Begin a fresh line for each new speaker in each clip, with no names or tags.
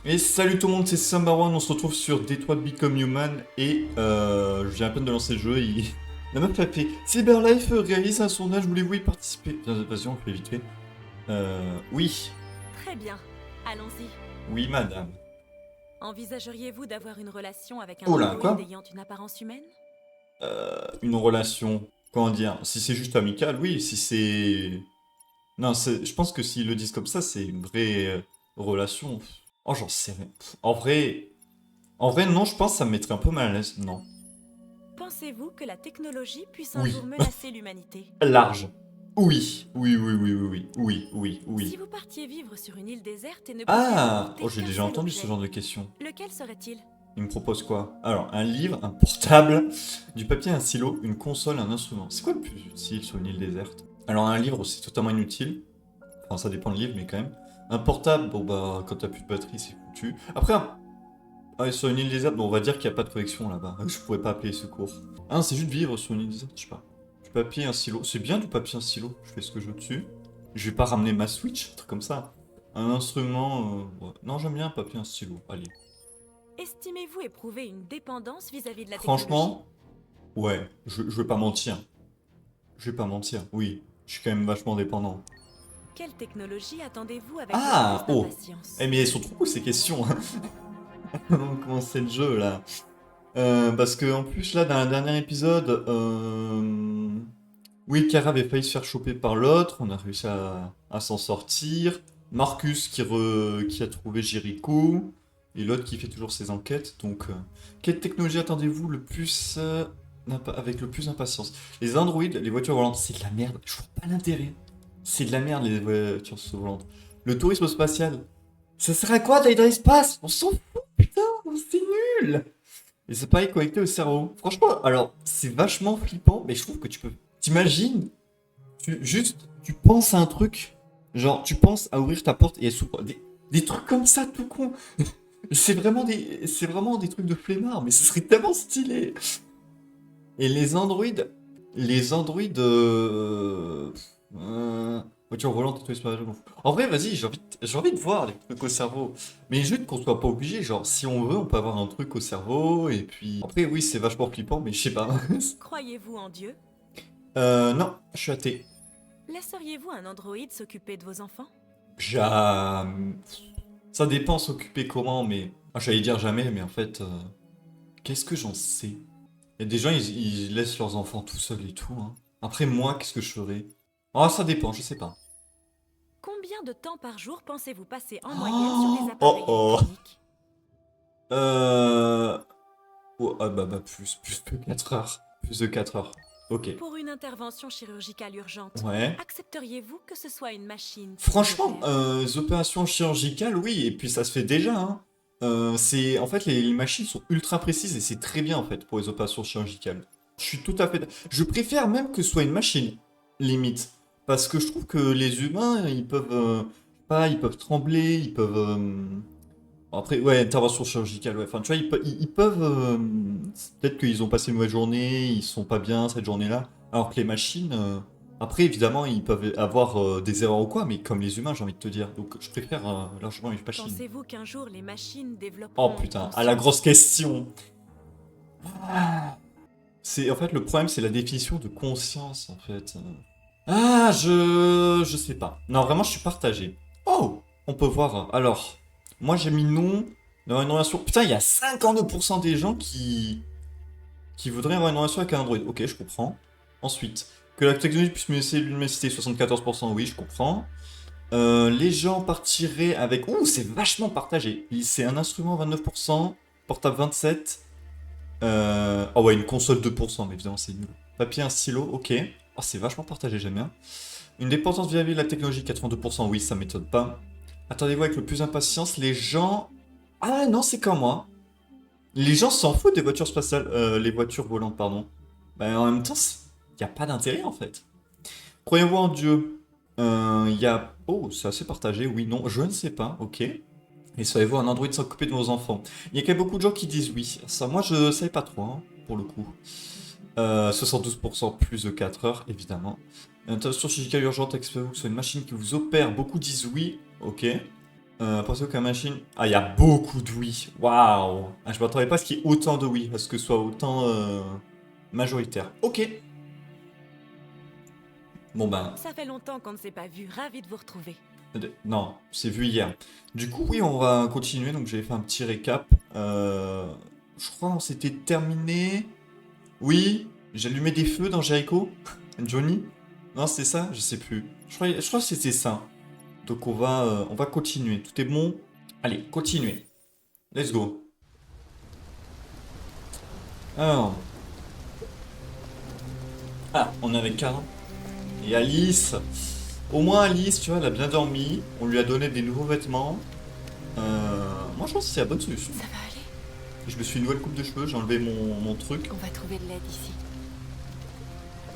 Et salut tout le monde, c'est Sambaron, on se retrouve sur Detroit Become Human et je viens à peine de lancer le jeu et la meuf a fait Cyberlife réalise un sondage, voulez-vous y participer? Bien, vas-y, on le fait vite fait. Oui,
Très bien. Allons-y.
oui madame.
Envisageriez-vous d'avoir une relation avec un
Oh là,
androïde
quoi?
ayant une apparence humaine?
Une relation, comment dire? Si c'est juste amical, oui, si c'est... Non, je pense que s'ils le disent comme ça, c'est une vraie relation. Oh, j'en sais rien. En vrai, non, je pense que ça me mettrait un peu mal à l'aise, non.
Pensez-vous que la technologie puisse un jour
Oui.
menacer l'humanité?
Large. Oui, oui, oui, oui, oui, oui, oui, oui,
Si
oui.
vous partiez vivre sur une île déserte et ne pouviez
Ah!
emporter
Oh, j'ai
qu'un
déjà
seul
entendu ce
objet,
genre de questions.
lequel serait-il?
Il me propose quoi? Alors, un livre, un portable, du papier, un stylo, une console, un instrument. C'est quoi le plus utile sur une île déserte? Alors, un livre, c'est totalement inutile. Enfin, ça dépend du livre, mais quand même. Un portable, bon bah, quand t'as plus de batterie, c'est foutu. Après, ouais, sur une île déserte, bon, on va dire qu'il n'y a pas de connexion là-bas. Je pourrais pas appeler les secours. Ah, c'est juste vivre sur une île déserte, je sais pas. Du papier, un stylo. C'est bien du papier, un stylo. Je fais ce que je veux dessus. Je vais pas ramener ma Switch, un truc comme ça. Un instrument. Ouais. Non, j'aime bien un papier, un stylo. Allez.
Estimez-vous éprouver une dépendance vis-à-vis de la technologie?
Franchement, ouais, je vais pas mentir. Je vais pas mentir. Oui, je suis quand même vachement dépendant.
Quelle technologie attendez-vous avec le plus
Ah! Oh!
d'impatience?
Eh, mais elles sont trop cool ces questions. On commencer le jeu là. Parce que en plus là, dans un dernier épisode, oui, Kara avait failli se faire choper par l'autre. On a réussi à s'en sortir. Marcus qui a trouvé Jericho. Et l'autre qui fait toujours ses enquêtes. Donc, quelle technologie attendez-vous le plus avec le plus d'impatience? Les androïdes, les voitures volantes, c'est de la merde. Je vois pas l'intérêt. C'est de la merde les voitures volantes. Le tourisme spatial, ça sert à quoi d'aller dans l'espace? On s'en fout, putain, c'est nul. Les appareils connectés au cerveau. Franchement, alors, c'est vachement flippant, mais je trouve que tu peux. T'imagines, tu penses à un truc, genre, tu penses à ouvrir ta porte et elle s'ouvre. Des trucs comme ça, tout con. C'est vraiment des trucs de flemmard, mais ce serait tellement stylé. Et les androïdes, voiture volante, tout espace, je m'en fous. En vrai, vas-y, j'ai envie de voir les trucs au cerveau. Mais juste qu'on soit pas obligé, genre, si on veut, on peut avoir un truc au cerveau, et puis... Après, oui, c'est vachement flippant, mais je sais pas.
Croyez-vous en Dieu?
Non, je suis athée.
Laisseriez-vous un androïde s'occuper de vos enfants?
Jamais. Ça dépend s'occuper comment, mais... Ah, j'allais dire jamais, mais en fait, qu'est-ce que j'en sais? Il y a des gens, ils laissent leurs enfants tout seuls et tout, hein. Après, moi, qu'est-ce que je ferais? Ah, ça dépend, je sais pas.
Combien de temps par jour pensez-vous passer en moyenne sur des
Oh, oh,
appareils
oh.
électroniques?
Euh... Oh, ah bah, plus de 4 heures. Plus de 4 heures. Ok.
Pour une intervention chirurgicale urgente,
Ouais.
accepteriez-vous que ce soit une machine qui vous
Franchement,
opère?
les opérations chirurgicales, oui, et puis ça se fait déjà, hein. En fait, les machines sont ultra précises et c'est très bien, en fait, pour les opérations chirurgicales. Je suis tout à fait... Je préfère même que ce soit une machine, limite. Parce que je trouve que les humains, ils peuvent... pas, ils peuvent trembler, ils peuvent... Après, ouais, intervention chirurgicale, ouais. Enfin, tu vois, ils peuvent... peut-être qu'ils ont passé une mauvaise journée, ils sont pas bien cette journée-là. Alors que les machines... après, évidemment, ils peuvent avoir des erreurs ou quoi, mais comme les humains, j'ai envie de te dire. Donc, je préfère largement une machine.
Pensez-vous qu'un jour les machines
Oh
développeront
putain, à la grosse
conscience?
question. En fait, le problème, c'est la définition de conscience, en fait. Ah, je sais pas. Non, vraiment, je suis partagé. Oh, on peut voir. Alors, moi, j'ai mis non dans une relation. Putain, il y a 52% des gens qui voudraient avoir une relation avec un android. Ok, je comprends. Ensuite, que la technologie puisse menacer l'humanité, 74%, oui, je comprends. Les gens partiraient avec... Ouh, c'est vachement partagé. C'est un instrument 29%, portable 27%. Oh ouais, une console 2%, mais évidemment c'est nul. Papier, un stylo, ok. Oh, c'est vachement partagé, j'aime bien. Une dépendance vis-à-vis de la technologie, 82%, oui, ça m'étonne pas. Attendez-vous avec le plus d'impatience, les gens... Ah non, c'est comme moi. Les gens s'en foutent des voitures spatiales, les voitures volantes, pardon. Bah, en même temps, il n'y a pas d'intérêt en fait. Croyez-vous en Dieu? Il y a... Oh, c'est assez partagé, oui, non, je ne sais pas, ok. Et savez-vous un Android s'occuper de vos enfants? Il y a quand même beaucoup de gens qui disent oui. Ça, moi, je savais pas trop, hein, pour le coup. 72% plus de 4 heures, évidemment. Intervention chirurgicale urgente, expérience sur une machine qui vous opère. Beaucoup disent oui, ok. Pensez qu'à machine. Ah, il y a beaucoup de oui. Waouh. Ah, je m'attendais pas à ce qu'il y ait autant de oui, à ce que ce soit autant majoritaire. Ok. Bon ben,
Ça fait longtemps qu'on ne s'est pas vu. Ravi de vous retrouver.
non, c'est vu hier. Du coup, oui, on va continuer. Donc, j'avais fait un petit récap. Je crois qu'on s'était terminé. Oui, j'allumais des feux dans Jericho. Johnny? Non, c'est ça? Je sais plus. Je crois que c'était ça. Donc, on va continuer. Tout est bon? Allez, continuez. Let's go. Alors. Ah, on est avec Cara. Et Alice. Au moins, Alice, tu vois, elle a bien dormi. On lui a donné des nouveaux vêtements. Moi, je pense que c'est la bonne solution.
Ça va aller?
Je me suis une nouvelle coupe de cheveux, j'ai enlevé mon truc.
On va trouver de l'aide ici.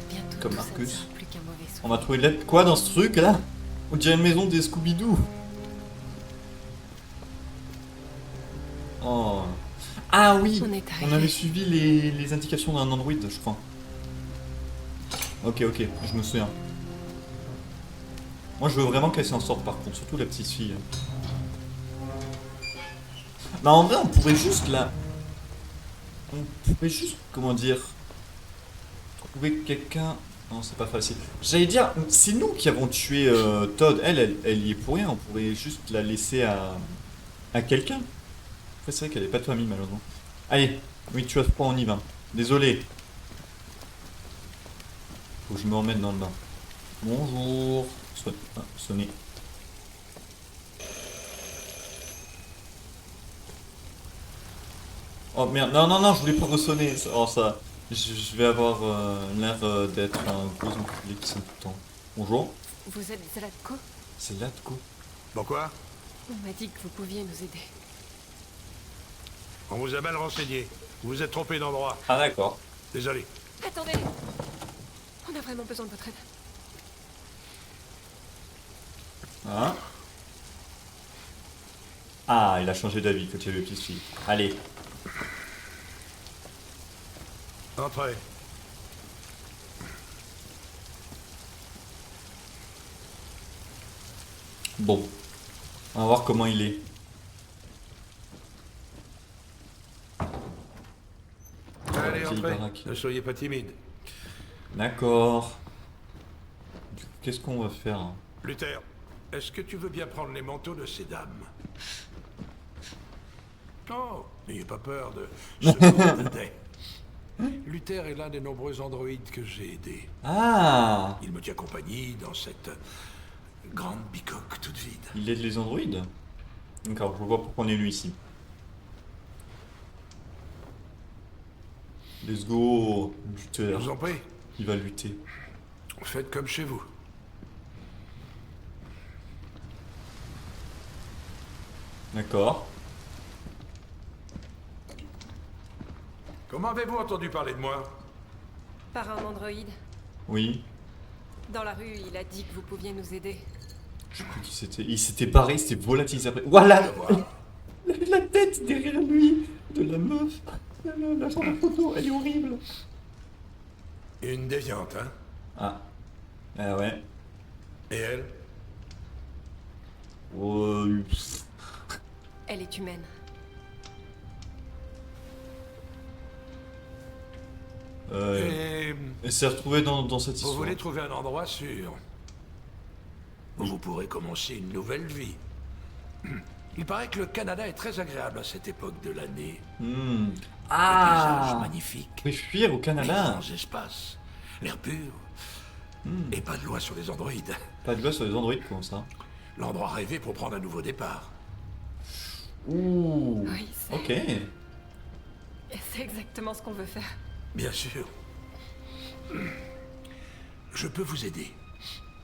Bientôt,
Comme
tout ça ne
Marcus.
sera plus qu'un mauvais
On
souvenir.
va trouver de l'aide. Quoi dans ce truc là? On dirait une maison des Scooby-Doo. Oh. Ah oui,
On est
on
arrivé.
avait suivi les indications d'un Android, je crois. Ok, je me souviens. Moi, je veux vraiment qu'elle s'en sorte par contre, surtout la petite fille. Bah, en vrai, on pourrait juste là. On pourrait juste, comment dire, trouver quelqu'un. Non, c'est pas facile. J'allais dire, c'est nous qui avons tué Todd. Elle y est pour rien. On pourrait juste la laisser à quelqu'un. Après, c'est vrai qu'elle n'est pas de famille, malheureusement. Allez, oui, tu as froid, on y va. Désolé. Faut que je me remette dans le bain. Bonjour. Sonner. Oh merde, non, je voulais pas ressonner. Oh, ça. Je vais avoir l'air d'être un gros enculé qui sonne tout le temps. Bonjour.
Vous êtes Zlatko?
C'est Latko.
Pourquoi?
On m'a dit que vous pouviez nous aider.
On vous a mal renseigné. Vous vous êtes trompé d'endroit.
Ah, d'accord.
Désolé.
Attendez! On a vraiment besoin de votre aide.
Hein? Ah, il a changé d'avis quand il y a eu les petites filles. Allez.
Entrez.
Bon. On va voir comment il est.
Allez,
vieille
entrez.
baraque.
Ne soyez pas timide.
D'accord. Du coup, qu'est-ce qu'on va faire?
Luther, est-ce que tu veux bien prendre les manteaux de ces dames? Oh, n'ayez pas peur de ce qu'on était. Luther est l'un des nombreux androïdes que j'ai aidés.
Ah!
Il me tient compagnie dans cette grande bicoque toute vide.
Il aide les androïdes? D'accord, je vois pourquoi on est venu ici. Let's go!
Je
Luther.
vous en prie,
Il va lutter.
faites comme chez vous.
D'accord.
Comment avez-vous entendu parler de moi?
Par un androïde.
Oui.
Dans la rue, il a dit que vous pouviez nous aider.
Je sais plus qui c'était. Il s'était barré, il s'était volatilisé après. Voilà!
Je vois.
La tête derrière lui de la meuf. La photo, elle est horrible.
Une déviante, hein?
Ah. Ah ouais.
Et elle?
Pff.
Elle est humaine.
Et
Elle s'est retrouvée dans cette
vous
histoire.
voulez trouver un endroit sûr où vous pourrez commencer une nouvelle vie. Il paraît que le Canada est très agréable à cette époque de l'année.
Hmm.
Des paysages
Ah!
magnifiques,
Vous pouvez fuir au
des
Canada.
grands espaces, l'air pur, et pas de loi sur les androïdes.
Pas de loi sur les androïdes, comment ça?
L'endroit rêvé pour prendre un nouveau départ.
Ouh.
Oui, c'est
Ok.
c'est exactement ce qu'on veut faire.
Bien sûr. Je peux vous aider.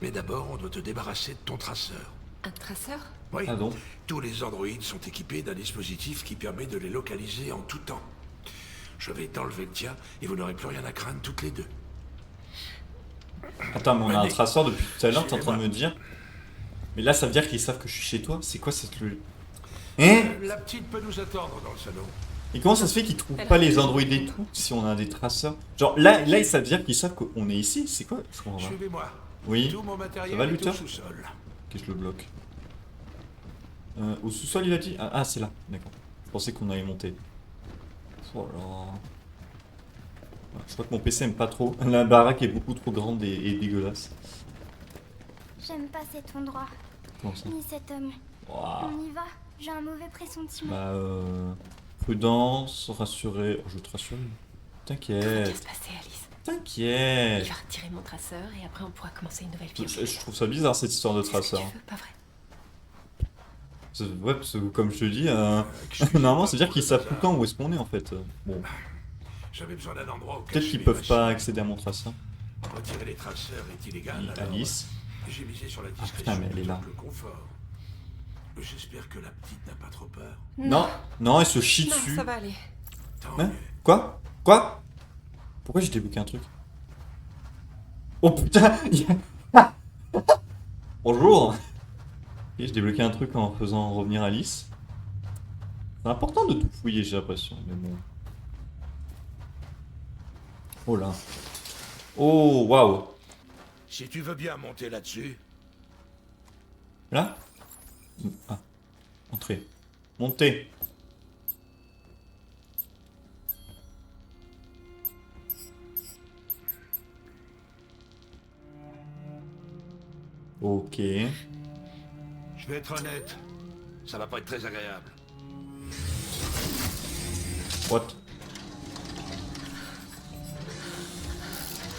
Mais d'abord, on doit te débarrasser de ton traceur.
Un traceur?
Oui,
Ah bon?
tous les androïdes sont équipés d'un dispositif qui permet de les localiser en tout temps. Je vais t'enlever le tien et vous n'aurez plus rien à craindre toutes les deux.
Attends, mais on a un
Venez.
traceur depuis tout à l'heure, t'es en train de me
Suivez-moi.
dire. Mais là, ça veut dire qu'ils savent que je suis chez toi? C'est quoi cette logique? Hein?
La petite peut nous attendre dans le salon.
Et comment ça se fait qu'ils trouvent pas les androïdes et tout si on a des traceurs? Genre là, ça veut dire qu'ils savent qu'on est ici? C'est quoi? Je comprends pas.
Suivez-moi.
Oui.
Tout mon matériel
va,
est
Luther
au sous-sol.
Ok, je le bloque. Au sous-sol, il a dit? Ah, c'est là. D'accord. Je pensais qu'on allait monter. Oh là. Ouais, je crois que mon PC aime pas trop. La baraque est beaucoup trop grande et dégueulasse.
J'aime pas cet endroit,
Comment ça?
ni cet homme.
Ouah.
On y va, j'ai un mauvais pressentiment.
Bah, prudence, rassurer. Oh, je vais te rassurer.
Tout va bien
T'inquiète.
se passer, Alice. Il
T'inquiète.
va retirer mon traceur et après on pourra commencer une nouvelle vie.
Je trouve ça bizarre cette histoire de
C'est ce que
traceur.
tu veux, pas vrai?
Ouais, parce que comme je te dis,
Excusez-moi
normalement, c'est dire
pour
qu'ils
le
savent tout
bazar.
le temps où est-ce qu'on est en fait. Bon,
J'avais besoin d'un endroit où
peut-être
cacher
qu'ils
mes
peuvent
machines.
pas accéder à mon traceur.
Retirer les traceurs est illégal,
Et
alors
Alice.
j'ai misé sur la
putain,
discrétion
mais elle est
plutôt
là.
que le confort. J'espère que la petite n'a pas trop peur.
Non, non, elle se chie
Non,
dessus.
ça va aller.
Tant
Hein?
mieux.
Quoi? Quoi? Pourquoi j'ai débloqué un truc? Oh putain! Bonjour! Et j'ai débloqué un truc en faisant revenir Alice. C'est important de tout fouiller, j'ai l'impression, mais bon. Oh là. Oh, waouh!
Si tu veux bien monter là-dessus,
Là? Ah. Entrée. Montée. Ok.
je vais être honnête, ça va pas être très agréable.
What?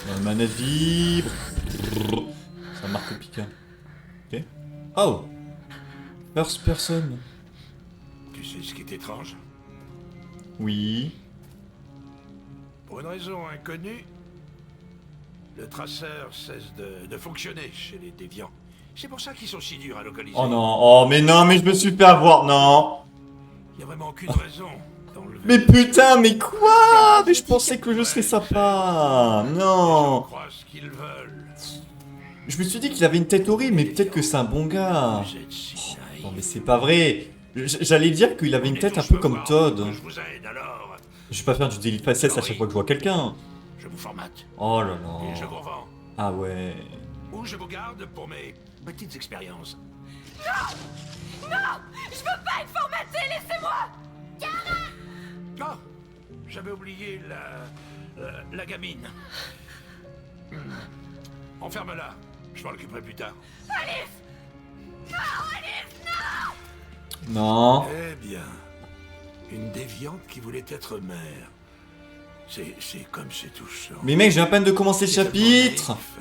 La manette vibre. Ça marque le piquant. Ok. Oh! First person.
Tu sais ce qui est étrange?
Oui.
Pour une raison inconnue, le traceur cesse de fonctionner chez les déviants. C'est pour ça qu'ils sont si durs à localiser.
Oh non, oh mais non, mais je me suis fait avoir, non!
Il n'y a vraiment aucune raison d'enlever.
Mais putain, mais quoi? Mais je pensais que je serais sympa!
Les gens
Non!
croient ce qu'ils veulent.
Je me suis dit qu'il avait une tête horrible, mais peut-être que c'est un bon gars.
Vous êtes si naïfs.
Non mais c'est pas vrai! J'allais dire qu'il avait une tête un peu comme Todd.
Je vous aide alors.
Je vais pas faire du délit de faciès à chaque fois que je vois quelqu'un.
Je vous formate
Oh là
et je
là.
vous revends.
Ah ouais.
Ou je vous garde pour mes petites expériences. Ah, j'avais oublié la gamine. Enferme-la. Je m'en occuperai plus tard.
Non.
Eh bien, une déviante qui voulait être mère. C'est comme c'est touchant.
Mais mec, j'ai à peine de commencer le
C'est tellement
chapitre.
naïf.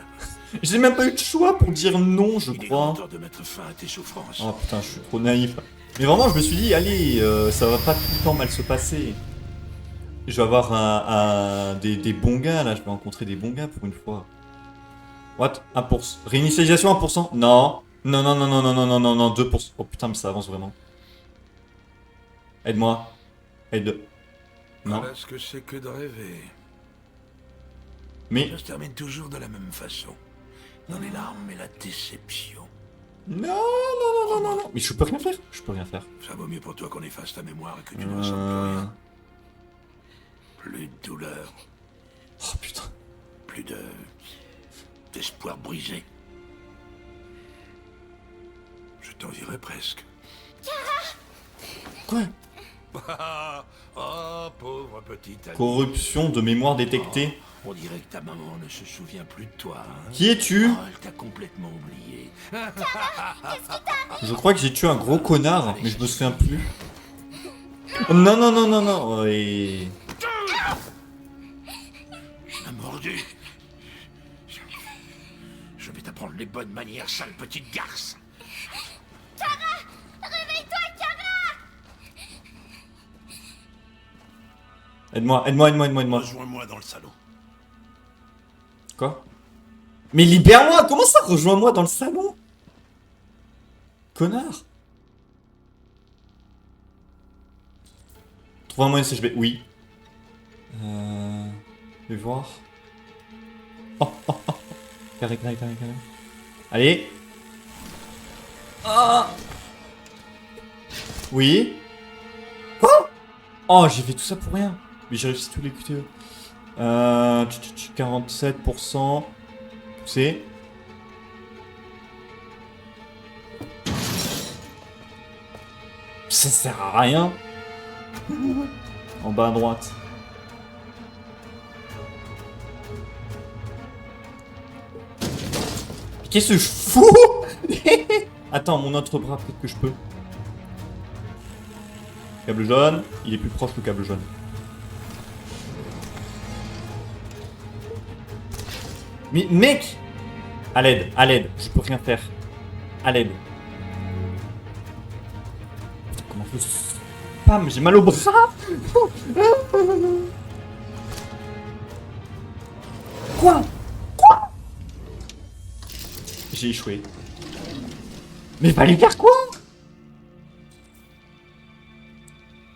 J'ai même pas eu de choix pour dire non, je
Il est grand
crois.
temps de mettre fin à tes souffrances.
Oh putain, je suis trop naïf. Mais vraiment, je me suis dit, allez, ça va pas tout le temps mal se passer. Je vais avoir des bons gars là, je vais rencontrer des bons gars pour une fois. What? 1%. Réinitialisation 1%? Non. Non, non, non, non, non, non, non, non, non, 2%. Oh putain, mais ça avance vraiment. Aide-moi. Aide. Non.
Voilà ce que c'est que de rêver.
Mais.
Ça se termine toujours de la même façon. Dans les larmes et la déception.
Non, non, non, non, non, non. Mais je peux rien faire. Je peux rien faire.
Ça vaut mieux pour toi qu'on efface ta mémoire et que tu ne ressentes plus rien. Plus de douleur,
Oh putain.
plus d'espoir brisé. Je t'envierais presque.
Quoi?
Oh, pauvre petite amie.
Corruption de mémoire détectée.
On dirait que ta maman ne se souvient plus de toi. Hein.
Qui es-tu?
Oh, elle t'a complètement oublié.
Je crois que j'ai tué un gros connard, mais je me souviens plus. Non, non, non, non, non. Et...
Je l'ai mordu. Je vais t'apprendre les bonnes manières, sale petite garce.
Aide-moi, aide-moi, aide-moi, aide-moi, aide-moi.
Rejoins-moi dans le salon.
Quoi? Mais libère-moi! Comment ça, rejoins-moi dans le salon? Connard! Trouve un moyen de CHB. Oui. Je vais voir. Oh, oh, oh. Carré, carré, carré, carré. Allez. Ah. Oui. Quoi? Oh, j'ai fait tout ça pour rien. Mais j'ai réussi tous les QTE. 47%. Poussé. Ça sert à rien. En bas à droite. Qu'est-ce que je fous? Attends, mon autre bras, peut-être que je peux. Câble jaune. Il est plus proche le câble jaune. Mais mec! À l'aide, je peux rien faire. À l'aide. Putain, comment je spam? J'ai mal au bras! Quoi? J'ai échoué. Mais fallait faire quoi?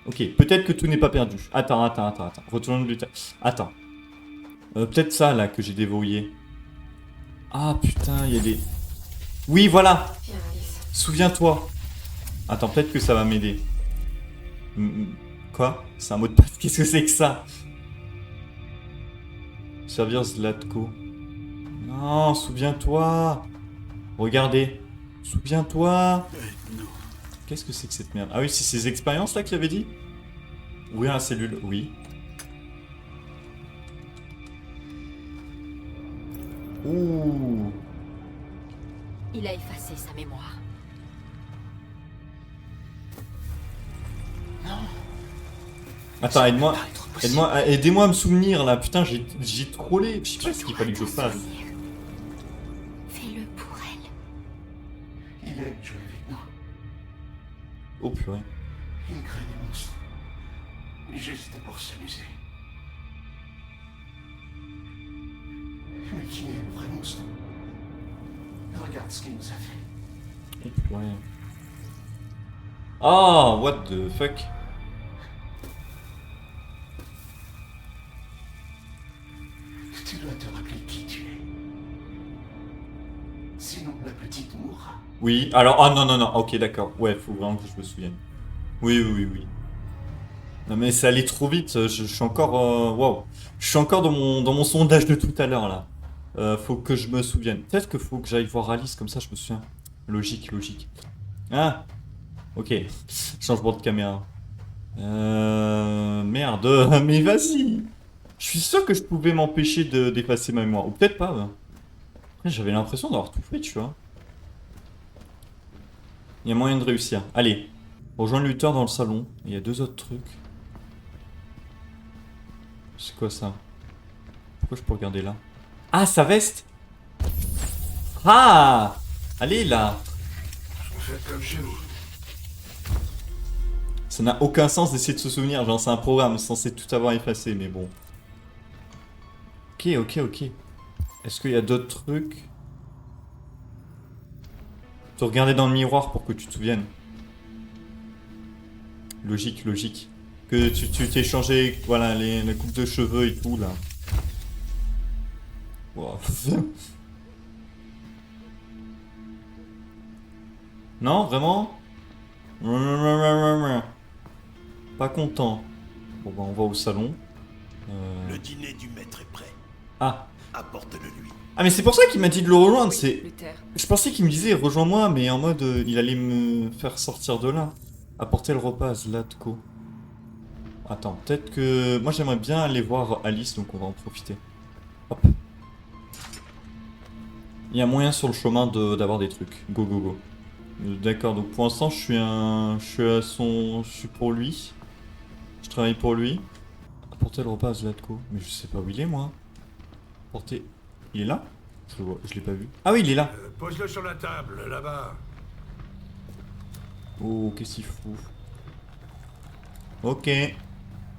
Ok, peut-être que tout n'est pas perdu. Attends. Retournons du temps. Attends. Peut-être ça là que j'ai déverrouillé. Ah putain, il y a des... Oui, voilà.
Viens, Alice.
Souviens-toi. Attends, peut-être que ça va m'aider. Quoi? C'est un mot de passe. Qu'est-ce que c'est que ça? Servir Zlatko. Non, souviens-toi. Regardez. Souviens-toi. Qu'est-ce que c'est que cette merde? Ah oui, c'est ces expériences là qu'il avait dit? Ouvrir la cellule, oui. Ouh.
Il a effacé sa mémoire.
Attends, aide-moi. Aidez-moi à me souvenir là. Putain, j'ai trollé. Je sais pas ce qu'il fallait que je fasse.
Fais-le pour elle.
Il aime jouer avec nous.
Oh purée.
Il crée des monstres. Juste pour s'amuser. Mais qui est le vrai monstre? Regarde ce qu'il nous a fait.
Oh purée. Ah, what the fuck?
Tu dois te rappeler qui tu es. Sinon, la petite mourra.
Oui, alors... Ah non, ok, d'accord. Ouais, faut vraiment que je me souvienne. Oui. Non mais ça allait trop vite, je suis encore... Waouh. Je suis encore dans mon sondage de tout à l'heure, là. Faut que je me souvienne. Peut-être qu'il faut que j'aille voir Alice, comme ça je me souviens. Logique. Ah. Ok. Changement de caméra. Merde, mais vas-y. Je suis sûr que je pouvais m'empêcher d'effacer ma mémoire. Ou peut-être pas. Ouais. Après, j'avais l'impression d'avoir tout fait, tu vois. Il y a moyen de réussir. Allez. Rejoindre Luther dans le salon. Il y a 2 autres trucs. C'est quoi ça? Pourquoi je peux regarder là? Ah, sa veste! Ah! Allez là!
Faites comme chez vous.
Ça n'a aucun sens d'essayer de se souvenir. Genre, c'est un programme censé tout avoir effacé, mais bon. Ok. Est-ce qu'il y a d'autres trucs? Te regarder dans le miroir pour que tu te souviennes. Logique. Que tu t'es changé, voilà, la coupe de cheveux et tout, là. Wow. Non, vraiment? Pas content. Bon, bah, on va au salon.
Le dîner du maître est prêt.
Ah.
Apporte-le lui.
Ah, mais c'est pour ça qu'il m'a dit de le rejoindre, c'est...
Luther.
Je pensais qu'il me disait rejoins-moi, mais en mode il allait me faire sortir de là. Apporter le repas à Zlatko. Attends, peut-être que... Moi j'aimerais bien aller voir Alice, donc on va en profiter. Hop. Il y a moyen sur le chemin d'avoir des trucs. Go. D'accord, donc pour l'instant je suis pour lui. Je travaille pour lui. Apporter le repas à Zlatko. Mais je sais pas où il est moi. Apporter... Il est là? Je l'ai pas vu. Ah oui, il est là.
Pose-le sur la table, là-bas.
Oh, qu'est-ce qu'il fout? Ok.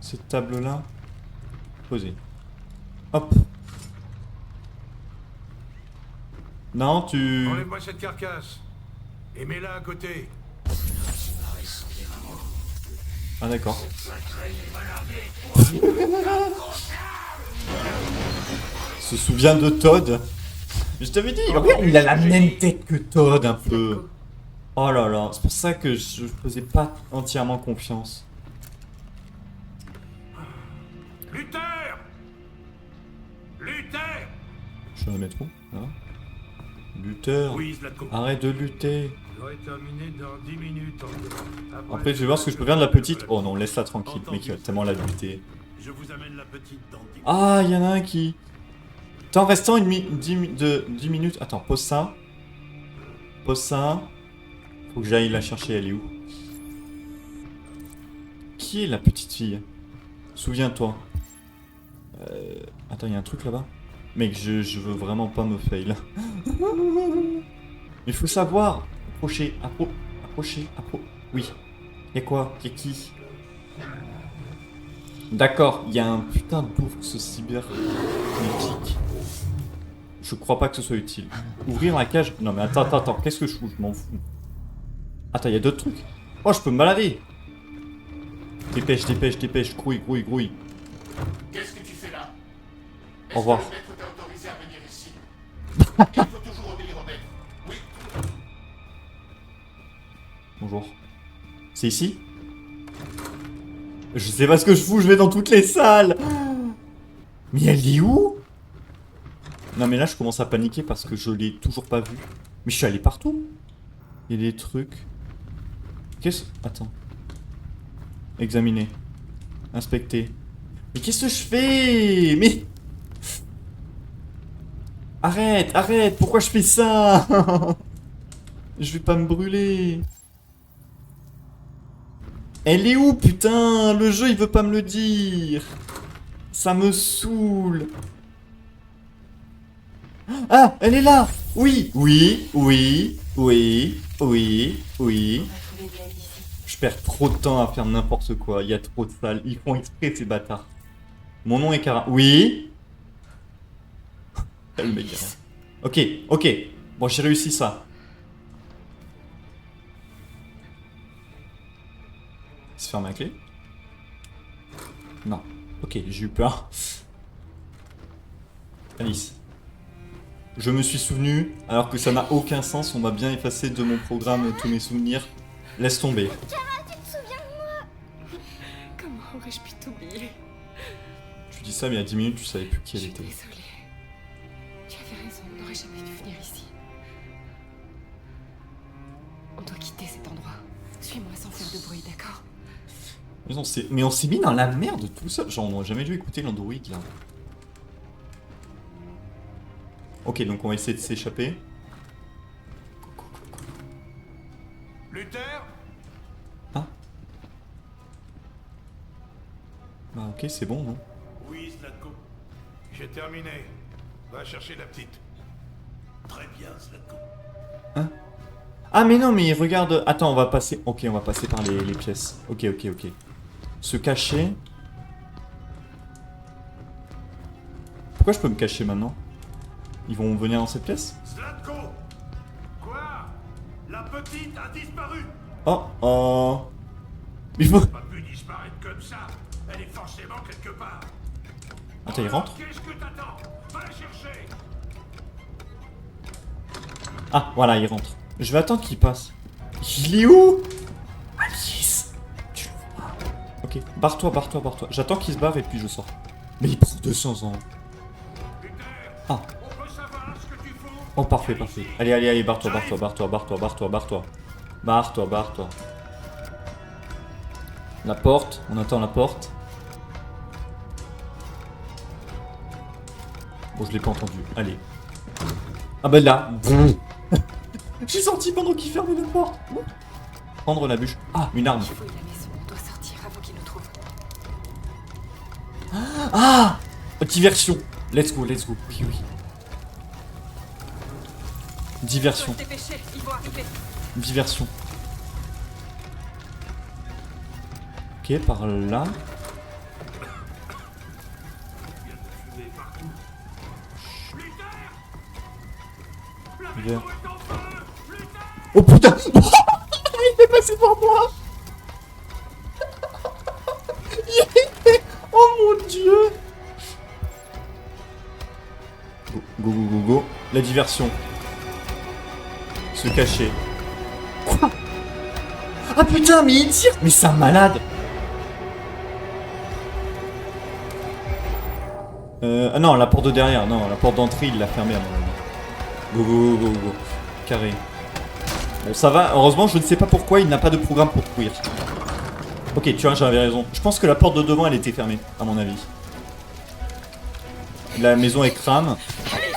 Cette table-là. Posée. Hop. Non, tu...
Enlève-moi cette carcasse. Et mets-la à côté.
Ah d'accord. Se souvient de Todd. Je t'avais dit, regarde, il a la même tête que Todd un peu. Oh là là, c'est pour ça que je faisais pas entièrement confiance.
Luther!
Je suis dans le métro, là. Luther,
Oui, Zlatko.
arrête de lutter.
devrait terminer dans 10 minutes environ.
Après, je vais voir ce que je peux faire de la petite. Oh non, laisse-la tranquille, mec, il va tellement la buter.
Je vous amène la petite dans 10 minutes.
Ah, il y en a un qui... Attends, restant 10 minutes. Attends, pose ça. Pose ça. Faut que j'aille la chercher, elle est où? Qui est la petite fille? Souviens-toi. Attends, il y a un truc là-bas. Mec, je veux vraiment pas me fail. Il faut savoir. Approcher, approcher. Oui. Y'a quoi? Y'a qui? D'accord, il y a un putain d'ours cybernétique. Je crois pas que ce soit utile. Ouvrir la cage? Non mais attends, qu'est-ce que je fous? Je m'en fous. Attends, il y a d'autres trucs. Oh, je peux me balader. Dépêche, grouille.
Qu'est-ce que tu fais là?
Au revoir.
Est-ce que le maître t'a autorisé à venir ici? Il faut toujours obéir au maître. Oui.
Bonjour. C'est ici? Je sais pas ce que je fous, je vais dans toutes les salles. Mais elle est où? Non mais là je commence à paniquer parce que je l'ai toujours pas vue. Mais je suis allé partout. Il y a des trucs. Qu'est-ce... Attends. Examiner. Inspecter. Mais qu'est-ce que je fais? Mais... Arrête, pourquoi je fais ça? Je vais pas me brûler. Elle est où, putain? Le jeu, il veut pas me le dire. Ça me saoule. Ah, elle est là. Oui. Je perds trop de temps à faire n'importe quoi. Il y a trop de salles. Ils font exprès, ces bâtards. Mon nom est Cara. Oui. Le mec, ok. Bon, j'ai réussi ça. Se ferme la clé? Non. Ok, j'ai eu peur. Alice. Je me suis souvenu, alors que ça n'a aucun sens, on m'a bien effacé de mon programme tous mes souvenirs. Laisse tomber.
Kara, tu te souviens de moi?
Comment aurais-je pu t'oublier?
Tu dis ça, mais il y a 10 minutes, tu savais plus qui elle était.
Désolée. Tu avais raison, on n'aurait jamais dû venir ici. On doit quitter cet endroit. Suis-moi sans faire de bruit, d'accord?
Mais on s'est mis dans la merde tout ça. Genre, on n'aurait jamais dû écouter l'Android là. Ok, donc on va essayer de s'échapper.
Luther?
Ah. Bah ok, c'est bon, non?
Oui, Zlatko.
J'ai terminé. Va chercher la petite.
Très bien, Zlatko.
Ah mais non, mais regarde... Attends, on va passer... Ok, on va passer par les pièces. Ok. Se cacher... Pourquoi je peux me cacher maintenant? Ils vont venir dans cette pièce?
Zlatko! Quoi? La petite a disparu!
Oh. Il faut...
Pas pu disparaître comme ça. Elle est forcément quelque part.
Attends, il rentre?
Qu'est-ce que t'attends? Va la chercher!
Ah, voilà, il rentre. Je vais attendre qu'il passe. Il est où? Alice! Tu le vois? Ok, barre-toi. J'attends qu'il se barre et puis je sors. Mais il prend 200 ans. Ah.
On veut savoir ce que tu fous.
Oh, parfait. Allez, barre-toi. La porte, on attend la porte. Bon, je l'ai pas entendu. Allez. Ah bah là. J'ai senti pendant qu'il fermait la porte. Prendre la bûche. Ah, une arme.
Je fouille la maison, on doit sortir avant qu'ils nous trouvent.
Ah! Diversion. Let's go. Oui. Diversion.
Dépêchez, ils vont arriver.
Diversion. Ok, par là. Viens. Oh putain! Il est passé devant moi! Oh mon dieu! Go. La diversion. Se cacher. Quoi? Ah putain, mais il tire! Mais c'est un malade! Ah non, la porte de derrière, non, la porte d'entrée, il l'a fermée à mon avis. Go. Carré. Bon, ça va. Heureusement, je ne sais pas pourquoi il n'a pas de programme pour courir. Ok, tu vois, j'avais raison. Je pense que la porte de devant, elle était fermée, à mon avis. La maison est crame.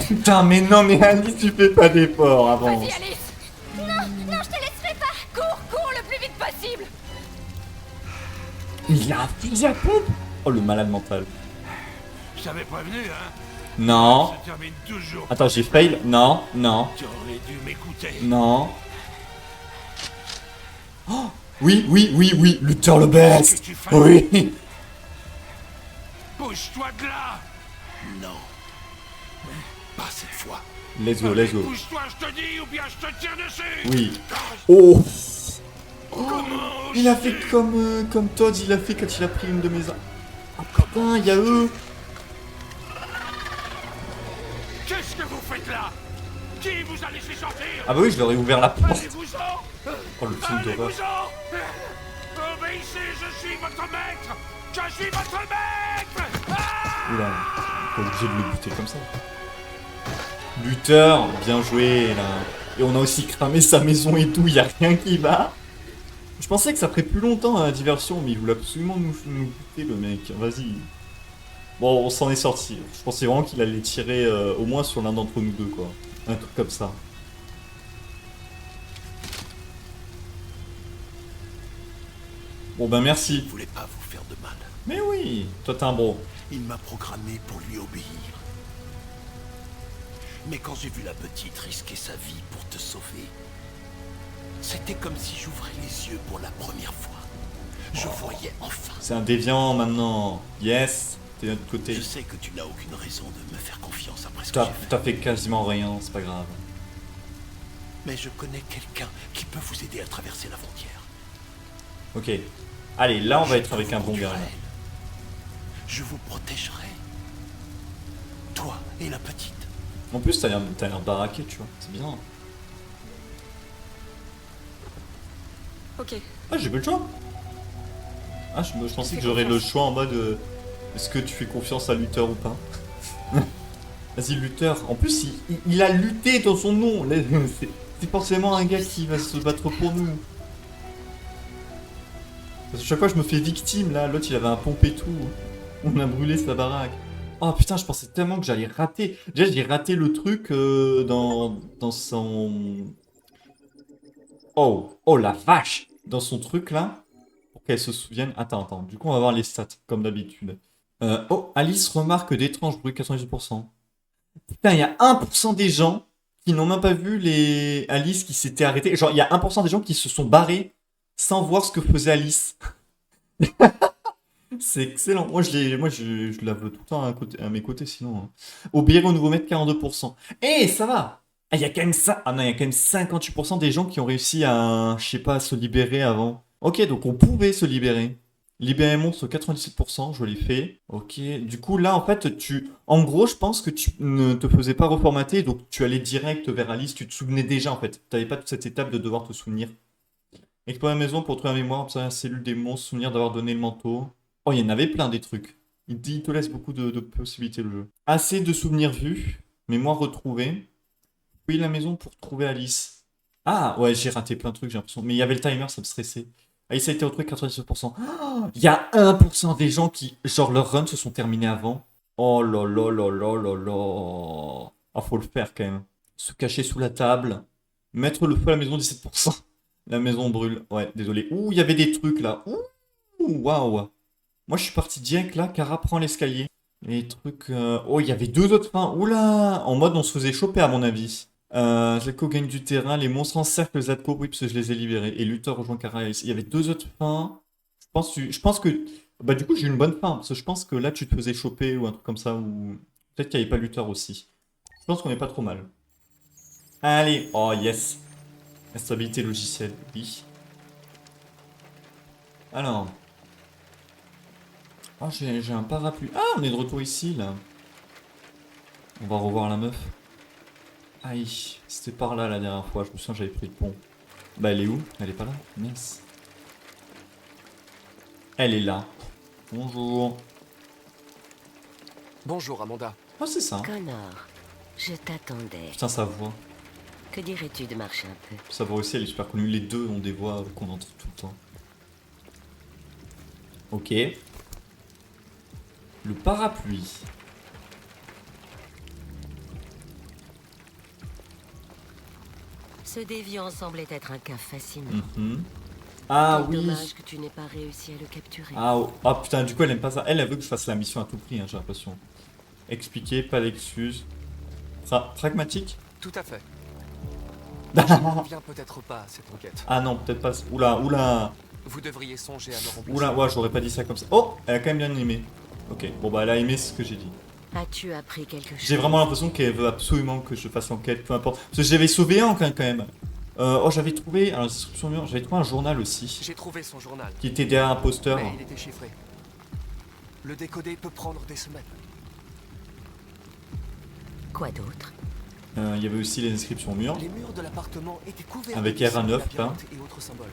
Putain, mais non, mais Alice, tu fais pas d'efforts avant.
Vas-y, Alice.
Non, je te laisserai pas.
Cours le plus vite possible.
Il a un fusil à pompe. Oh, le malade mental.
Je t'avais prévenu, hein.
Non.
Ça se termine toujours.
Attends, j'ai fail. Non, non,
Tu aurais dû m'écouter.
non. Oh, oui, oui, oui, oui. Luther le
Qu'est-ce
best.
que tu fais?
Oui.
Bouge-toi de là. Non. Pas cette fois.
Let's go, let's go.
Bouge-toi, je te dis, ou bien je te tire dessus.
Oui. Oh.
Comment
Il a fait comme Todd, il a fait quand il a pris une de mes armes. Ah putain, il y a eux.
Qu'est-ce que vous faites là? Qui vous a laissé sortir?
Ah bah oui, je leur ai ouvert la porte.
Allez-vous-en!
Oh, le film d'horreur.
Allez-vous-en! Obéissez, je suis votre maître! Je suis votre maître! Ah!
Oula, pas obligé de le buter comme ça. Luther, bien joué là. Et on a aussi cramé sa maison et tout, y a rien qui va. Je pensais que ça ferait plus longtemps la diversion, mais il voulait absolument nous buter le mec. Vas-y. Bon, on s'en est sorti. Je pensais vraiment qu'il allait tirer au moins sur l'un d'entre nous deux, quoi. Un truc comme ça. Bon ben
Je
merci.
ne voulais pas vous faire de mal.
Mais oui, toi t'es un bro.
Il m'a programmé pour lui obéir. Mais quand j'ai vu la petite risquer sa vie pour te sauver, c'était comme si j'ouvrais les yeux pour la première fois. Je voyais enfin.
C'est un déviant maintenant. Yes, t'es de notre côté.
Je sais que tu n'as aucune raison de me faire confiance après ce que j'ai fait.
T'as fait quasiment rien, c'est pas grave.
Mais je connais quelqu'un qui peut vous aider à traverser la frontière.
Ok. Allez, là on va être avec un bon gars. Là.
Je vous protégerai. Toi et la petite.
En plus, t'as l'air baraqué, tu vois. C'est bien.
Ok.
Ah, j'ai pas le choix. Ah, je pensais que j'aurais le choix en mode... est-ce que tu fais confiance à Luther ou pas? Vas-y, Luther. En plus, il a lutté dans son nom. C'est forcément un gars qui va se battre pour nous. Parce que chaque fois, je me fais victime, là. L'autre, il avait un pompe et tout. On a brûlé sa baraque. Oh putain, je pensais tellement que j'allais rater. Déjà, j'ai raté le truc dans son... Oh la vache! Dans son truc, là. Pour qu'elle se souvienne. Attends. Du coup, on va voir les stats, comme d'habitude. Oh, Alice remarque d'étranges bruits, 98%. Putain, il y a 1% des gens qui n'ont même pas vu les Alice qui s'étaient arrêtés. Genre, il y a 1% des gens qui se sont barrés sans voir ce que faisait Alice. C'est excellent. Moi, je la veux tout le temps à mes côtés, sinon. Hein. Obéir au nouveau maître, 42%. Eh, ça va! Ah, il y a quand même ça. Ah non, il y a quand même 58% des gens qui ont réussi à, je sais pas, se libérer avant. Ok, donc on pouvait se libérer. Libérer monstre, 97%, je l'ai fait. Ok, du coup, là, en fait, en gros, je pense que tu ne te faisais pas reformater, donc tu allais direct vers Alice, tu te souvenais déjà, en fait. Tu n'avais pas toute cette étape de devoir te souvenir. Explorer la maison pour trouver la mémoire, observer la cellule des monstres, souvenir d'avoir donné le manteau. Oh, il y en avait plein des trucs. Il te laisse beaucoup de possibilités, le jeu. Assez de souvenirs vus. Mémoire retrouvée. Oui, la maison pour trouver Alice. Ah, ouais, j'ai raté plein de trucs, j'ai l'impression. Mais il y avait le timer, ça me stressait. Alice a été retrouvée, 97%. Oh, il y a 1% des gens qui, genre, leur run se sont terminés avant. Oh là là là là là là. Ah, faut le faire, quand même. Se cacher sous la table. Mettre le feu à la maison, 17%. La maison brûle. Ouais, désolé. Ouh, il y avait des trucs, là. Ouh, waouh. Moi, je suis parti direct là. Kara prend l'escalier. Les trucs... Oh, il y avait deux autres fins. Oula! En mode, on se faisait choper, à mon avis. Zeko gagne du terrain. Les monstres encerclent Zadko. Oui, parce que je les ai libérés. Et Luther rejoint Kara. Il y avait deux autres fins. Je pense que... Bah, du coup, j'ai eu une bonne fin. Parce que je pense que là, tu te faisais choper ou un truc comme ça. Ou peut-être qu'il n'y avait pas Luther aussi. Je pense qu'on est pas trop mal. Allez. Oh, yes. La stabilité logicielle. Oui. Alors... Oh, j'ai un parapluie. Ah, on est de retour ici, là. On va revoir la meuf. Aïe, c'était par là la dernière fois. Je me souviens, j'avais pris le pont. Bah, elle est où? Elle est pas là? Mince. Elle est là. Bonjour.
Bonjour, Amanda.
Oh, c'est ça.
Connor, je t'attendais.
Putain, sa voix.
Que dirais-tu de marcher un peu?
Sa voix aussi, elle est super connue. Les deux ont des voix qu'on entend tout le temps. Ok. Le parapluie.
Ce déviant semblait être un cas fascinant.
Mhm. Ah
Quel
oui.
dommage que tu n'aies pas réussi à le capturer.
Ah, oh. Ah, putain, du coup, elle aime pas ça. Elle veut que je fasse la mission à tout prix, hein, j'ai l'impression. Expliquer, pas d'excuses. Pragmatique.
Tout à fait. Je ne reviens peut-être pas à cette enquête.
Ah non, peut-être pas. Oula, oula.
Vous devriez songer à me remplacer.
Oula, ouais, j'aurais pas dit ça comme ça. Oh, elle a quand même bien aimé. Ok, bon bah elle a aimé ce que j'ai dit.
As-tu appris quelque chose?
J'ai vraiment l'impression qu'elle veut absolument que je fasse l'enquête, peu importe. Parce que j'avais sauvé un quand même. Oh, j'avais trouvé, alors description mur, j'avais trouvé un journal aussi.
J'ai trouvé son journal.
Qui était derrière un poster.
Mais il était chiffré. Le décoder peut prendre des semaines.
Quoi d'autre?
Il y avait aussi les inscriptions au mur.
Les murs de l'appartement étaient couverts
Avec
de dessins
R9,
labyrinthes et autres symboles.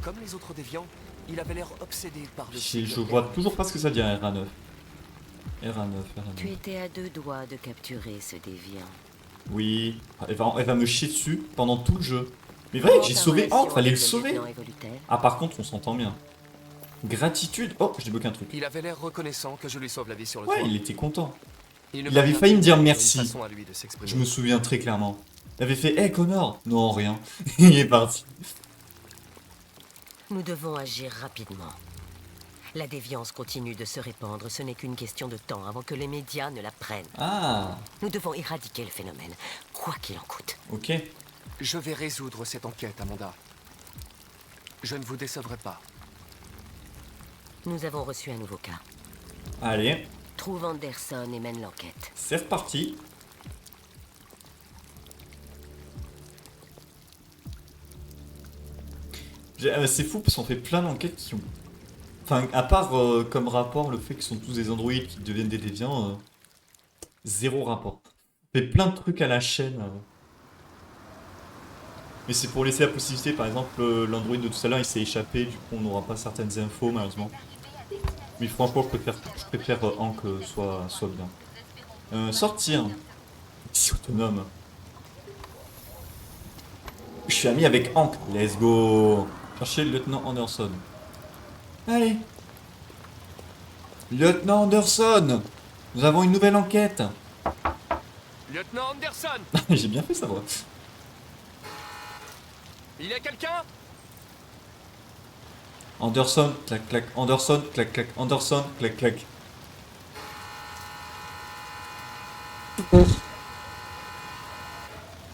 Comme les autres déviants, il avait l'air obsédé par le
Je vois toujours pas ce que ça dit RA9. RA9.
Tu étais à 2 doigts de capturer ce déviant.
Oui, elle va me chier dessus pendant tout le jeu. Mais vrai, j'ai sauvé Hank, fallait le sauver. Ah par contre, on s'entend bien. Gratitude. Oh, j'ai débloqué un truc.
Il avait l'air reconnaissant que je lui sauve la vie sur le
Ouais,
toit.
il était content.
Il
avait failli me dire
une
merci.
façon à lui de s'exprimer.
Je me souviens très clairement. Il avait fait hey, Connor. Non, rien. Il est parti.
Nous devons agir rapidement. La déviance continue de se répandre, ce n'est qu'une question de temps avant que les médias ne la prennent.
Ah,
Nous devons éradiquer le phénomène, quoi qu'il en coûte.
ok.
Je vais résoudre cette enquête, Amanda. Je ne vous décevrai pas.
Nous avons reçu un nouveau cas.
Allez,
Trouve Anderson et mène l'enquête.
c'est reparti. C'est fou parce qu'on fait plein d'enquêtes qui ont... Enfin, à part comme rapport le fait qu'ils sont tous des androïdes qui deviennent des déviants, zéro rapport. On fait plein de trucs à la chaîne. Mais c'est pour laisser la possibilité, par exemple, l'androïde de tout à l'heure il s'est échappé, du coup on n'aura pas certaines infos malheureusement. Mais franchement je préfère Hank soit bien. Sortir. C'est autonome. Je suis ami avec Hank. Let's go. Chercher le lieutenant Anderson. Allez. Lieutenant Anderson. Nous avons une nouvelle enquête.
Lieutenant Anderson,
J'ai bien fait sa voix.
il y a quelqu'un?
Anderson, clac clac. Anderson, clac clac. Anderson, clac clac.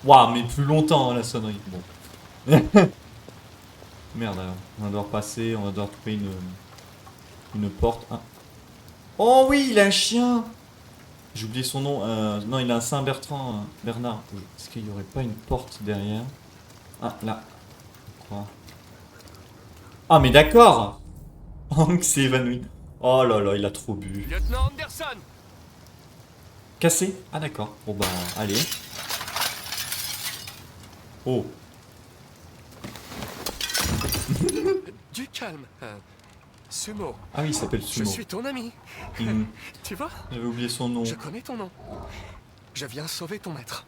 Waouh, mais plus longtemps hein, la sonnerie. Bon. Merde alors. On va devoir passer, on va devoir trouver une porte. Ah. Oh oui, il a un chien. J'ai oublié son nom. Non, il a un Saint-Bertrand. Bernard. Est-ce qu'il n'y aurait pas une porte derrière? Ah, là. Quoi? Ah, mais d'accord. Hank s'est évanoui. Oh là là, il a trop bu.
Lieutenant Anderson,
Cassé? Ah d'accord. Bon bah, allez. Oh.
du calme. Sumo,
Ah oui, il s'appelle
je
Sumo.
suis ton ami.
Hmm,
Tu vois,
J'avais oublié son nom.
je connais ton nom. Je viens sauver ton maître.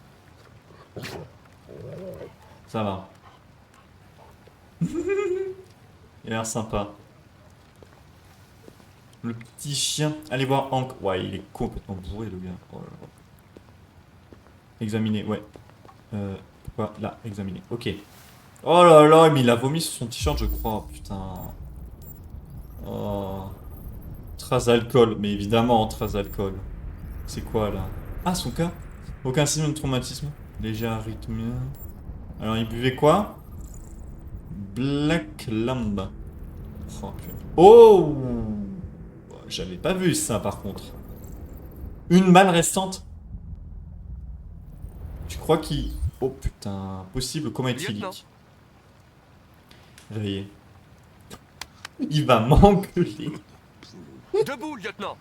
Ça va. Il a l'air sympa. Le petit chien. Allez voir Hank. Ouais, il est complètement bourré le gars. Oh là là. Examiner, ouais. Pourquoi là, examiner. Ok. Oh là là, mais il a vomi sur son t-shirt, je crois. Putain. Oh. Trace d'alcool. Mais évidemment, trace d'alcool. C'est quoi là? Ah, son cas. Aucun signe de traumatisme. Léger arythmie. Alors, il buvait quoi? Black Lamb. Oh, putain. Oh! J'avais pas vu ça par contre. Une balle restante. Tu crois qu'il... Oh putain. Possible coma éthylique. Réveillé. Il va m'engueuler.
Debout, lieutenant.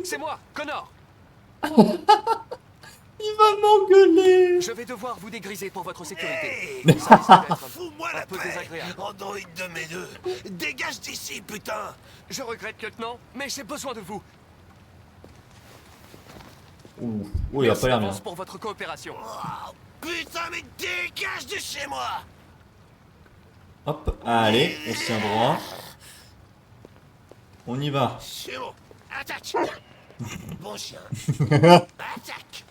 C'est moi, Connor.
Il va m'engueuler.
Je vais devoir vous dégriser pour votre sécurité.
Hey,
Ça risque d'être
fous-moi la
un peu
paix,
désagréable.
androïde de mes deux. Dégage d'ici, putain.
Je regrette, lieutenant, mais j'ai besoin de vous.
Ouh, oh, il a pas l'air bien.
Merci pour votre coopération.
Oh, putain, mais dégage de chez moi!
Hop, allez, on se tient droit. On y va.
C'est bon, attaque! Bon chien. Attaque!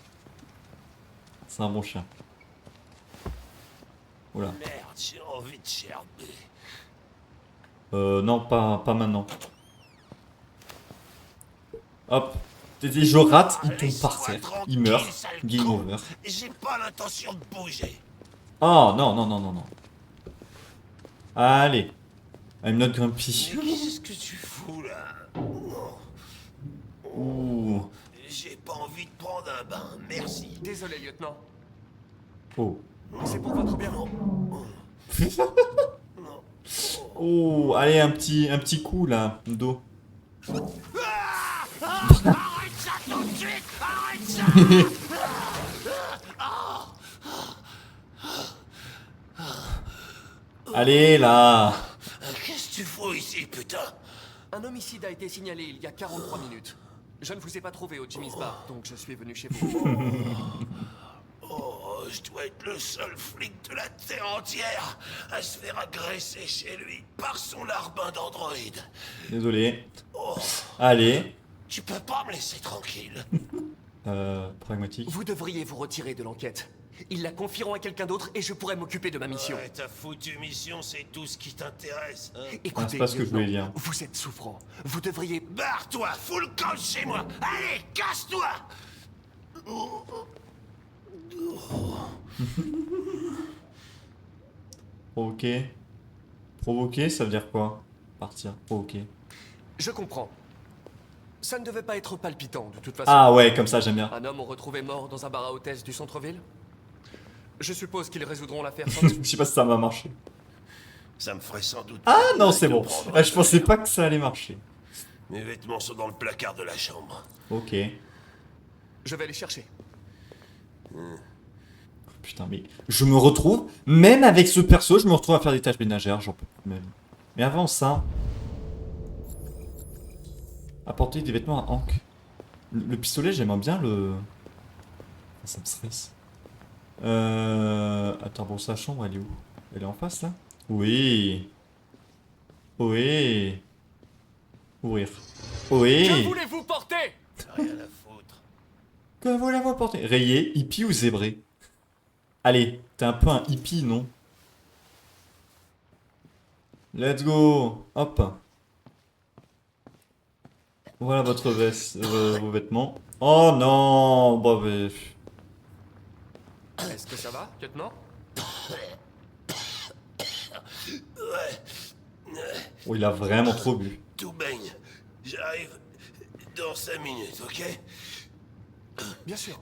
C'est un bon chien. Oula.
Merde, j'ai envie de gerber.
Non, pas maintenant. Hop. Je rate, il tombe par terre. Il meurt. Game over.
J'ai pas l'intention de bouger.
Oh, non, non, non, non, non. Allez. I'm not grumpy.
Mais qu'est-ce que tu fous là?
Ouh.
J'ai pas envie de prendre un bain, merci.
Désolé, lieutenant.
Oh.
C'est pour votre bien.
Oh, allez, un petit coup là, dos.
Arrête ça tout de suite! Arrête ça!
Allez là.
Qu'est-ce que tu fous ici, putain?
Un homicide a été signalé il y a 43 minutes. Je ne vous ai pas trouvé au Jimmy's Bar, donc je suis venu chez vous.
Oh, je dois être le seul flic de la Terre entière à se faire agresser chez lui par son larbin d'androïde.
Désolé.
Oh,
Allez.
tu peux pas me laisser tranquille.
Pragmatique.
Vous devriez vous retirer de l'enquête. Ils la confieront à quelqu'un d'autre et je pourrai m'occuper de ma mission.
Ouais, ta foutue mission, c'est tout ce qui t'intéresse. Hein?
Écoutez,
Ah, c'est pas ce que je voulais
lieutenant,
dire.
vous êtes souffrant. Vous devriez...
Barre-toi, fous le camp de chez moi. Allez, casse-toi.
Provoquer. Provoquer, ça veut dire quoi? Partir. Provoquer.
Je comprends. Ça ne devait pas être palpitant, de toute façon.
Ah ouais, comme ça, j'aime bien.
Un homme retrouvé mort dans un bar à hôtesse du centre-ville. Je suppose qu'ils résoudront l'affaire sans...
Je sais pas si ça va marcher.
Ça me ferait sans doute...
Ah non, c'est
te
bon.
prendre
Ah, je pensais pas que ça allait marcher.
Mes vêtements sont dans le placard de la chambre.
Ok.
Je vais les chercher.
Putain, mais je me retrouve, même avec ce perso, je me retrouve à faire des tâches ménagères, j'en peux plus même. Mais avant ça... Apporter des vêtements à Hank. Le pistolet, j'aimerais bien le... Ça me stresse. Attends, bon, sa chambre, elle est où? Elle est en face, là? Oui. Oui. Ouvrir.
Que
Oui.
voulez-vous porter?
Rien à foutre.
Que voulez-vous porter? Rayé, hippie ou zébré? Allez, t'es un peu un hippie, non? Let's go. Hop. Voilà votre veste, vos vêtements. Oh non, bah, mais...
Est-ce que ça va, lieutenant?
Oh, il a vraiment trop bu.
Tout baigne. J'arrive dans 5 minutes, ok?
Bien sûr.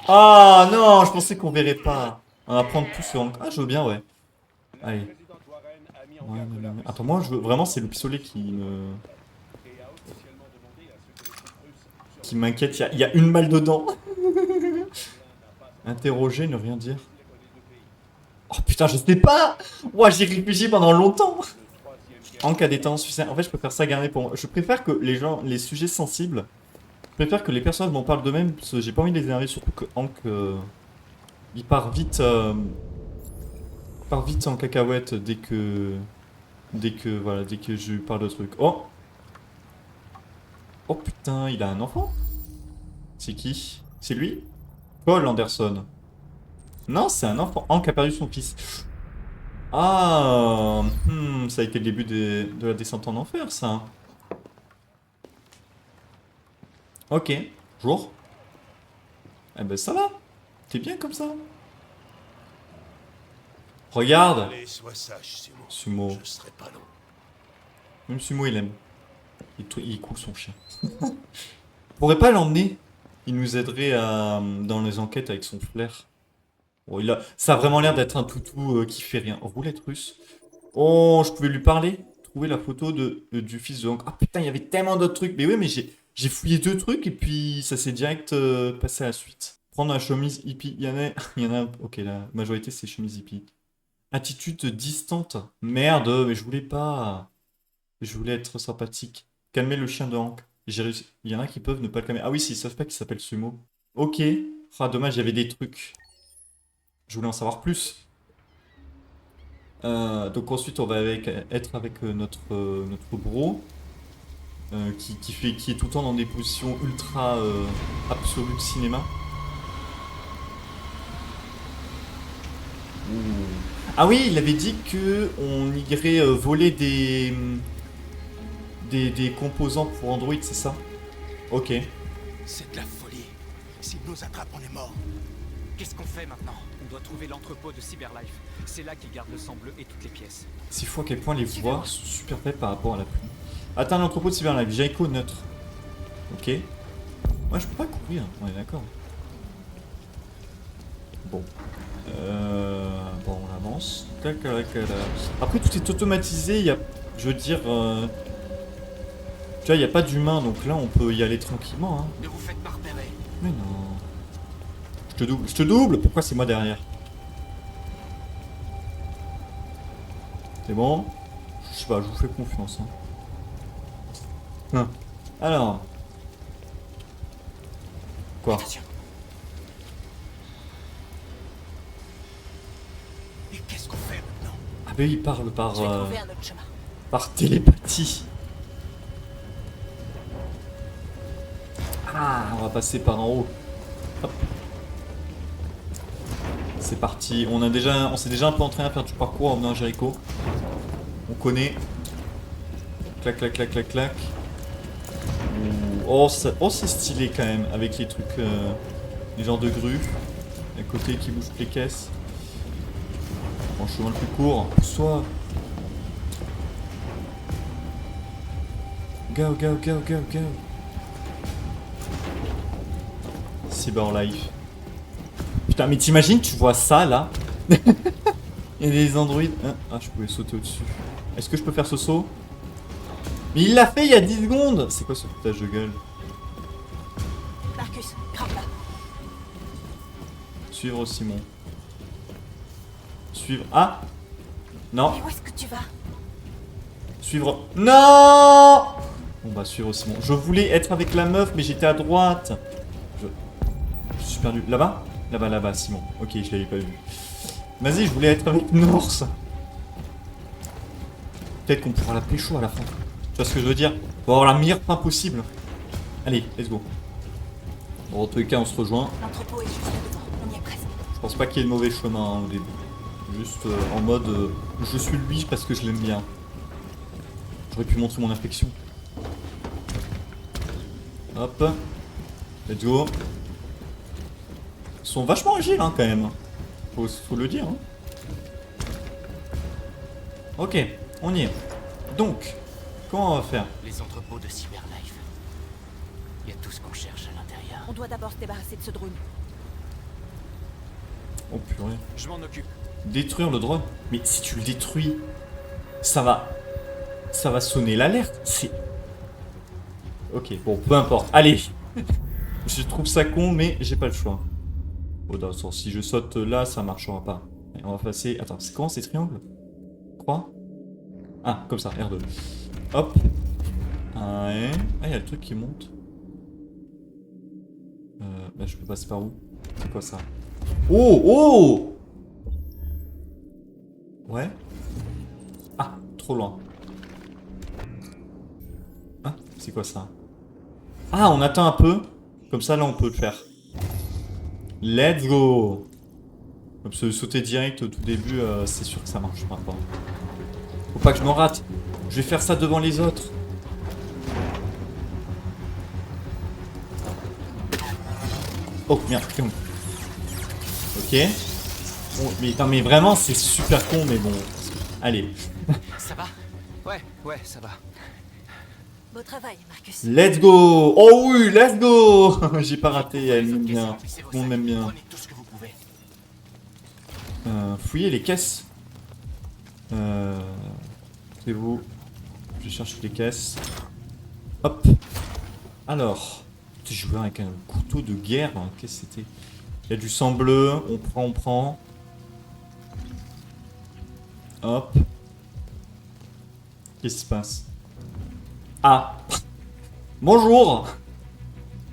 Ah non, je pensais qu'on verrait pas. On va prendre tout sur... Ah, je veux bien, ouais. Allez. Ouais, mais... Attends, moi, je veux... Vraiment, c'est le pistolet qui m'inquiète. Il y a une balle dedans. Interroger, ne rien dire. Oh putain, je sais pas. Ouah, j'y réfléchis pendant longtemps. En cas d'état suffisant. En fait, je préfère ça garder pour moi. Je préfère que les gens, les sujets sensibles, je préfère que les personnes m'en parlent d'eux-mêmes, parce que j'ai pas envie de les énerver, surtout que Hank, il part vite en cacahuète dès que je lui parle de trucs. Oh. Oh putain, il a un enfant? C'est qui? C'est lui? Paul Anderson. Non, c'est un enfant. Hank a perdu son fils. Ah, ça a été le début de la descente en enfer, ça. Ok, jour. Eh ben ça va. T'es bien comme ça. Regarde.
Allez, sois sage, Sumo.
Sumo.
Je serai pas long.
Même Sumo, il aime. Il est cool, son chien. On pourrait pas l'emmener. Il nous aiderait dans les enquêtes avec son flair. Oh, ça a vraiment l'air d'être un toutou qui fait rien. Roulette russe. Oh, je pouvais lui parler. Trouver la photo du fils de Hank. Ah putain, il y avait tellement d'autres trucs. Mais oui, mais j'ai fouillé 2 trucs et puis ça s'est direct passé à la suite. Prendre la chemise hippie. Il y en a. Ok, la majorité c'est chemise hippie. Attitude distante. Merde, mais je voulais pas. Je voulais être sympathique. Calmer le chien de Hank. J'ai réussi. Il y en a qui peuvent ne pas le calmer. Ah oui, s'ils savent pas qu'il s'appelle Sumo. Ok. Ah, dommage, il y avait des trucs. Je voulais en savoir plus. Donc ensuite, on va être avec notre bro. Qui est tout le temps dans des positions ultra absolues de cinéma. Ouh. Ah oui, il avait dit que on irait voler des composants pour Android, c'est ça? Ok.
C'est de la folie. S'ils nous attrapent, on est mort.
Qu'est-ce qu'on fait maintenant? On doit trouver l'entrepôt de Cyberlife. C'est là qu'ils gardent le sang bleu et toutes les pièces.
C'est fou à quel point les voix sont super faibles par rapport à la pluie. Atteindre l'entrepôt de Cyberlife, Jaiko neutre. Ok. Moi je peux pas courir, on est d'accord. Bon. Bon, on avance. Après tout est automatisé, il y a... Je veux dire... Tu vois, il n'y a pas d'humain, donc là on peut y aller tranquillement. Hein.
Ne vous faites pas repérer.
Mais non. Je te double. Pourquoi c'est moi derrière? C'est bon? Je sais pas, je vous fais confiance. Hein. Alors. Quoi?
Attention. Et qu'est-ce qu'on fait maintenant?
Ah bah il parle par...
Je vais trouver un autre chemin.
par télépathie. Ah, on va passer par en haut. Hop. C'est parti. On s'est déjà un peu entraîné à faire du parcours en venant à Jericho. On connaît. Clac, clac, clac, clac, clac. Oh, c'est stylé quand même avec les trucs, les genres de grues. À côté qui bougent les caisses. Prends le chemin le plus court. Soit. Go, go, go, go, go. Cyberlife. Putain, mais t'imagines, tu vois ça là? Il y a des androïdes. Ah, je pouvais sauter au-dessus. Est-ce que je peux faire ce saut? Mais il l'a fait il y a 10 secondes! C'est quoi ce foutage de gueule?
Marcus, grimpe là.
Suivre Simon. Suivre. Ah! Non.
Mais où est-ce que tu vas?
Suivre. Non! Bon bah suivre Simon. Je voulais être avec la meuf, mais j'étais à droite. Je suis perdu. Là-bas? Là-bas, là-bas, Simon. Ok, je l'avais pas vu. Vas-y, je voulais être avec Norse. Peut-être qu'on pourra la pécho à la fin. Tu vois ce que je veux dire? On va avoir la meilleure fin possible. Allez, let's go. Bon, en tous les cas, on se rejoint.
L'entrepôt est juste devant. On y est presque.
Je pense pas qu'il y ait de mauvais chemin hein, au début. Juste en mode je suis lui parce que je l'aime bien. J'aurais pu montrer mon affection. Hop. Let's go. Ils sont vachement agiles hein, quand même. Faut le dire. Hein. Ok, on y est. Donc, comment on va faire?
Les entrepôts de Cyberlife. Il y a tout ce qu'on cherche à l'intérieur.
On doit d'abord se débarrasser de ce drone.
Oh purée.
Je m'en occupe.
Détruire le drone? Mais si tu le détruis, ça va sonner l'alerte. C'est... Ok, bon, peu importe. Allez. Je trouve ça con, mais j'ai pas le choix. Oh, d'accord, si je saute là, ça marchera pas. Allez, on va passer... Attends, c'est comment ces triangles? 3. Ah, comme ça, R2. Hop. Ouais. Ah, il y a le truc qui monte. Bah, je peux passer par où? C'est quoi ça? Oh! Oh! Ouais. Ah, trop loin. Ah, c'est quoi ça? Ah, on attend un peu. Comme ça, là, on peut le faire. Let's go! Comme se sauter direct au tout début, c'est sûr que ça marchera pas. Faut pas que je me rate. Je vais faire ça devant les autres. Oh, merde, c'est bon. Ok. Bon, mais, non, mais vraiment, c'est super con, mais bon. Allez.
Ça va? Ouais, ça va.
Beau travail, Marcus.
Let's go! Oh oui, let's go! J'ai pas raté, elle m'aime bien. Tout le monde m'aime bien.
Prenez tout ce que vous pouvez.
Fouillez les caisses. C'est vous. Je cherche les caisses. Hop. Alors. J'ai joué avec un couteau de guerre. Hein. Qu'est-ce que c'était? Il y a du sang bleu. On prend. Hop. Qu'est-ce qui se passe? Ah. Bonjour.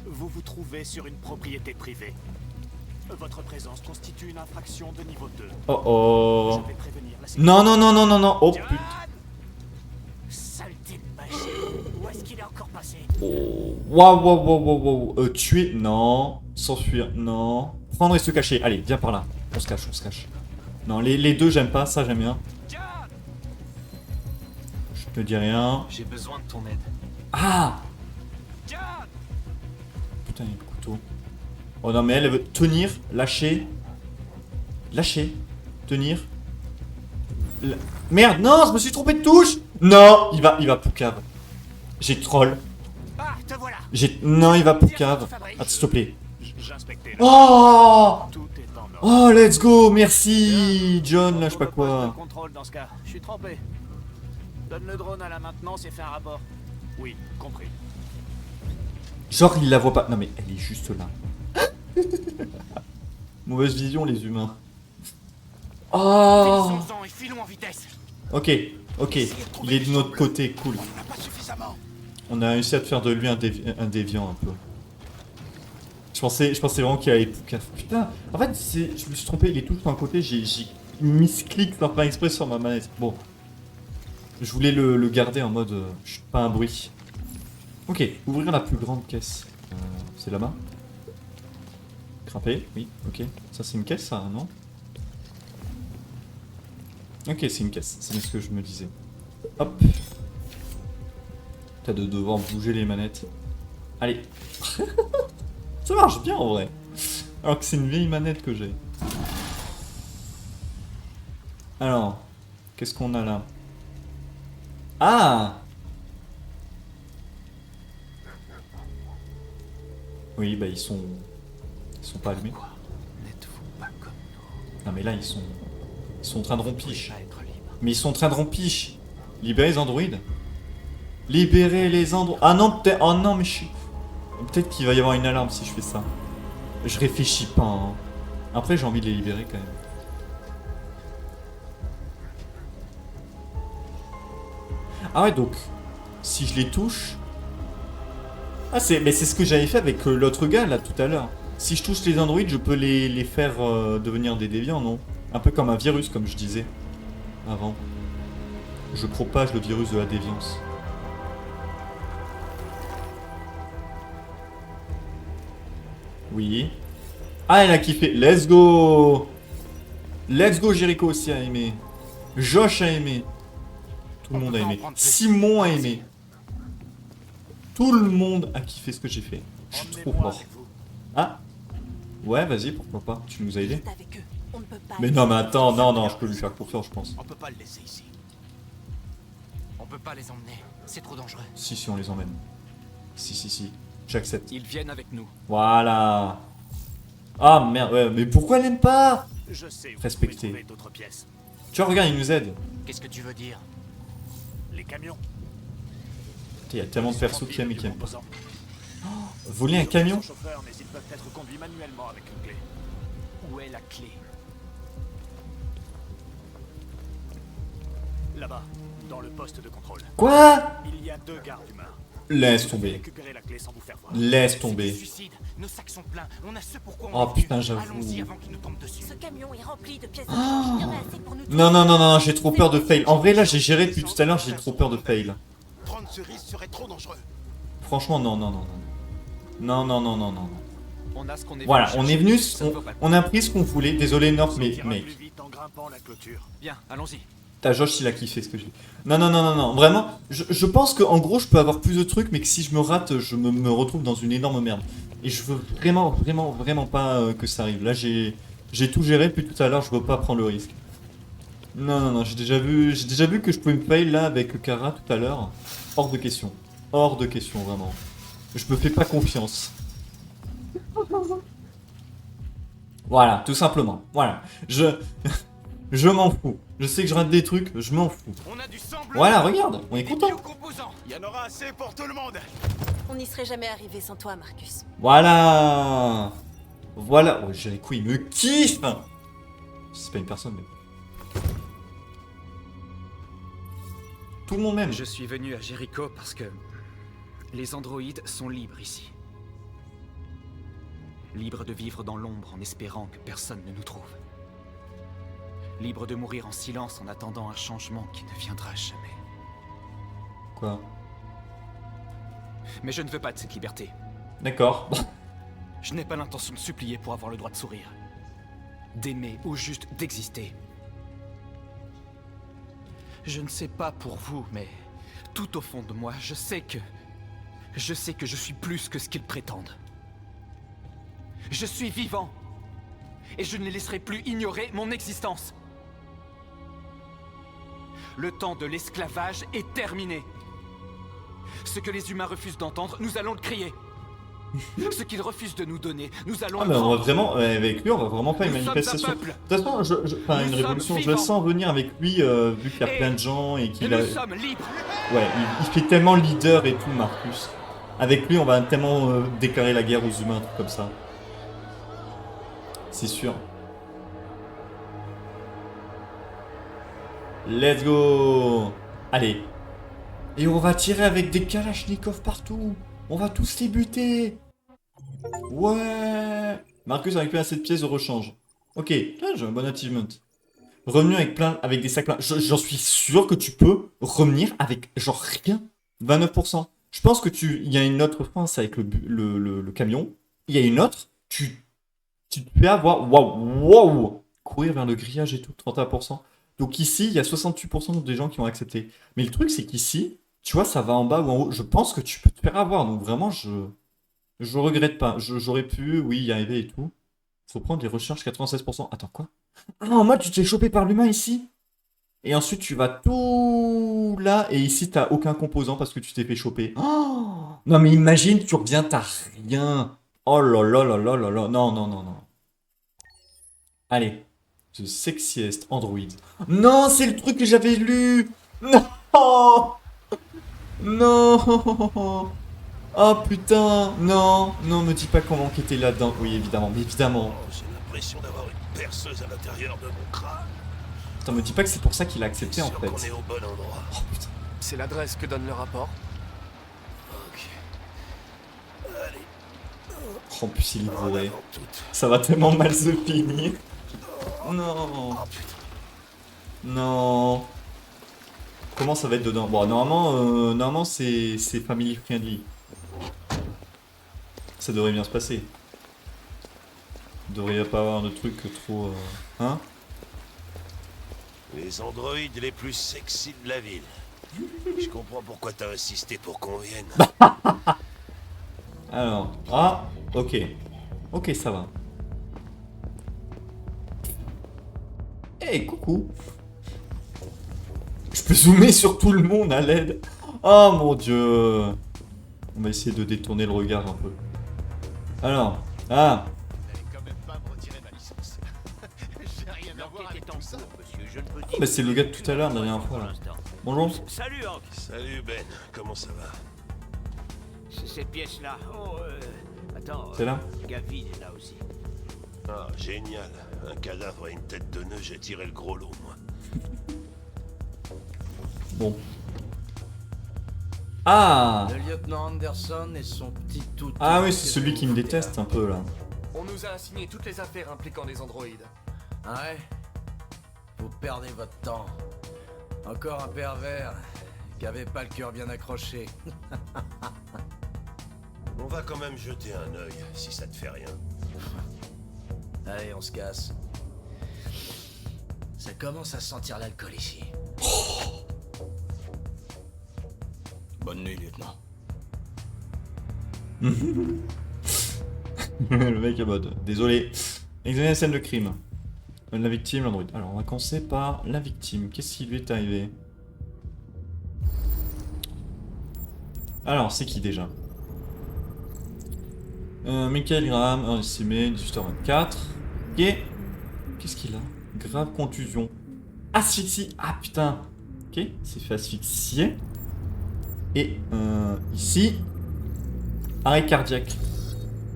Vous vous trouvez sur une propriété privée. Votre présence constitue une infraction de niveau 2.
Oh oh.
Je vais prévenir la sécurité.
Non, non, non, non, non, non. Oh
John
putain.
Saleté de magie. Où est-ce qu'il est encore passé?
Oh. Waouh, waouh, waouh, waouh, waouh. Tuer. Non. S'enfuir. Non. Prendre et se cacher. Allez, viens par là. On se cache, on se cache. Non, les deux, j'aime pas. Ça, j'aime bien. Je te dis rien.
J'ai besoin de ton aide.
Ah. Putain, il y a le couteau. Oh non, mais elle veut tenir, lâcher. Lâcher. Tenir. Merde, non, je me suis trompé de touche. Non, il va poucave. J'ai troll.
Ah, te voilà.
Non, il va poucave. Attends, s'il te plaît.
J'inspectais là.
Oh.
Tout est en ordre.
Oh, let's go, merci, John, là, je sais pas quoi.
Contrôle dans ce cas. Je suis trempé. Donne le drone à la maintenance et fais un rapport. Oui, compris.
Genre, il la voit pas. Non, mais elle est juste là. Mauvaise vision, les humains. Oh.
Filons-en et filons en vitesse.
Ok, ok. Il est de notre côté, cool. On a réussi à te faire de lui un déviant un peu. Je pensais vraiment qu'il allait poucave. Putain, en fait, je me suis trompé, il est tout d'un côté, j'ai misclick sans faire exprès sur ma manette. Bon. Je voulais le garder en mode pas un bruit. Ok, ouvrir la plus grande caisse. C'est là-bas. Grimper, oui, ok. Ça c'est une caisse, ça, non? Ok, c'est une caisse, c'est bien ce que je me disais. Hop. T'as de devoir bouger les manettes. Allez. Ça marche bien en vrai. Alors que c'est une vieille manette que j'ai. Alors, qu'est-ce qu'on a là? Ah! Oui, bah ils sont pas allumés.
N'êtes-vous pas comme nous?
Non mais là ils sont en train de rompiche. Mais ils sont en train de rompiche. Libérer les androïdes. Libérer les androïdes. Ah non, peut-être. Oh non, mais je suis. Peut-être qu'il va y avoir une alarme si je fais ça. Je réfléchis pas. Hein. Après, j'ai envie de les libérer quand même. Ah ouais, donc. Si je les touche. Ah, mais c'est ce que j'avais fait avec l'autre gars là tout à l'heure. Si je touche les androïdes, je peux les faire devenir des déviants, non? Un peu comme un virus, comme je disais avant. Je propage le virus de la déviance. Oui. Ah, elle a kiffé. Let's go. Let's go, Jericho aussi a aimé. Josh a aimé. Tout le monde a aimé. Simon a aimé. Tout le monde a kiffé ce que j'ai fait. Je suis trop fort. Ah. Ouais, vas-y, pourquoi pas. Tu nous as aidé. Mais non, mais attends, non, je peux lui faire confiance, je pense.
On peut pas le laisser ici.
On peut pas les emmener, c'est trop dangereux.
Si, on les emmène. Si. J'accepte.
Ils viennent avec nous.
Voilà. Ah merde, ouais, mais pourquoi elle aime pas?
Je sais où
Respecter.
vous pouvez trouver d'autres pièces.
Tu vois, regarde, il nous aide.
Qu'est-ce que tu veux dire?
Les camions.
Il y a tellement de persos qui aiment et qui aiment pas.
Composants.
Voler un camion?
Ils sont chauffeurs, mais ils peuvent être conduits manuellement avec une clé.
Où est la clé?
Là-bas, dans le poste de contrôle.
Quoi?
Il y a 2 gardes humains.
Laisse tomber.
Récupérez la clé sans vous faire voir.
Laisse tomber.
Suicide. Nos sacs sont pleins. On a ce pourquoi
Oh putain, j'avoue.
Allons-y avant qu'ils nous tombent dessus.
Ce camion est rempli de pièces de rechange. Il y en a assez pour nous tous.
Non, j'ai trop peur de fail. En vrai, là, j'ai géré depuis tout à l'heure, j'ai trop peur de fail.
Prendre ce risque serait trop dangereux.
Franchement, non. Non.
On a ce qu'on est
Voilà,
venu
on
chercher.
est venu,
Ça ne vaut pas le
on a pris ce qu'on voulait. Désolé, North,
On
mais
ira
mec.
plus vite en grimpant la clôture.
Bien, allons-y.
T'as Josh, il a kiffé ce que j'ai. Non. Vraiment, je pense qu'en gros, je peux avoir plus de trucs, mais que si je me rate, je me retrouve dans une énorme merde. Et je veux vraiment pas que ça arrive. Là, j'ai tout géré depuis tout à l'heure, je veux pas prendre le risque. Non, j'ai déjà vu que je pouvais me fail là avec Kara tout à l'heure. Hors de question, vraiment. Je me fais pas confiance. Voilà, tout simplement. Voilà, je m'en fous. Je sais que je rate des trucs, je m'en fous.
On a du sang bleu.
Voilà, regarde, on est content.
Il y en aura assez pour tout le monde.
On n'y serait jamais arrivé sans toi, Marcus.
Voilà. Oh, Jericho, il me kiffe. C'est pas une personne, mais... Tout le monde m'aime.
Je suis venu à Jericho parce que Les androïdes sont libres ici. Libres de vivre dans l'ombre en espérant que personne ne nous trouve. Libres de mourir en silence en attendant un changement qui ne viendra jamais.
Quoi?
Mais je ne veux pas de cette liberté.
D'accord.
Je n'ai pas l'intention de supplier pour avoir le droit de sourire. D'aimer ou juste d'exister. Je ne sais pas pour vous, mais tout au fond de moi, je sais que je suis plus que ce qu'ils prétendent. Je suis vivant. Et je ne les laisserai plus ignorer mon existence. Le temps de l'esclavage est terminé. Ce que les humains refusent d'entendre, nous allons le crier. Ce qu'ils refusent de nous donner, nous allons le
mais on va
prendre.
vraiment, avec lui, on va vraiment pas une
Nous sommes
manifestation.
un peuple.
De toute façon, enfin, une
Nous
révolution,
sommes
je la
vivants.
sens venir avec lui, vu qu'il y a
Et-
plein de gens et
Et
qu'il
nous
a...
sommes libres.
Ouais, il fait tellement leader et tout, Marcus. Avec lui, on va tellement déclarer la guerre aux humains, un truc comme ça. C'est sûr. Let's go. Allez. Et on va tirer avec des kalachnikovs partout. On va tous les buter. Ouais. Marcus a récupéré cette pièce de rechange. Ok, là j'ai un bon achievement. Revenir avec des sacs pleins. J'en suis sûr que tu peux revenir avec genre rien. 29%. Je pense que il y a une autre fin, c'est avec le camion. Il y a une autre. Tu te fais avoir. Waouh. Courir vers le grillage et tout, 31%. Donc ici, il y a 68% des gens qui ont accepté. Mais le truc, c'est qu'ici, tu vois, ça va en bas ou en haut. Je pense que tu peux te faire avoir. Donc vraiment, je regrette pas. J'aurais pu, oui, y arriver et tout. Faut prendre les recherches 96%. Attends, quoi? Ah, en mode, tu te fais choper par l'humain ici. Et ensuite, tu vas tout là. Et ici, t'as aucun composant parce que tu t'es fait choper. Oh non, mais imagine, tu reviens, t'as rien. Oh là là là là là là. Non, non, non, non. Allez. The sexiest android. Non, c'est le truc que j'avais lu. Non. Non. Oh putain. Non. Non, me dis pas qu'on enquêtait là-dedans. Oui, évidemment. Mais évidemment.
J'ai l'impression d'avoir une perceuse à l'intérieur de mon crâne.
Putain, me dis pas que c'est pour ça qu'il a accepté en
Sûr
fait.
qu'on est au bon endroit.
Oh putain.
C'est l'adresse que donne le rapport.
Ok. Allez,
Oh, en plus, il est
en
bourré.
avant toute.
Ça va tellement mal se finir. Non.
Oh putain.
Non. Comment ça va être dedans? Bon, normalement c'est family friendly. Ça devrait bien se passer. Il devrait pas avoir de trucs trop... Hein?
Les androïdes les plus sexy de la ville. Je comprends pourquoi t'as insisté pour qu'on vienne.
Alors... Ah, ok. Ok, ça va. Hey, coucou. Je peux zoomer sur tout le monde à l'aide. Oh mon dieu. On va essayer de détourner le regard un peu. Alors... Ah. Mais c'est le gars de tout à l'heure, la dernière fois là. Bonjour.
Salut Hank. Salut Ben, comment ça va?
C'est cette pièce-là. Oh, attends.
C'est là?
Gavin est là aussi.
Ah, génial. Un cadavre à une tête de nœud, j'ai tiré le gros lot, moi.
Bon. Ah.
Le lieutenant Anderson et son petit tout.
Ah oui, c'est celui qui me déteste un peu là.
On nous a assigné toutes les affaires impliquant les androïdes.
Ouais. Vous perdez votre temps. Encore un pervers qui avait pas le cœur bien accroché.
On va quand même jeter un œil, si ça te fait rien.
Allez, on se casse. Ça commence à sentir l'alcool ici. Bonne nuit, lieutenant.
Le mec est mode. Désolé. Examiner la scène de crime. La victime, l'android. Alors, on va commencer par la victime. Qu'est-ce qui lui est arrivé? Alors, c'est qui déjà? Michael Graham, estimé 18h24. Ok. Qu'est-ce qu'il a? Grave contusion. Asphyxie. Ah putain. Ok, c'est fait asphyxier. Et ici, arrêt cardiaque.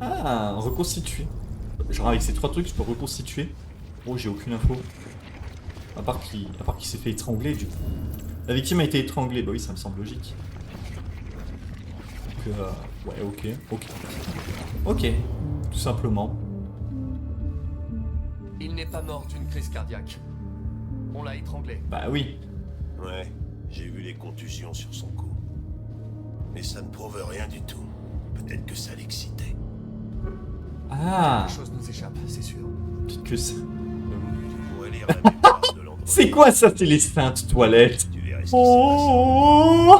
Ah, reconstituer. Genre avec ces trois trucs, je peux reconstituer. Oh, j'ai aucune info. À part qu'il s'est fait étrangler du coup. La victime a été étranglée. Bah oui, ça me semble logique. ouais, ok, ok. Ok, tout simplement.
Il n'est pas mort d'une crise cardiaque. On l'a étranglé.
Bah oui.
Ouais, j'ai vu les contusions sur son cou. Mais ça ne prouve rien du tout. Peut-être que ça l'excitait.
Ah.
Quelque chose nous échappe, c'est sûr.
Peut-être que ça...
Tu pourrais lire la mémoire de l'endroit.
C'est quoi ça? C'est les saintes toilettes.
Tu verrais ce qui s'est
Oh.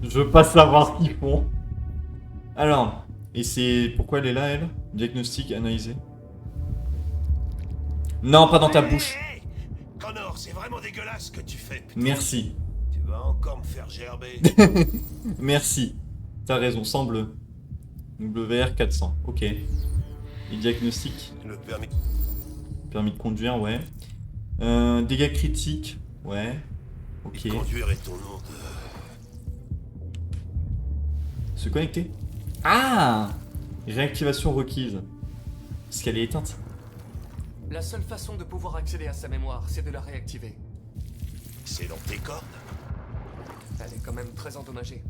Je veux pas savoir ce qu'ils font. Alors, et c'est... Pourquoi elle est là, elle? Diagnostic, analysé. Non, pas dans ta bouche.
Hey, Connor, c'est vraiment dégueulasse ce que tu fais. Putain.
Merci.
Tu vas encore me faire gerber.
Merci. T'as raison, semble. WR 400, ok. Et diagnostic.
Le permis.
Permis de conduire, ouais. Dégâts critiques, ouais. Ok.
Et conduire est ton nom de...
Se connecter. Ah. Réactivation requise. Parce qu'elle est éteinte.
La seule façon de pouvoir accéder à sa mémoire, c'est de la réactiver.
C'est dans tes cordes.
Elle est quand même très endommagée.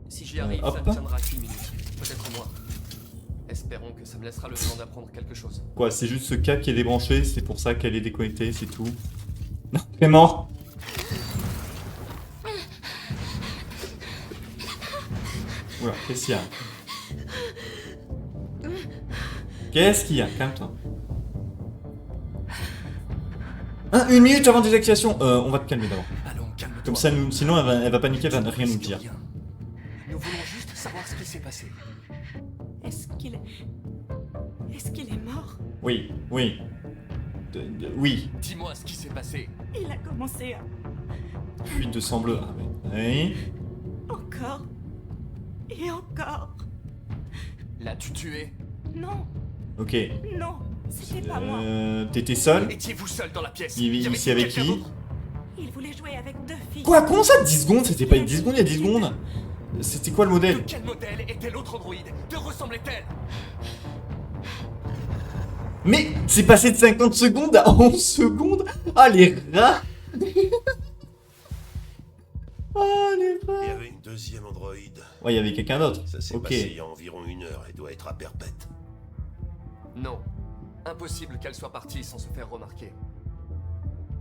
Si j'y arrive,
hop.
ça ne tiendra qu'une minute. Peut-être moins. Espérons que ça me laissera le temps d'apprendre quelque chose.
Quoi, c'est juste ce câble qui est débranché, c'est pour ça qu'elle est déconnectée, c'est tout. Non, vraiment. Oula, qu'est-ce qu'il y a? Qu'est-ce qu'il y a? Calme-toi. Une minute avant désactivation. On va te calmer d'abord.
Allons, calme-toi.
Comme ça, sinon elle va paniquer, elle va rien nous dire.
Nous voulons juste savoir ce qui s'est passé.
Est-ce qu'il est mort?
Oui, oui. Oui.
Dis-moi ce qui s'est passé.
Il a commencé à...
Fuite de sang bleu. Ah, oui.
Encore. Et encore.
L'as-tu tué?
Non,
Ok.
non, c'était pas moi.
T'étais seul?
Étiez-vous seul dans la pièce?
Il
Y avait-il
ici avec
quelqu'un
qui?
d'autre?
Il voulait jouer avec 2 filles.
Quoi? Comment ça 10 secondes? C'était pas 10 secondes il y a 10 secondes? C'était quoi le modèle?
De quel modèle était l'autre androïde? Te ressemblait-elle?
Mais c'est passé de 50 secondes à 11 secondes? Ah les rats. Ah les
Il y
rats.
avait une deuxième androïde.
Ouais, il y avait quelqu'un d'autre.
Ça s'est
Ok.
passé il y a environ 1 heure et doit être à perpète.
Non. Impossible qu'elle soit partie sans se faire remarquer.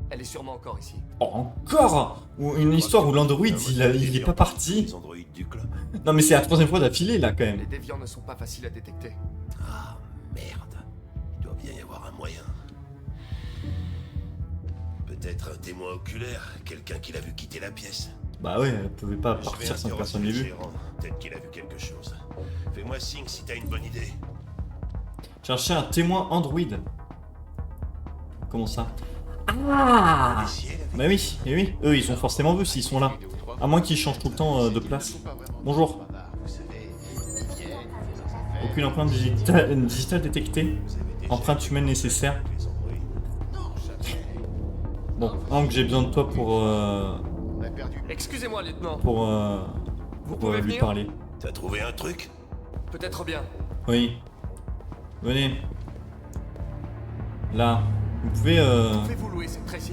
Elle est sûrement encore ici.
Oh, encore? Ou une histoire où l'android il est pas parti?
Les androïdes du club.
Non mais c'est la 3ème fois d'affilée là quand
Les
même.
déviants ne sont pas faciles à détecter.
Ah, merde. Il doit bien y avoir un moyen. Peut-être un témoin oculaire, quelqu'un qui l'a vu quitter la pièce.
Bah ouais, elle pouvait pas
Je vais
partir sans que
interroger
personne l'ait
le
vu.
gérant. Peut-être qu'il a vu quelque chose. Fais-moi signe si t'as une bonne idée.
Chercher un témoin Android. Comment ça? Ah! Bah oui, et oui, eux ils ont forcément vu s'ils sont là. À moins qu'ils changent tout le temps de place. Bonjour. Aucune empreinte digitale détectée. Empreinte humaine nécessaire. Bon, Hank, j'ai besoin de toi
Excusez-moi, lieutenant.
pour
pouvez
lui
venir
parler.
T'as trouvé un truc?
Peut-être bien.
Oui. Venez. Là. Vous pouvez
Pouvez-vous louer cette Tracy?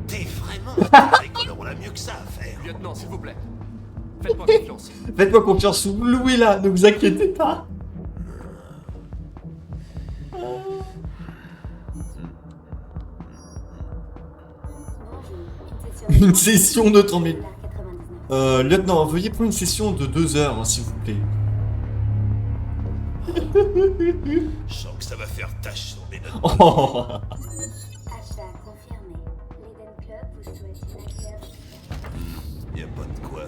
T'es vraiment... Les Connor, on a mieux que ça à faire.
Lieutenant, s'il vous plaît. Faites-moi confiance.
Faites-moi confiance, louez-la, ne vous inquiétez pas. Une session de 30 minutes. Lieutenant, veuillez prendre une session de 2 heures, hein, s'il vous plaît.
Je sens que ça va faire tâche sur mes notes.
Oh.
Achat confirmé. L'Eden Club vous souhaite une agréable...
Y a pas de quoi.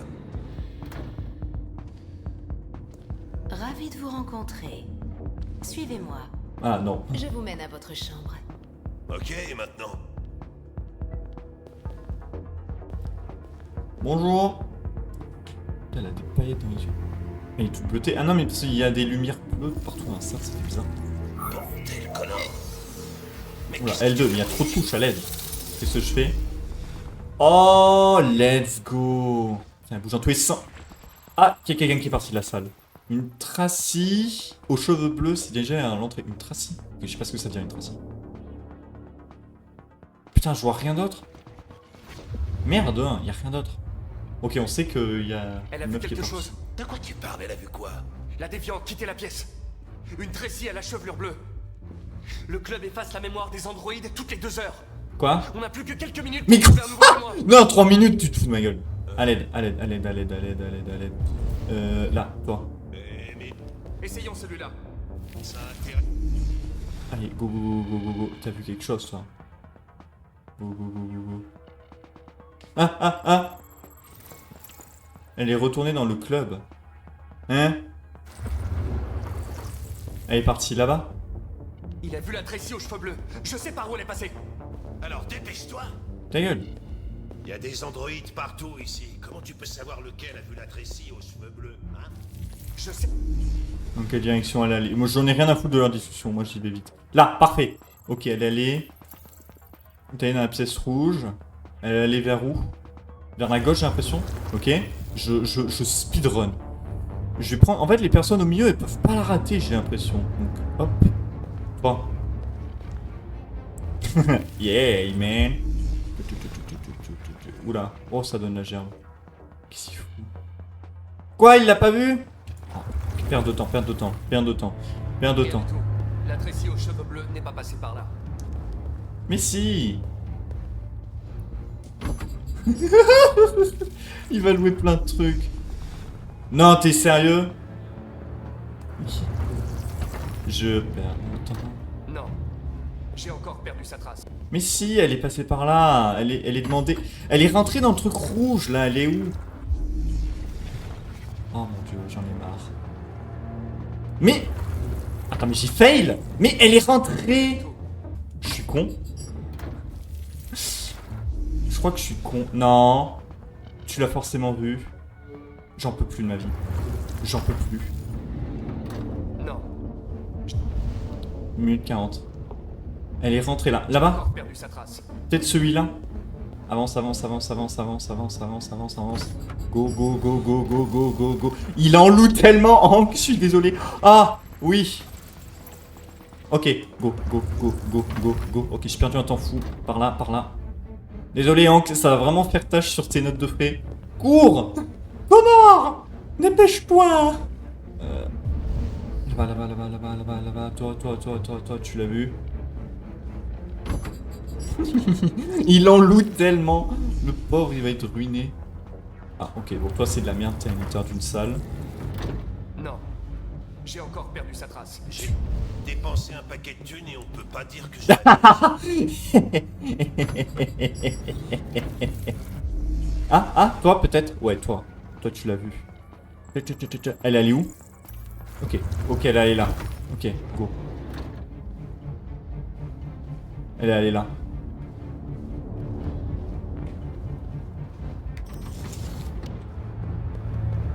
Ravi de vous rencontrer. Suivez-moi.
Ah non.
Je vous mène à votre chambre.
Ok, et maintenant?
Bonjour. Elle a des paillettes dans les yeux. Elle est toute bleutée. Ah non, mais parce qu'il y a des lumières bleues partout. Hein. Ça fait bizarre.
Bordel, Connor.
Oula, L2, mais il y a trop de touches à l'aide. Qu'est-ce que je fais? Oh, let's go. Putain, elle bouge dans tous les sens. Ah, il y a quelqu'un qui est parti de la salle. Une Tracy aux cheveux bleus, c'est déjà à l'entrée. Une Tracy. Je sais pas ce que ça veut dire, une Tracy. Putain, je vois rien d'autre. Merde, il y a rien d'autre. Ok, on sait qu'il y a
Elle a
une
vu
meuf qui est
quelque
partie.
chose.
De quoi tu parles? Elle a vu quoi?
La déviante quittait la pièce. Une Tracy à la chevelure bleue. Le club efface la mémoire des androïdes toutes les 2 heures.
Quoi?
On n'a plus que quelques minutes
Mais
pour trouver un nouveau témoin.
Non, 3 minutes, tu te fous de ma gueule. À l'aide, à l'aide, à l'aide, à l'aide, à l'aide, à l'aide, à l'aide. Là, toi.
Essayons celui-là.
Allez, go, go, go, go, go, go. T'as vu quelque chose, toi? Go, go, go, go, go. Ah, ah, ah! Elle est retournée dans le club. Hein? Elle est partie là-bas?
Il a vu la Tracy aux cheveux bleus. Je sais par où elle est passée.
Alors dépêche-toi.
Ta gueule.
Il y a des androïdes partout ici. Comment tu peux savoir lequel a vu la Tracy aux cheveux bleus, hein?
Je sais.
Dans quelle direction elle allait? Moi, j'en ai rien à foutre de leur discussion. Moi, j'y vais vite. Là, parfait. Ok, elle allait. Elle est dans la pièce rouge. Elle allait vers où? Vers la gauche, j'ai l'impression. Ok. Je speedrun. Je vais prendre... En fait, les personnes au milieu, elles peuvent pas la rater, j'ai l'impression. Donc, hop. 3. Yeah, man. Oula. Oh, ça donne la gerbe. Qu'est-ce qu'il fout? Quoi, il l'a pas vu? Oh, perte de temps, perte de temps, perte de temps, perte de temps.
La Tracy aux cheveux bleus n'est pas passée par là.
Mais si. Il va louer plein de trucs. Non, t'es sérieux? Je perds mon temps.
Non. J'ai encore perdu sa trace.
Mais si, elle est passée par là. Elle est demandée. Elle est rentrée dans le truc rouge là. Elle est où? Oh mon dieu, j'en ai marre. Mais... Attends, mais j'ai fail. Mais elle est rentrée. Je suis con. Je crois que je suis con. Non. Tu l'as forcément vu. J'en peux plus de ma vie. J'en peux plus.
Non.
Minute 40. Elle est rentrée là. Là-bas?
Perdu sa trace.
Peut-être celui-là. Avance, avance, avance, avance, avance, avance, avance, avance, avance. Go, go, go, go, go, go, go, go. Il en loue tellement, Hank, je suis désolé. Ah, oui. Ok, go, go, go, go, go, go. Ok, j'ai perdu un temps fou. Par là, par là. Désolé, Hank, ça va vraiment faire tâche sur tes notes de frais. Cours! Connard! Dépêche-toi! Là-bas, là-bas, là-bas, là-bas, là-bas, là-bas. Toi, tu l'as vu? Il en loue tellement. Le pauvre, il va être ruiné. Ah, ok, bon, toi, c'est de la merde. T'es à l'intérieur d'une salle.
Non. J'ai encore perdu sa trace.
J'ai dépensé un paquet de thunes et on peut pas dire que
Ah, toi, peut-être? Ouais, toi. Toi, tu l'as vu. Elle est allée où? Ok, ok, elle est allée là. Ok, go. Elle est allée là.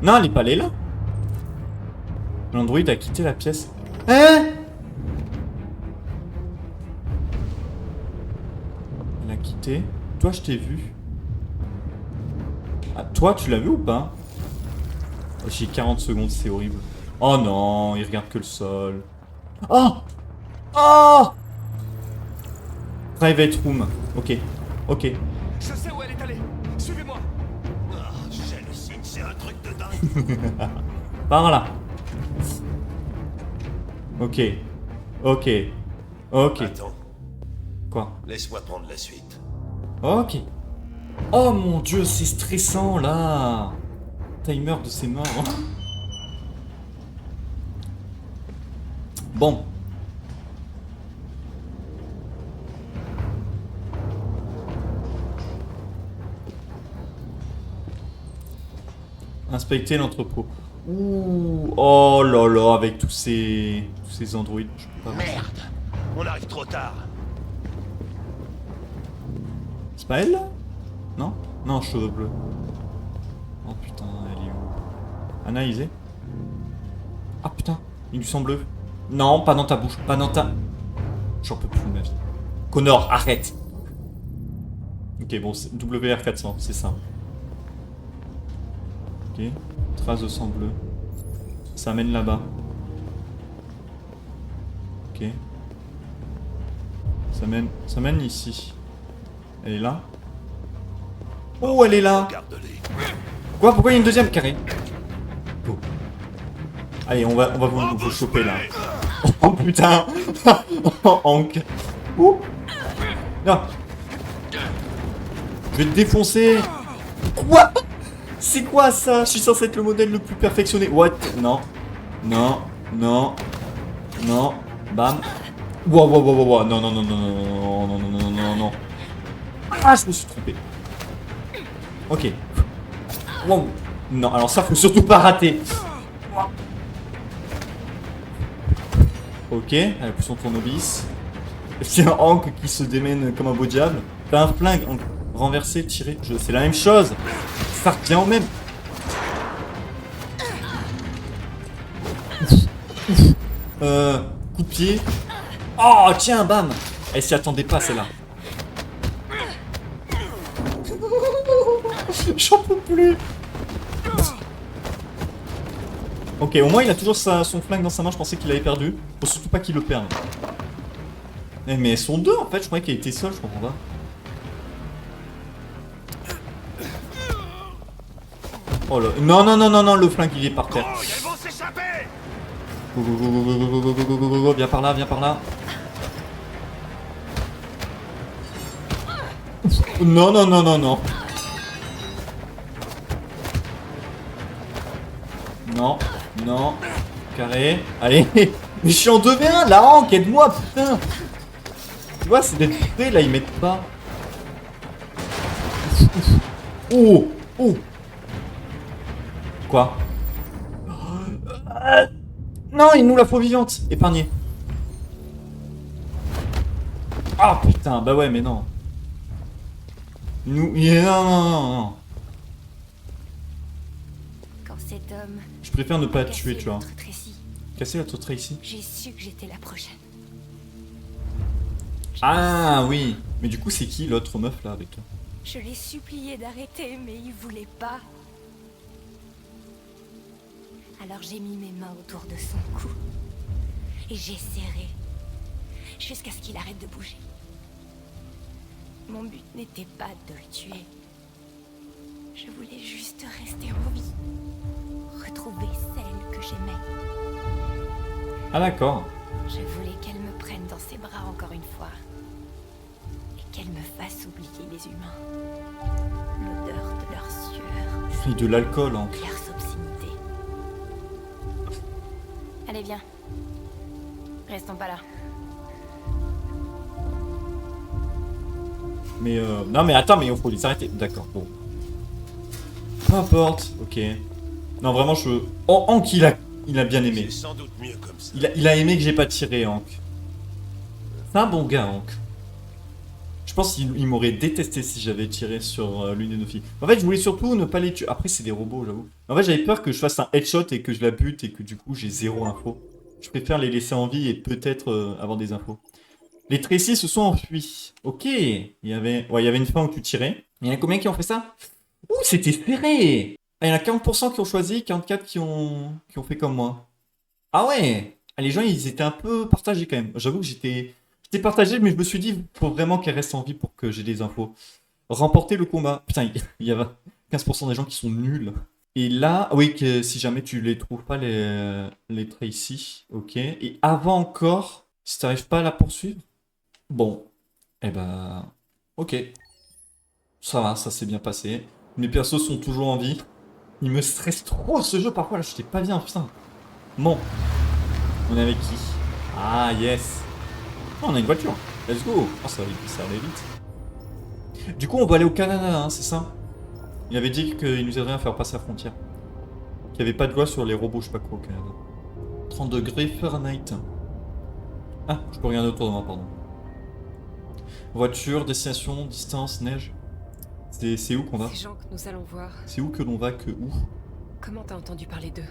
Non, elle est pas allée là. L'android a quitté la pièce. Hein? Elle a quitté. Toi, je t'ai vu. Ah, toi, tu l'as vu ou pas? Oh, j'ai 40 secondes, c'est horrible. Oh non, il regarde que le sol. Oh! Oh! Private room. Ok, ok.
Je sais où elle est allée. Suivez-moi.
Oh, j'hallucine, c'est un truc de dingue.
Par là. Ok. Ok. Ok.
Attends.
Quoi?
Laisse-moi prendre la suite.
Ok. Oh mon dieu, c'est stressant là. Timer de ses morts. Bon. Inspecter l'entrepôt. Ouh. Oh là là, avec tous ces androïdes. Je peux pas...
Merde. On arrive trop tard.
C'est pas elle là? Non? Non, cheveux bleus. Oh putain, elle est où? Analysée? Ah putain, il lui semble bleu. Non, pas dans ta bouche, pas dans ta... J'en peux plus de ma vie. Connor, arrête! Ok, bon, c'est WR400, c'est ça. Ok, trace de sang bleu. Ça mène là-bas. Ok. Ça mène ici. Elle est là? Oh, elle est là!
Regarde-les.
Quoi? Pourquoi il y a une deuxième carré? Go. Allez, on va vous choper là. Oh putain. Oh, Hank. Ouh. Non. Je vais te défoncer. Quoi? C'est quoi ça? Je suis censé être le modèle le plus perfectionné. What? Non. Non. Non. Non. Bam. Wow, wow, wow, wow, wow. Non, non, non, non, non, non, non, non, non, non. Ah, je me suis trompé. Ok. Wow. Non, alors ça, faut surtout pas rater. Ok, elle a plus son tournevis. C'est un Hank qui se démène comme un beau diable. T'as un flingue, Hank. Renverser, tirer. C'est la même chose. Ça revient au même. Coup de pied. Oh, tiens, bam. Elle s'y attendait pas, celle-là. J'en peux plus. Ok, au moins il a toujours son flingue dans sa main, je pensais qu'il l'avait perdu. Faut surtout pas qu'il le perde. Mais elles sont deux en fait, je croyais qu'elle était seule, je comprends pas. Oh là, non, non, non, non, non, le flingue il est par terre.
Oh, elles vont s'échapper.
Go, go, go, go, go, go, go, go, go, go, go, go, viens par là, viens par là. Non, non, non, non, non. Non, non, carré, allez. Mais je suis en 2v1, la Hank, aide-moi, putain. Tu vois, c'est d'être prêt, là, ils mettent pas. Oh, oh. Quoi? Non, il nous la faut vivante. Épargnée. Ah putain, bah ouais, mais non. Non, non, non, non.
Quand cet homme...
Je préfère ne pas
a
te tuer,
cassé
tu vois.
notre Tracy,
Casser notre Tracy.
j'ai su que j'étais la prochaine.
Ah oui. Mais du coup, c'est qui l'autre meuf là avec toi?
Je l'ai supplié d'arrêter, mais il voulait pas. Alors j'ai mis mes mains autour de son cou. Et j'ai serré. Jusqu'à ce qu'il arrête de bouger. Mon but n'était pas de le tuer. Je voulais juste rester en vie. Retrouver celle que j'aimais.
Ah d'accord.
Je voulais qu'elle me prenne dans ses bras encore une fois. Et qu'elle me fasse oublier les humains. L'odeur de leur sueur.
Et de l'alcool, Hank.
Leur obscénité. Allez, viens. Restons pas là.
Mais non mais attends, mais il faut les arrêter. D'accord, bon. Peu importe, ok. Non vraiment je... Oh, Hank il a bien aimé.
C'est sans doute mieux comme ça.
Il a aimé que j'ai pas tiré, Hank. C'est un bon gars, Hank. Je pense qu'il m'aurait détesté si j'avais tiré sur l'une de nos filles. En fait, je voulais surtout ne pas les tuer. Après, c'est des robots, j'avoue. En fait, j'avais peur que je fasse un headshot et que je la bute et que du coup, j'ai zéro info. Je préfère les laisser en vie et peut-être avoir des infos. Les Tracy se sont enfuis. Ok. Il y avait une fin où tu tirais. Il y en a combien qui ont fait ça? Ouh, c'était serré. Ah, il y en a 40% qui ont choisi, 44% qui ont fait comme moi. Ah ouais. Ah, les gens, ils étaient un peu partagés quand même. J'avoue que j'étais partagé, mais je me suis dit, faut vraiment qu'elle reste en vie pour que j'ai des infos. Remporter le combat. Putain, il y avait 15% des gens qui sont nuls. Et là, oui, que si jamais tu les trouves pas, les Tracy, ok. Et avant encore, si t'arrives pas à la poursuivre, bon, eh ben, ok. Ça va, ça s'est bien passé. Mes persos sont toujours en vie. Il me stresse trop ce jeu, parfois, là, j'étais pas bien, putain. Bon, on est avec qui? Ah, yes. Oh, on a une voiture. Let's go. Oh, ça allait vite. Du coup, on va aller au Canada, hein, c'est ça? Il avait dit qu'il nous aiderait à faire passer la frontière. Qu'il n'y avait pas de loi sur les robots, je sais pas quoi, au Canada. 30 degrés Fahrenheit. Ah, je peux regarder autour de moi, pardon. Voiture, destination, distance, neige. C'est où qu'on va?
Ces gens que nous allons voir.
C'est où que l'on va, que où?
Comment t'as entendu parler d'eux?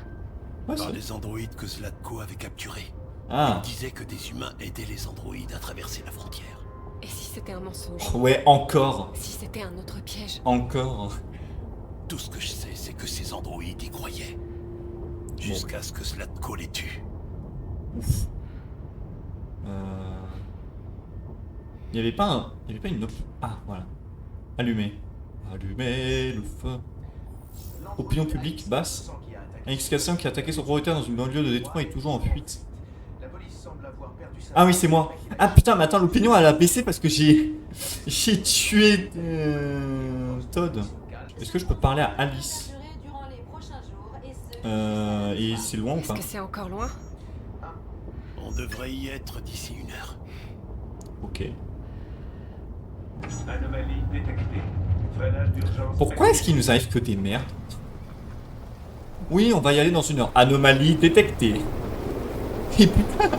Ouais,
Par les androïdes que Zlatko avait capturés.
Ah.
Il disait que des humains aidaient les androïdes à traverser la frontière.
Et si c'était un mensonge?
Ouais, encore.
Si c'était un autre piège?
Encore.
Tout ce que je sais, c'est que ces androïdes y croyaient. Jusqu'à ce que Zlatko les tue.
Ouf. Il n'y avait pas une autre... Ah, voilà. Allumer. Allumer le feu. Opinion publique basse. Un X-Cassin qui a attaqué son propriétaire dans une banlieue de Détroit est toujours en fuite. Ah oui, c'est moi. Ah putain, mais attends, l'opinion elle a baissé parce que j'ai tué Todd. Est-ce que je peux parler à Alice? Et c'est loin ou pas?
Est-ce que c'est encore loin?
On devrait y être d'ici 1 heure.
Ok.
Anomalie détectée. Freinage d'urgence.
Pourquoi est-ce qu'il nous arrive que des merdes? Oui, on va y aller dans 1 heure. Anomalie détectée. Et putain.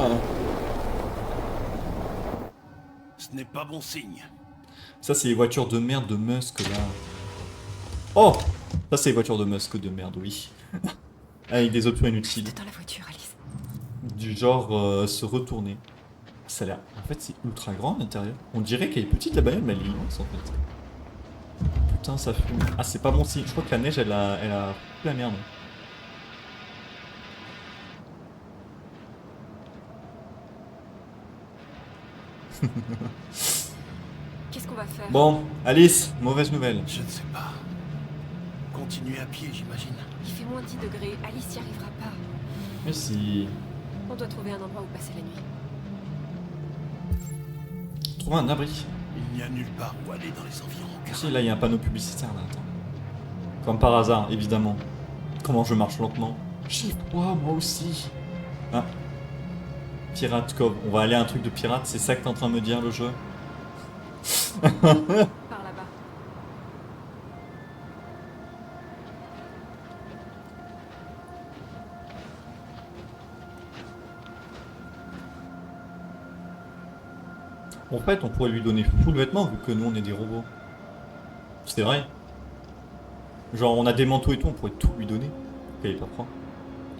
Ce n'est pas bon signe.
Ça, c'est les voitures de merde de Musk, là. Oh! Ça, c'est les voitures de Musk de merde, oui. Avec des options inutiles.
Dans la voiture, Alice.
Du genre, se retourner. Ça a l'air... En fait, c'est ultra grand à l'intérieur. On dirait qu'elle est petite, la bagnole, mais elle est immense, en fait. Putain, ça fume. Ah, c'est pas bon signe. Je crois que la neige, elle a foutu la merde.
Qu'est-ce qu'on va faire?
Bon, Alice, mauvaise nouvelle.
Je ne sais pas. Continuer à pied, j'imagine.
Il fait moins 10 degrés. Alice y arrivera pas.
Mais si...
On doit trouver un endroit où passer la nuit.
Trouver un abri.
Il n'y a nulle part où aller dans les environs.
Si, là, il y a un panneau publicitaire, là, attends. Comme par hasard, évidemment. Comment je marche lentement? J'ai froid, moi aussi. Ah. Pirate Cove. On va aller à un truc de pirate, c'est ça que t'es en train de me dire, le jeu?
Par là-bas.
En fait, on pourrait lui donner full vêtements vu que nous on est des robots. C'est vrai. Genre, on a des manteaux et tout, on pourrait tout lui donner. Ok, il est pas froid.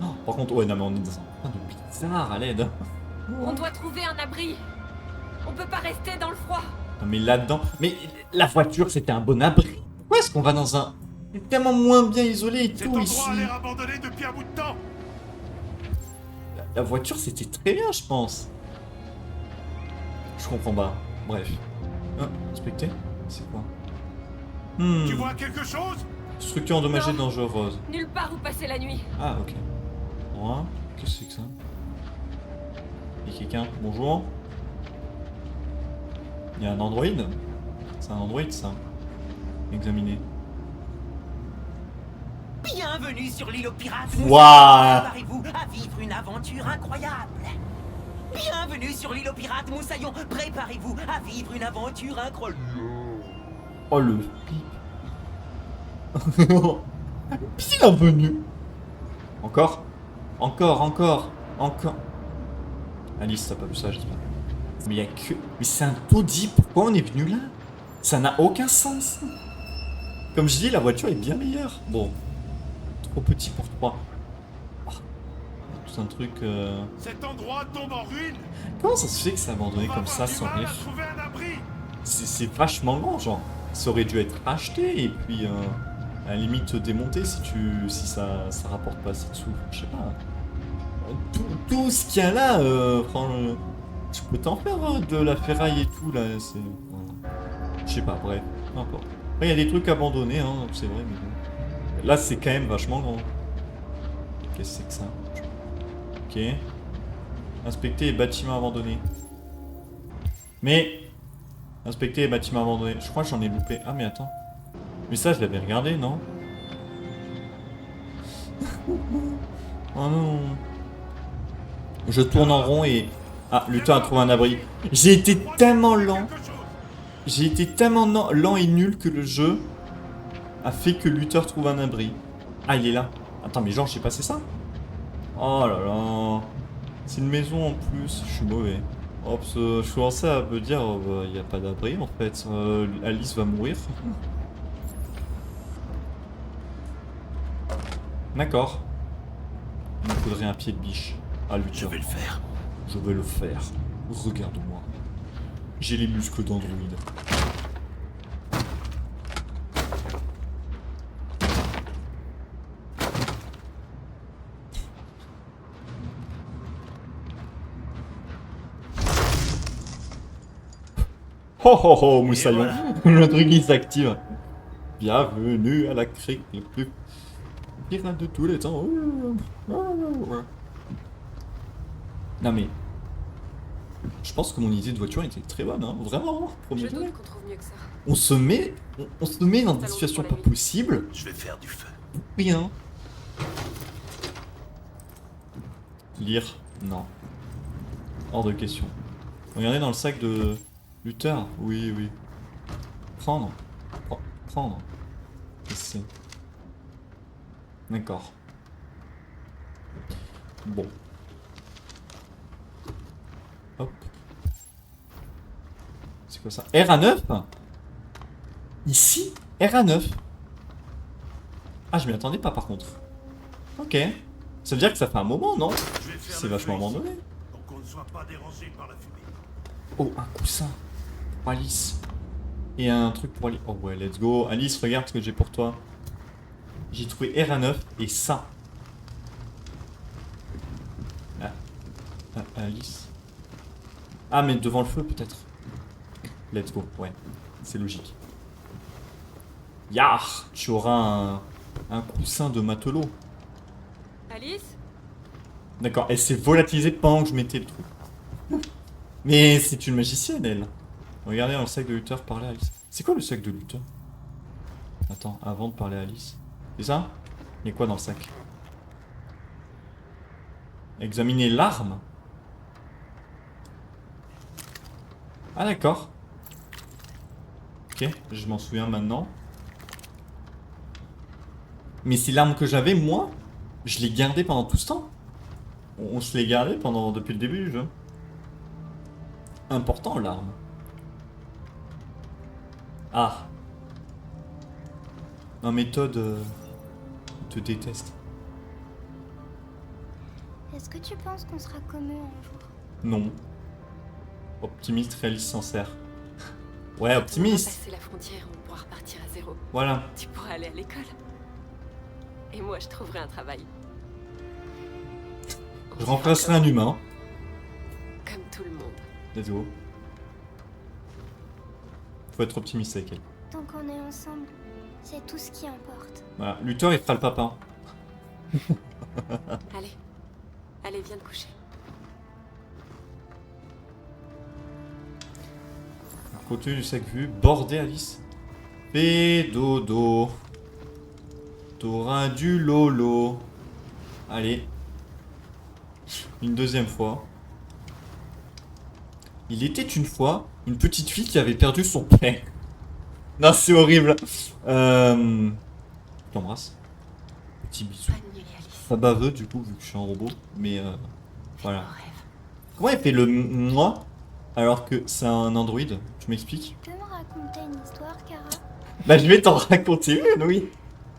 Oh, par contre, ouais, non, mais on est dans un point de bizarre à l'aide.
On doit trouver un abri. On peut pas rester dans le froid.
Non, mais là-dedans. Mais la voiture, c'était un bon abri. Pourquoi est-ce qu'on va dans un. C'est tellement moins bien isolé et tout ici.
Cet endroit a l'air abandonné depuis un bout de temps.
La voiture, c'était très bien, je pense. Je comprends pas. Bref. Inspecter? C'est quoi?
Tu vois quelque chose?
Structure endommagée dangereuse.
Nulle part où passer la nuit.
Ah, ok. Ouais. Qu'est-ce que c'est que ça? Il y a quelqu'un? Bonjour. Il y a un androïde? C'est un androïde, ça. Examiner.
Bienvenue sur l'île aux pirates.
Waouh.
Préparez-vous à vivre une aventure incroyable. Bienvenue sur l'île aux pirates, Moussaillon. Préparez-vous à vivre une aventure incroyable.
Oh le bienvenue. Encore? Encore. Alice, t'as pas vu ça, j'espère. Mais il y a que... Mais c'est un taudis, pourquoi on est venu là? Ça n'a aucun sens. Comme je dis, la voiture est bien meilleure. Bon. Trop petit pour 3. Oh. Tout un truc...
Cet endroit tombe en ruine.
Comment ça se fait que c'est abandonné comme ça sans rien? C'est vachement grand, genre. Ça aurait dû être acheté et puis à la limite démonté si ça rapporte pas assez de sous. Je sais pas. Tout ce qu'il y a là, franchement, tu peux t'en faire de la ferraille et tout là. C'est, je sais pas. Bref, peu importe. Après il y a des trucs abandonnés, hein, c'est vrai, mais bon. Là c'est quand même vachement grand. Qu'est-ce que c'est que ça? Ok. Inspecter les bâtiments abandonnés. Mais inspecter les bâtiments abandonnés. Je crois que j'en ai loupé. Ah mais attends. Mais ça je l'avais regardé, non? Oh non. Je tourne en rond et... Ah, Luther a trouvé un abri. J'ai été tellement lent. J'ai été tellement lent et nul que le jeu a fait que Luther trouve un abri. Ah, il est là. Attends, mais genre j'ai passé ça? Oh là là. C'est une maison en plus. Je suis mauvais. Oh, parce que je commençais à me dire, il n'y a pas d'abri en fait. Alice va mourir. D'accord. Il me faudrait un pied de biche. Ah, Luther.
Je vais le faire.
Je vais le faire. Regarde-moi. J'ai les muscles d'androïde. Oh oh oh, Moussaillon. Le truc il s'active. Bienvenue à la crique le plus pirate de tous les temps. Non mais... Je pense que mon idée de voiture était très bonne, hein. Vraiment, premier degré.
qu'on trouve mieux que ça.
On se met dans des situations pas possibles.
Je vais faire du feu.
Rien. Lire, non. Hors de question. Regardez dans le sac de Luther. Oui, oui. Prendre. Prendre. Ici. D'accord. Bon. Hop. C'est quoi ça? RA9? Ici? RA9? Ah, je m'y attendais pas par contre. Ok. Ça veut dire que ça fait un moment, non? C'est vachement abandonné.
Donc on ne soit pas dérangé par la fumée.
Oh, un coussin. Pour Alice. Et un truc pour Alice. Oh ouais, let's go. Alice, regarde ce que j'ai pour toi. J'ai trouvé RA9 et ça. Alice. Ah, mais devant le feu, peut-être. Let's go, ouais. C'est logique. Yar, tu auras un coussin de matelot.
Alice?
D'accord, elle s'est volatilisée pendant que je mettais le truc. Mais c'est une magicienne, elle. Regardez dans le sac de Luther, parler à Alice. C'est quoi le sac de Luther? Attends, avant de parler à Alice. C'est ça? Il y a quoi dans le sac? Examiner l'arme. Ah d'accord. Ok, je m'en souviens maintenant. Mais c'est l'arme que j'avais, moi. Je l'ai gardée pendant tout ce temps. On se l'est gardée depuis le début du jeu. Important, l'arme. Ah. Non, mais Todd te déteste.
Est-ce que tu penses qu'on sera comme eux un jour?
Non. Optimiste, réaliste, sincère. Ouais, optimiste.
On va passer la frontière, on pourra repartir à zéro.
Voilà.
Tu pourras aller à l'école. Et moi, je trouverai un travail.
Je remplacerai un humain.
Comme tout le monde.
Let's go. Faut être optimiste avec elle.
Tant qu'on est ensemble, c'est tout ce qui importe.
Voilà. Luther, il fera le papa.
Allez. Allez, viens te coucher.
Côté du sac vu, bordé Alice. Fais dodo. T'auras du lolo. Allez. Une deuxième fois. Il était une fois une petite fille qui avait perdu son père. Non, c'est horrible. Je t'embrasse. Petit bisou. Pas baveux du coup, vu que je suis un robot. Mais voilà. Comment elle fait le moi alors que c'est un androïde? Tu m'expliques?
Tu peux me raconter une histoire, Kara?
Bah, je vais t'en raconter une, oui.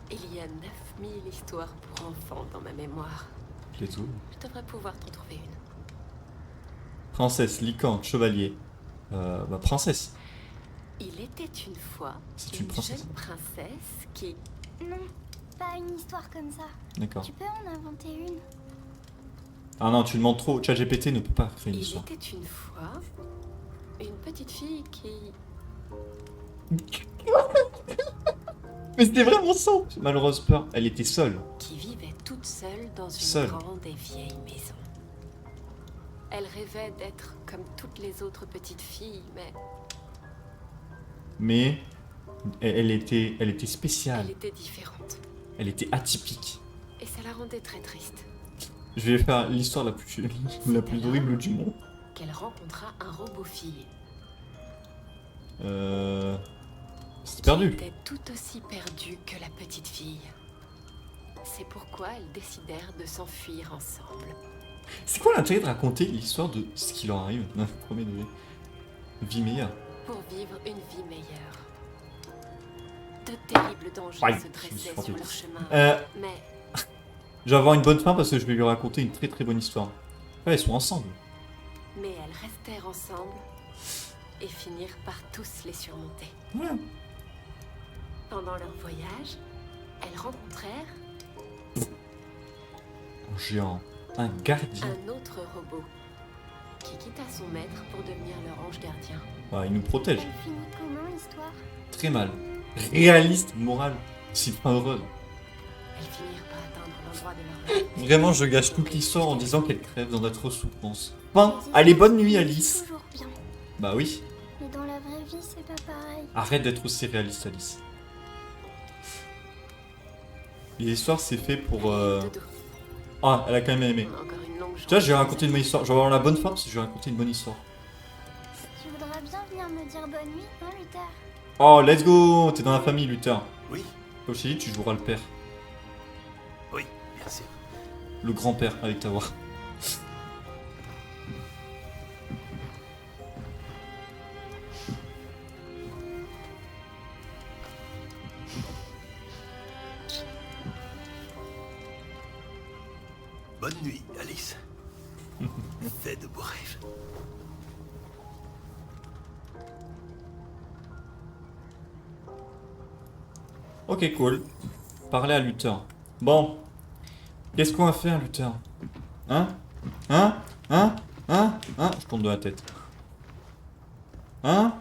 Il y a 9000 histoires pour enfants dans ma mémoire.
Let's go.
Je devrais pouvoir t'en trouver une.
Princesse, licante, chevalier. Bah, princesse.
Il était une fois
C'est une princesse.
jeune princesse qui...
Non, pas une histoire comme ça.
D'accord.
Tu peux en inventer une?
Ah non, tu demandes trop. ChatGPT ne peut pas créer une
Il
histoire.
était une fois une petite fille qui...
Mais c'était vraiment ça. Malheureuse peur. Elle était seule.
qui vivait toute seule dans une
Seule.
grande et vieille maison. Elle rêvait d'être comme toutes les autres petites filles, mais
Mais elle était spéciale.
elle était différente.
Elle était atypique.
Et ça la rendait très triste.
Je vais faire l'histoire la plus horrible du monde.
Qu'elle rencontra un robot-fille.
C'est perdu.
Qui était tout aussi perdu que la petite fille. C'est pourquoi elles décidèrent de s'enfuir ensemble.
C'est quoi l'intérêt de raconter l'histoire de ce qui leur arrive? Non, premier degré. Vie meilleure.
Pour vivre une vie meilleure. De terribles dangers
Ouais,
se
je me suis
dressaient
trompé.
sur leur chemin. Mais
Je vais avoir une bonne fin parce que je vais lui raconter une très très bonne histoire. Ouais, ils sont ensemble.
elles restèrent ensemble et finirent par tous les surmonter.
Ouais.
Pendant leur voyage, elles rencontrèrent
Un géant. Un gardien.
un autre robot qui quitta son maître pour devenir leur ange gardien.
Ouais, il nous protège.
Elle finit comment l'histoire?
Très mal. réaliste, morale. C'est pas heureux.
Elles finirent par atteindre l'endroit de leur rêve.
Vraiment, je gâche toute l'histoire en disant qu'elle crève dans notre souffrance. Enfin, allez, bonne nuit, Alice.
Toujours bien.
Bah oui.
Mais dans la vraie vie, c'est pas pareil.
Arrête d'être aussi réaliste, Alice. Les histoires, c'est fait pour... Ah, elle a quand même aimé. Tu vois, je vais raconter une bonne histoire. Je vais avoir la bonne fin parce que je vais raconter une bonne histoire.
Tu voudrais bien venir me dire bonne nuit, hein, Luther?
Oh, let's go. T'es dans la famille, Luther.
Oui.
Comme je t'ai dit, tu joueras le père.
Oui, bien sûr.
Le grand-père, avec ta voix.
Bonne nuit, Alice. Fais de beaux rêves.
Ok, cool. Parler à Luther. Bon. Qu'est-ce qu'on va faire, Luther? Hein? Hein? Hein? Hein? Hein? Je tourne de la tête. Hein?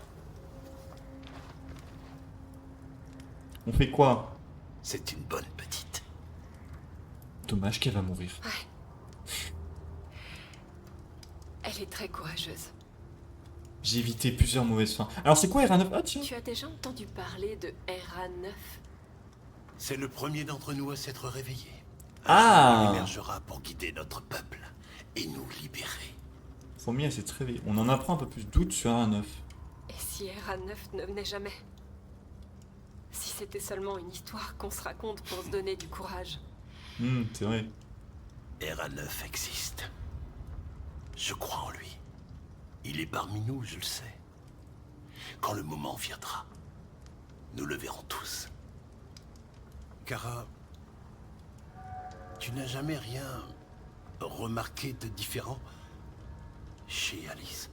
On fait quoi?
C'est une bonne petite.
Dommage qu'elle va mourir.
Ouais. Elle est très courageuse.
J'ai évité plusieurs mauvaises fins. Alors c'est quoi RA9? Ah tiens.
Tu as déjà entendu parler de RA9?
C'est le premier d'entre nous à s'être réveillé.
Ah!
Il émergera pour guider notre peuple et nous libérer.
Premier, c'est très réveillé. On en apprend un peu plus d'août sur RA9.
Et si RA9 ne venait jamais? Si c'était seulement une histoire qu'on se raconte pour se donner du courage.
C'est vrai.
RA9 existe. Je crois en lui. Il est parmi nous, je le sais. Quand le moment viendra, nous le verrons tous. Kara, tu n'as jamais rien remarqué de différent chez Alice?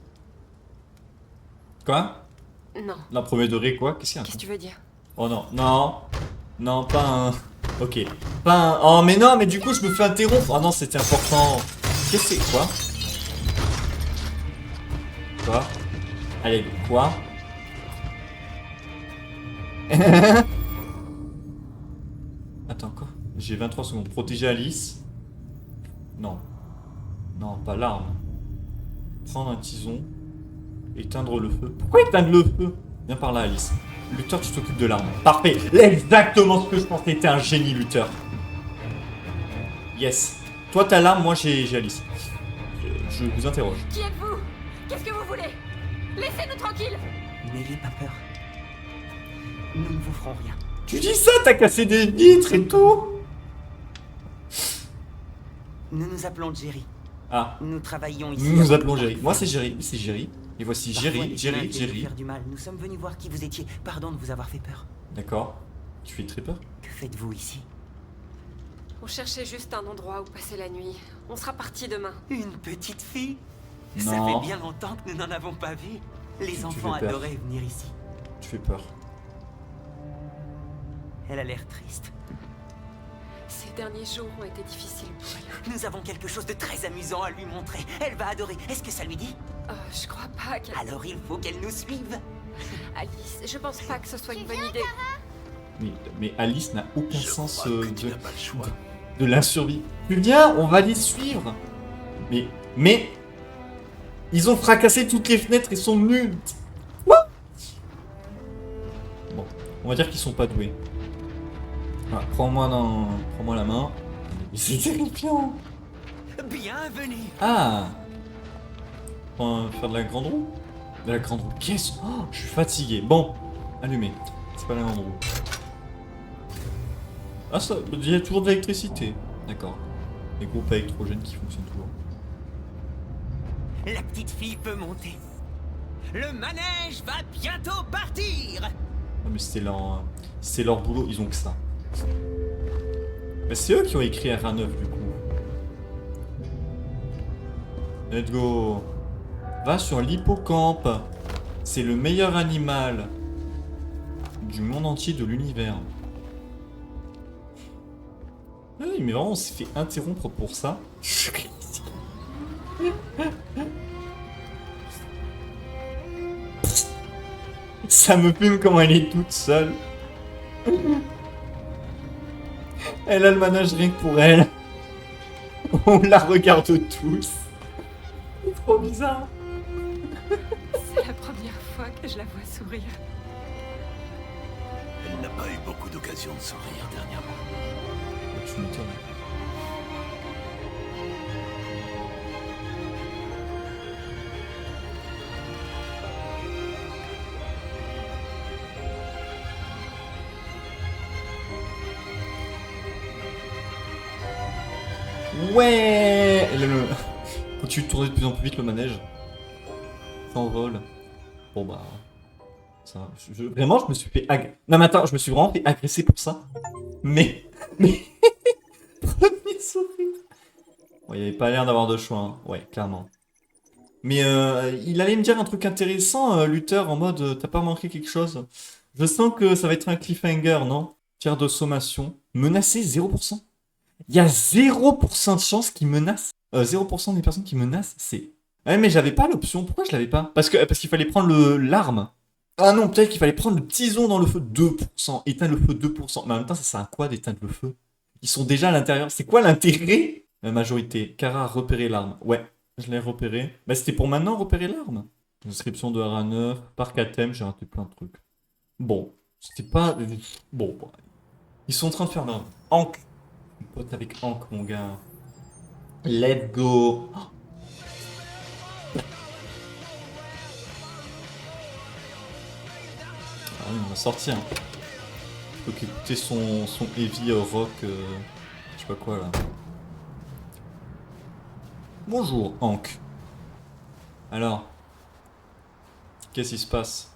Quoi?
Non.
La premier degré, quoi? Qu'est-ce qu'il y a?
Qu'est-ce que tu veux dire?
Oh non, non. Non, pas un... Ok. Pas un... Oh mais non, mais du coup je me fais interrompre. Oh non, c'était important. Qu'est-ce que c'est? Quoi? Quoi? Allez, quoi? Attends, quoi? J'ai 23 secondes. Protéger Alice. Non. Non, pas l'arme. Prendre un tison. Éteindre le feu. Pourquoi éteindre le feu? Viens par là, Alice. Luther, tu t'occupes de l'arme. Parfait. Exactement ce que je pensais. T'es un génie, Luther. Yes. Toi, t'as l'arme, moi, j'ai Alice. Je vous interroge.
Qui êtes-vous? Qu'est-ce que vous voulez? Laissez-nous tranquilles!
N'ayez pas peur. Nous ne vous ferons rien.
Tu dis ça? T'as cassé des vitres et tout?
Nous nous appelons Jerry.
Ah.
Nous travaillons ici.
Nous appelons Jerry. Moi, c'est Jerry. C'est Jerry. Et voici
Parfois,
Jerry,
les
Jerry,
humains viennent nous
Jerry.
faire du mal. Nous sommes venus voir qui vous étiez. Pardon de vous avoir fait peur.
D'accord. Tu fais très peur.
Que faites-vous ici?
On cherchait juste un endroit où passer la nuit. On sera parti demain.
Une petite fille? Ça
Non.
fait bien longtemps que nous n'en avons pas vu. Les
Tu
enfants
fais peur.
adoraient venir ici.
Tu fais peur.
Elle a l'air triste.
Ces derniers jours ont été difficiles pour elle.
Nous avons quelque chose de très amusant à lui montrer. Elle va adorer. Est-ce que ça lui dit?
Je crois pas qu'elle...
Alors il faut qu'elle nous suive.
Alice, je pense pas que ce soit une bonne idée.
Mais Alice n'a aucun sens
crois que tu n'as pas le choix.
de la survie. Tu viens, on va les suivre. Mais... Ils ont fracassé toutes les fenêtres et sont nuls. What? Bon, on va dire qu'ils sont pas doués. Voilà, prends-moi la main. C'est terrifiant.
Bienvenue.
Ah. On va faire de la grande roue? De la grande roue. Qu'est-ce? Oh, je suis fatigué. Bon, allumez. C'est pas la grande roue. Ah ça, il y a toujours de l'électricité. D'accord. Les groupes électrogènes qui fonctionnent toujours.
La petite fille peut monter. Le manège va bientôt partir.
Ah mais c'est leur boulot, ils ont que ça. Mais c'est eux qui ont écrit RA9 du coup. Let's go. Va sur l'hippocampe. C'est le meilleur animal du monde entier de l'univers. Oui, mais vraiment on s'est fait interrompre pour ça. Ça me fume quand elle est toute seule. Elle a le manège rien que pour elle. On la regarde tous. C'est trop bizarre.
C'est la première fois que je la vois sourire.
Elle n'a pas eu beaucoup d'occasions de sourire dernièrement.
Tu m'étonnes. Ouais. Continue de tourner de plus en plus vite le manège. S'envole. Bon bah... Ça, vraiment, je me suis fait agresser. Non mais attends, je me suis vraiment fait agresser pour ça. Mais... Premier sourire. Bon, il avait pas l'air d'avoir de choix, hein. Ouais, clairement. Mais il allait me dire un truc intéressant, Luther, en mode t'as pas manqué quelque chose. Je sens que ça va être un cliffhanger, non? Tir de sommation. Menacé 0%. Il y a 0% de chance qu'il menace. 0% des personnes qui menacent, c'est... Ouais, mais j'avais pas l'option. Pourquoi je l'avais pas? Parce qu'il fallait prendre l'arme. Ah non, peut-être qu'il fallait prendre le tison dans le feu 2%. Éteindre le feu 2%. Mais en même temps, ça sert à quoi d'éteindre le feu? Ils sont déjà à l'intérieur. C'est quoi l'intérêt? La majorité. Kara a repéré l'arme. Ouais, je l'ai repéré. Bah, c'était pour maintenant repérer l'arme. Description de RA9. Parc à thème, j'ai raté plein de trucs. Bon, c'était pas... Bon, ils sont en train de faire leur... Hank. Pote avec Hank, mon gars. Let's go. Ah oui, on va sortir. Faut écouter son heavy rock, je sais pas quoi là. Bonjour, Hank. Alors, qu'est-ce qui se passe?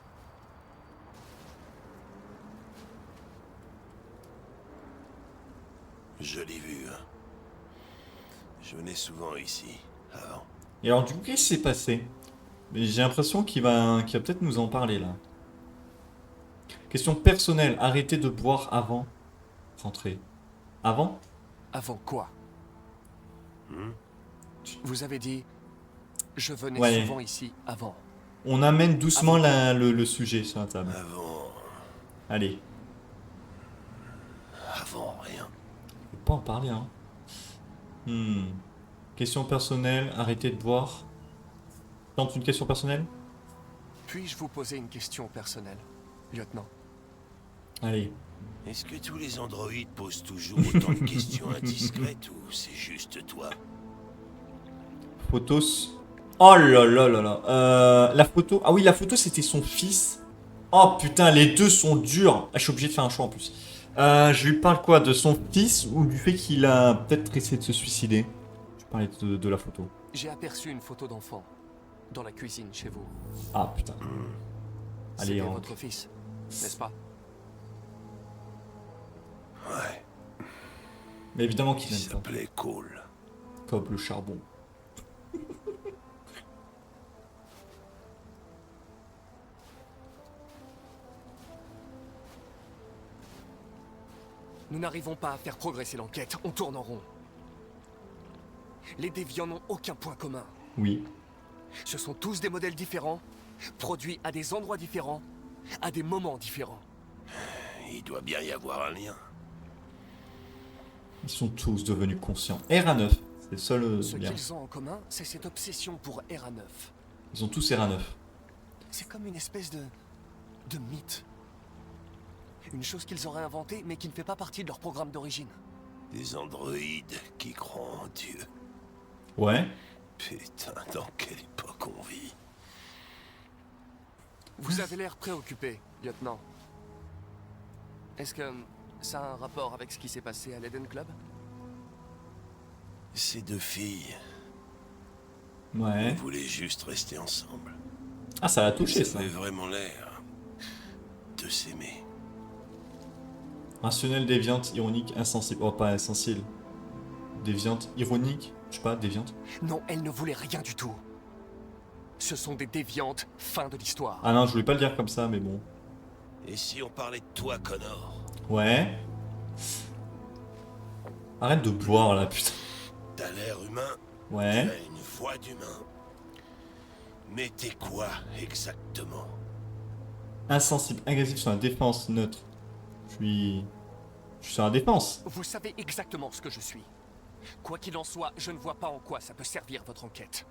Jolie vue, hein. Je venais souvent ici, avant.
Et alors, du coup, qu'est-ce qui s'est passé? J'ai l'impression qu'il va peut-être nous en parler là. Question personnelle, arrêtez de boire avant rentrer. Avant?
Avant quoi? Vous avez dit... Je venais
Ouais.
souvent ici avant.
On amène doucement le sujet sur la table.
Avant...
Allez.
Avant rien.
Faut pas en parler, hein. Question personnelle, arrêtez de boire. Tente une question personnelle?
Puis-je vous poser une question personnelle, lieutenant?
Allez.
Est-ce que tous les androïdes posent toujours autant de questions indiscrètes ou c'est juste toi?
Photos. Oh là là là là. La photo. Ah oui, la photo c'était son fils. Oh putain, les deux sont durs. Ah, je suis obligé de faire un choix en plus. Je lui parle quoi? De son fils ou du fait qu'il a peut-être essayé de se suicider? Je parlais de la photo.
J'ai aperçu une photo d'enfant dans la cuisine chez vous.
Ah putain. Allez,
C'était
Hank.
votre fils, n'est-ce pas?
Ouais.
Mais évidemment qu'il
Il
aime pas.
s'appelait Cole.
Comme le charbon.
Nous n'arrivons pas à faire progresser l'enquête, on tourne en rond. Les déviants n'ont aucun point commun.
Oui.
Ce sont tous des modèles différents, produits à des endroits différents, à des moments différents.
Il doit bien y avoir un lien.
Ils sont tous devenus conscients. RA9, c'est le seul
Ce
lien.
qu'ils ont en commun, c'est cette obsession pour RA9.
Ils ont tous RA9.
C'est comme une espèce de mythe. Une chose qu'ils auraient inventée, mais qui ne fait pas partie de leur programme d'origine.
Des androïdes qui croient en Dieu.
Ouais.
Putain, dans quelle époque on vit?
Vous avez l'air préoccupé, lieutenant. Est-ce que ça a un rapport avec ce qui s'est passé à l'Eden Club?
Ces deux filles...
Ouais.
Elles voulaient juste rester ensemble.
Ah, ça l'a touché,
Elles
ça.
avaient vraiment l'air de s'aimer.
Rationnel, déviante, ironique, insensible. Oh, pas insensible. Déviante, ironique. Je sais pas, déviante.
Non, elles ne voulaient rien du tout. Ce sont des déviantes, fin de l'histoire.
Ah non, je voulais pas le dire comme ça, mais bon.
Et si on parlait de toi, Connor?
Ouais. Arrête de boire là, putain.
T'as l'air humain.
Ouais.
Tu as une voix d'humain. Mais t'es quoi exactement?
Insensible, agressif sur la défense, neutre. Je suis sur la défense.
Vous savez exactement ce que je suis. Quoi qu'il en soit, je ne vois pas en quoi ça peut servir votre enquête.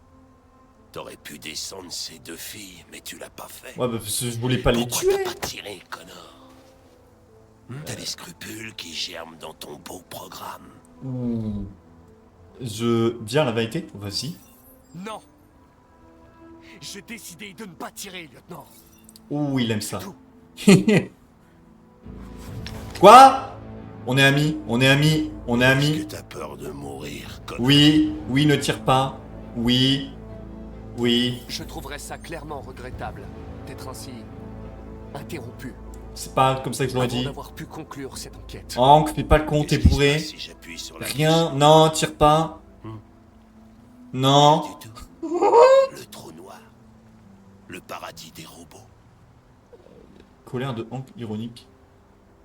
T'aurais pu descendre ces 2 filles, mais tu l'as pas fait.
Ouais, bah parce que je voulais pas les tuer.
Pourquoi t'as pas tiré, Connor? T'as des scrupules qui germent dans ton beau programme.
Ouh. Je... Dire la vérité? Vas-y.
Non. J'ai décidé de ne pas tirer, lieutenant.
Ouh, il aime ça. Quoi? On est amis, on est amis, on est amis.
Est-ce que t'as peur de mourir, Connor?
Oui, oui, ne tire pas. Oui, oui.
Je trouverais ça clairement regrettable d'être ainsi interrompu.
C'est pas comme ça que je l'aurais
Avant
dit.
d'avoir pu conclure cette enquête.
Hank, fais pas le con, t'es bourré.
Si j'appuie sur la
Rien, non, tire pas. Non.
Le trou noir. Le paradis des robots.
Colère de Hank, ironique.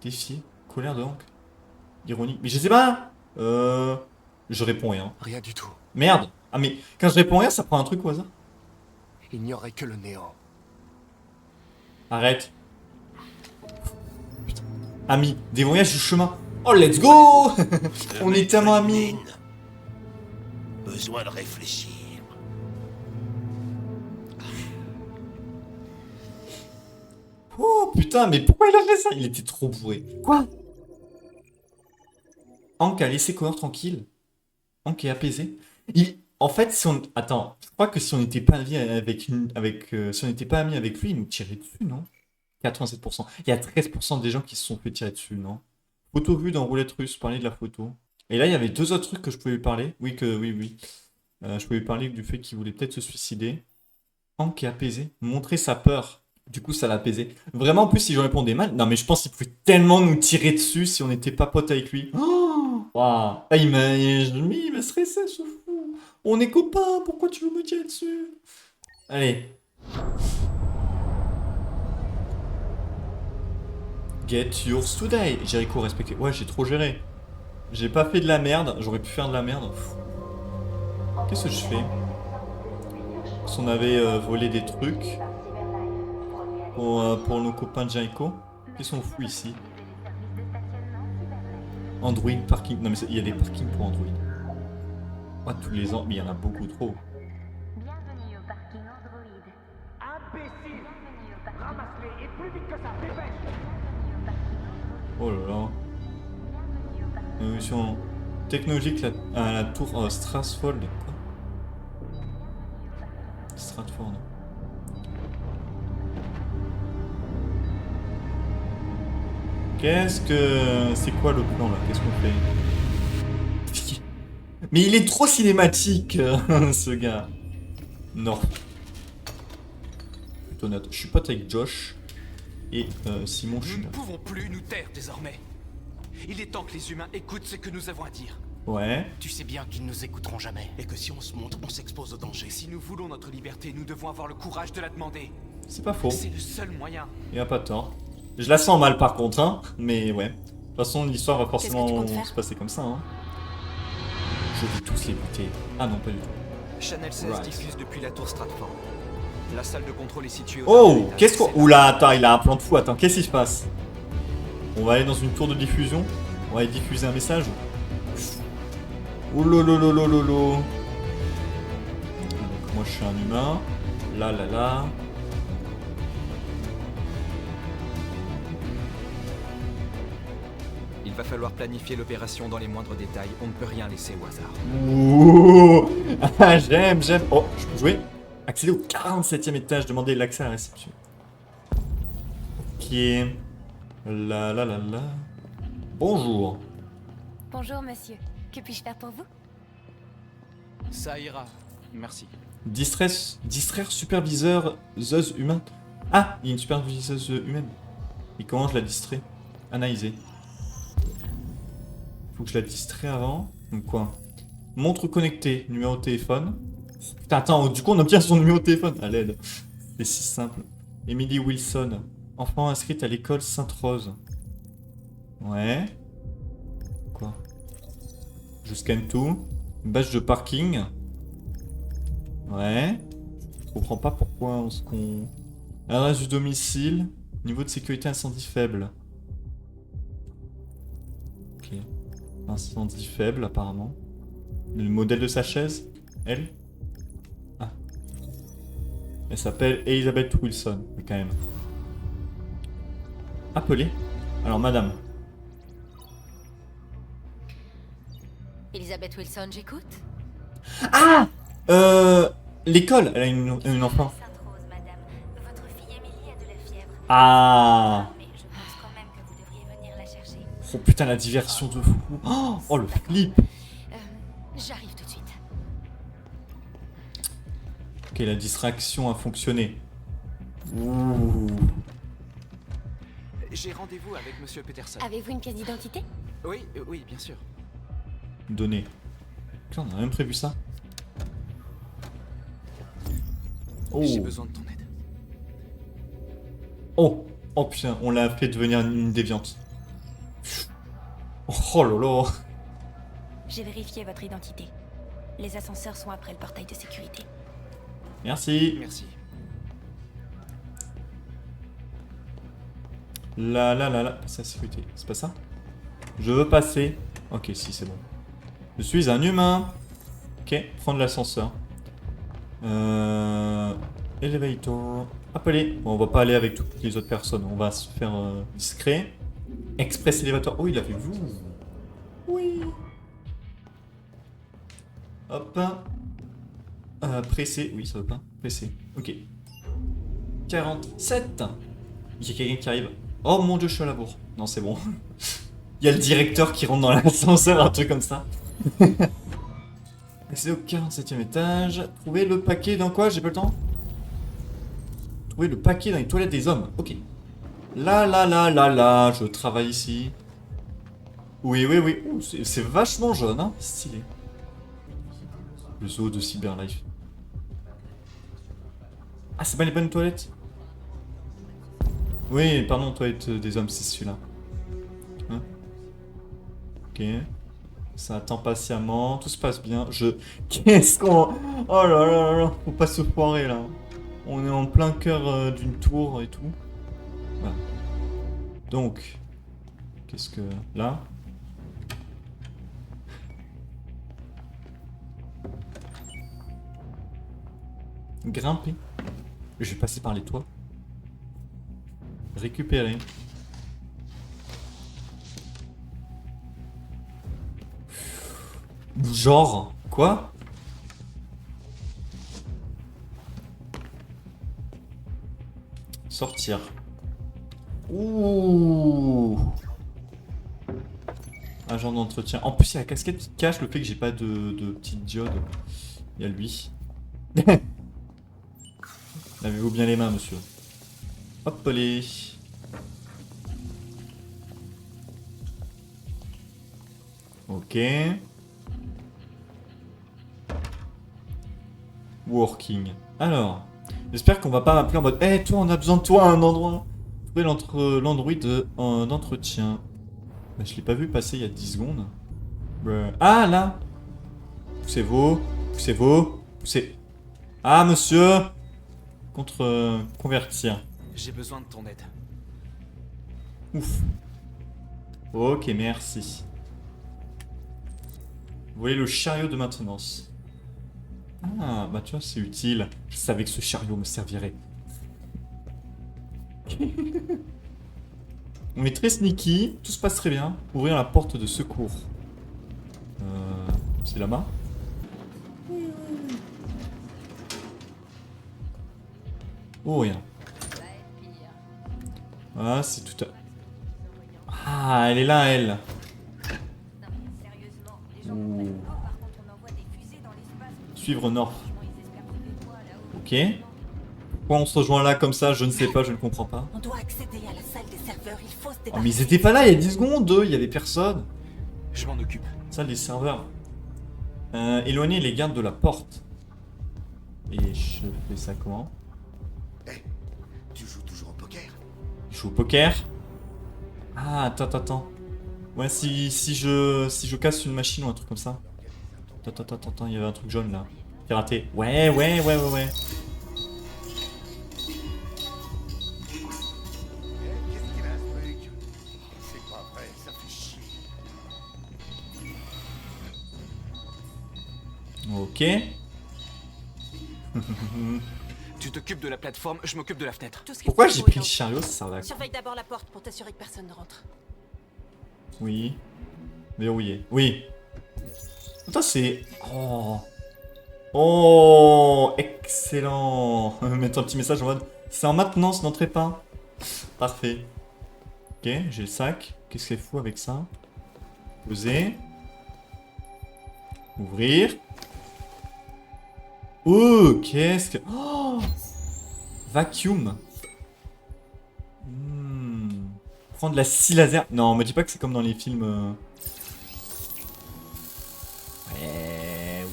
Défier. Colère de Hank. Ironique. Mais je sais pas. Je réponds rien.
Rien du tout.
Merde. Ah mais quand je réponds rien, ça prend un truc au hasard.
Il n'y aurait que le néant.
Arrête. Putain. Amis, des voyages du chemin. Oh, let's go. On est tellement amis.
Besoin de réfléchir.
Oh putain, mais pourquoi il a fait ça? Il était trop bourré. Quoi? Hank a laissé Connor tranquille. Hank est apaisé. En fait, si on... Attends, je crois que si on n'était pas amis avec, si on n'était pas amis avec lui, il nous tirait dessus, non? 87%. Il y a 13% des gens qui se sont fait tirer dessus, non? Photo vue dans Roulette Russe, parler de la photo. Et là, il y avait 2 autres trucs que je pouvais lui parler. Oui. Je pouvais lui parler du fait qu'il voulait peut-être se suicider. Hank est apaisé. Montrer sa peur. Du coup, ça l'a apaisé. Vraiment, en plus, si je répondais mal... Non, mais je pense qu'il pouvait tellement nous tirer dessus si on n'était pas potes avec lui. Oh waouh. Ah, il m'a stressé, ce fou. On est copains, pourquoi tu veux me tirer dessus? Allez. Get yours today. Jericho respecté. Ouais, j'ai trop géré. J'ai pas fait de la merde. J'aurais pu faire de la merde. Qu'est-ce que je fais? Si on avait volé des trucs pour nos copains de Jericho. Qu'est-ce qu'on fout ici? Android parking. Non mais il y a des parkings pour Android. Ah, tous les ans, mais il y en a beaucoup trop.
Bienvenue au parking Android.
Imbécile! Ramasse-les et plus vite que ça, dépêche!
Oh là là. Évolution technologique à la tour Strasfold. Quoi? Stratford. Qu'est-ce que... C'est quoi le plan là? Qu'est-ce qu'on fait? Mais il est trop cinématique, ce gars. Non. Plutôt note. Je suis pote avec Josh et Simon.
Nous ne pouvons plus nous taire désormais. Il est temps que les humains écoutent ce que nous avons à dire.
Ouais.
Tu sais bien qu'ils nous écouteront jamais. Et que si on se montre, on s'expose au danger.
Si nous voulons notre liberté, nous devons avoir le courage de la demander.
C'est pas faux.
C'est le seul moyen.
Il a pas tort. Je la sens mal par contre, hein. Mais ouais. De toute façon, l'histoire va forcément se passer comme ça, hein. Je vais tous les buter. Ah non, pas du tout.
Channel 16 diffuse depuis la tour Stratford. La salle de contrôle est située au...
Oh, qu'est-ce qu'on... Oula, attends, il a un plan de fou. Attends, qu'est-ce qui se passe? On va aller dans une tour de diffusion. On va aller diffuser un message. Oh lolololololo. Donc moi je suis un humain. Là là là.
Il va falloir planifier l'opération dans les moindres détails. On ne peut rien laisser au hasard.
Ouh. Ah, j'aime. Oh, je peux jouer. Accéder au 47e étage. Demander l'accès à la réception. Ok. Là là là là. Bonjour.
Bonjour, monsieur. Que puis-je faire pour vous?
Ça ira. Merci.
Distraire superviseuse humaine. Ah, il y a une superviseuse humaine. Et comment je la distrais? Analyser. Faut que je la distrais avant. Donc quoi? Montre connectée, numéro de téléphone. Putain, attends, du coup on obtient son numéro de téléphone. À l'aide. C'est si simple. Emily Wilson. Enfant inscrite à l'école Sainte-Rose. Ouais. Quoi? Je scanne tout. Badge de parking. Ouais. Je comprends pas pourquoi on se... Adresse du domicile. Niveau de sécurité incendie faible. Incendie faible, apparemment. Le modèle de sa chaise, elle. Ah. Elle s'appelle Elizabeth Wilson, mais quand même. Appelez. Alors, madame.
Elizabeth Wilson, j'écoute.
Ah l'école, elle a une enfant. Ah. Oh putain, la diversion de fou. Oh le flip.
J'arrive tout de suite.
Ok, la distraction a fonctionné. Ouh.
J'ai rendez-vous avec Monsieur Peterson.
Avez-vous une pièce d'identité?
Oui, oui, bien sûr.
Donné. Putain, on a même prévu ça. Oh.
J'ai besoin de ton aide.
Oh. Oh putain, on l'a fait devenir une déviante. Oh là là.
J'ai vérifié votre identité. Les ascenseurs sont après le portail de sécurité.
Merci.
Merci.
La c'est la sécurité. C'est pas ça? Je veux passer. Ok, si, c'est bon. Je suis un humain. Ok, prendre l'ascenseur. Elevator. Appelez. Bon, on va pas aller avec toutes les autres personnes. On va se faire discret. Express Elevator. Oh, il a fait vous. Oui. Hop. Pressé. Oui, ça veut pas. Pressé. Ok. 47. Il y a quelqu'un qui arrive. Oh mon dieu, je suis à la bourre. Non, c'est bon. Il y a le directeur qui rentre dans l'ascenseur, un truc comme ça. C'est au 47e étage. Trouver le paquet dans quoi? J'ai pas le temps. Trouver le paquet dans les toilettes des hommes. Ok. Là, je travaille ici. Oui. Ouh, c'est vachement jaune, hein. Stylé. Le zoo de Cyberlife. Ah, c'est pas les bonnes toilettes? Oui, pardon, toilette des hommes, c'est celui-là. Hein? Ok. Ça attend patiemment, tout se passe bien. Qu'est-ce qu'on... Oh là, faut pas se foirer là. On est en plein cœur d'une tour et tout. Voilà. Donc... Qu'est-ce que... Là? Grimper. Je vais passer par les toits. Récupérer. Genre, quoi? Sortir. Ouh. Agent d'entretien. En plus, il y a la casquette qui cache le fait que j'ai pas de petite diode. Il y a lui. Lavez-vous bien les mains, monsieur. Hop les. Ok. Working. Alors, j'espère qu'on va pas m'appeler en mode hey, toi, on a besoin de toi à un endroit. Trouver l'android d'entretien. Bah, je l'ai pas vu passer il y a 10 secondes. Ah, là. Poussez-vous. Poussez. Ah, monsieur. Convertir.
J'ai besoin de ton aide.
Ouf. Ok, merci. Vous voyez le chariot de maintenance. Ah, bah tu vois, c'est utile. Je savais que ce chariot me servirait. On est très sneaky, tout se passe très bien. Ouvrir la porte de secours. C'est là-bas. Oh, rien. Ah, c'est tout à... Ah, elle est là, elle. Ouh. Suivre Nord. Ok. Pourquoi on se rejoint là comme ça? Je ne sais pas, je ne comprends pas.
On doit accéder à la salle des serveurs, il faut se
Oh, mais ils étaient pas là il y a 10 secondes, il y avait personne.
Je m'en occupe.
Salle des serveurs. Éloigner les gardes de la porte. Et je fais ça comment?
Tu joues toujours au poker?
Je joue au poker. Ah, attends. Ouais, si je casse une machine ou un truc comme ça. Attends, il y avait un truc jaune là. C'est raté. Ouais. Ok.
Tu t'occupes de la plateforme, je m'occupe de la fenêtre.
Pourquoi j'ai pris le chariot, ça sert à quoi?
Surveille d'abord la porte pour t'assurer que personne ne rentre.
Oui. Verrouillé. Oui. Putain, c'est... Oh. Oh, excellent. Mettre un petit message en mode... C'est en maintenance, n'entrez pas. Parfait. Ok, j'ai le sac. Qu'est-ce qu'il faut avec ça? Poser. Ouvrir. Oh, qu'est-ce que... Oh, vacuum. Prendre la scie laser. Non, me dis pas que c'est comme dans les films... Ouais.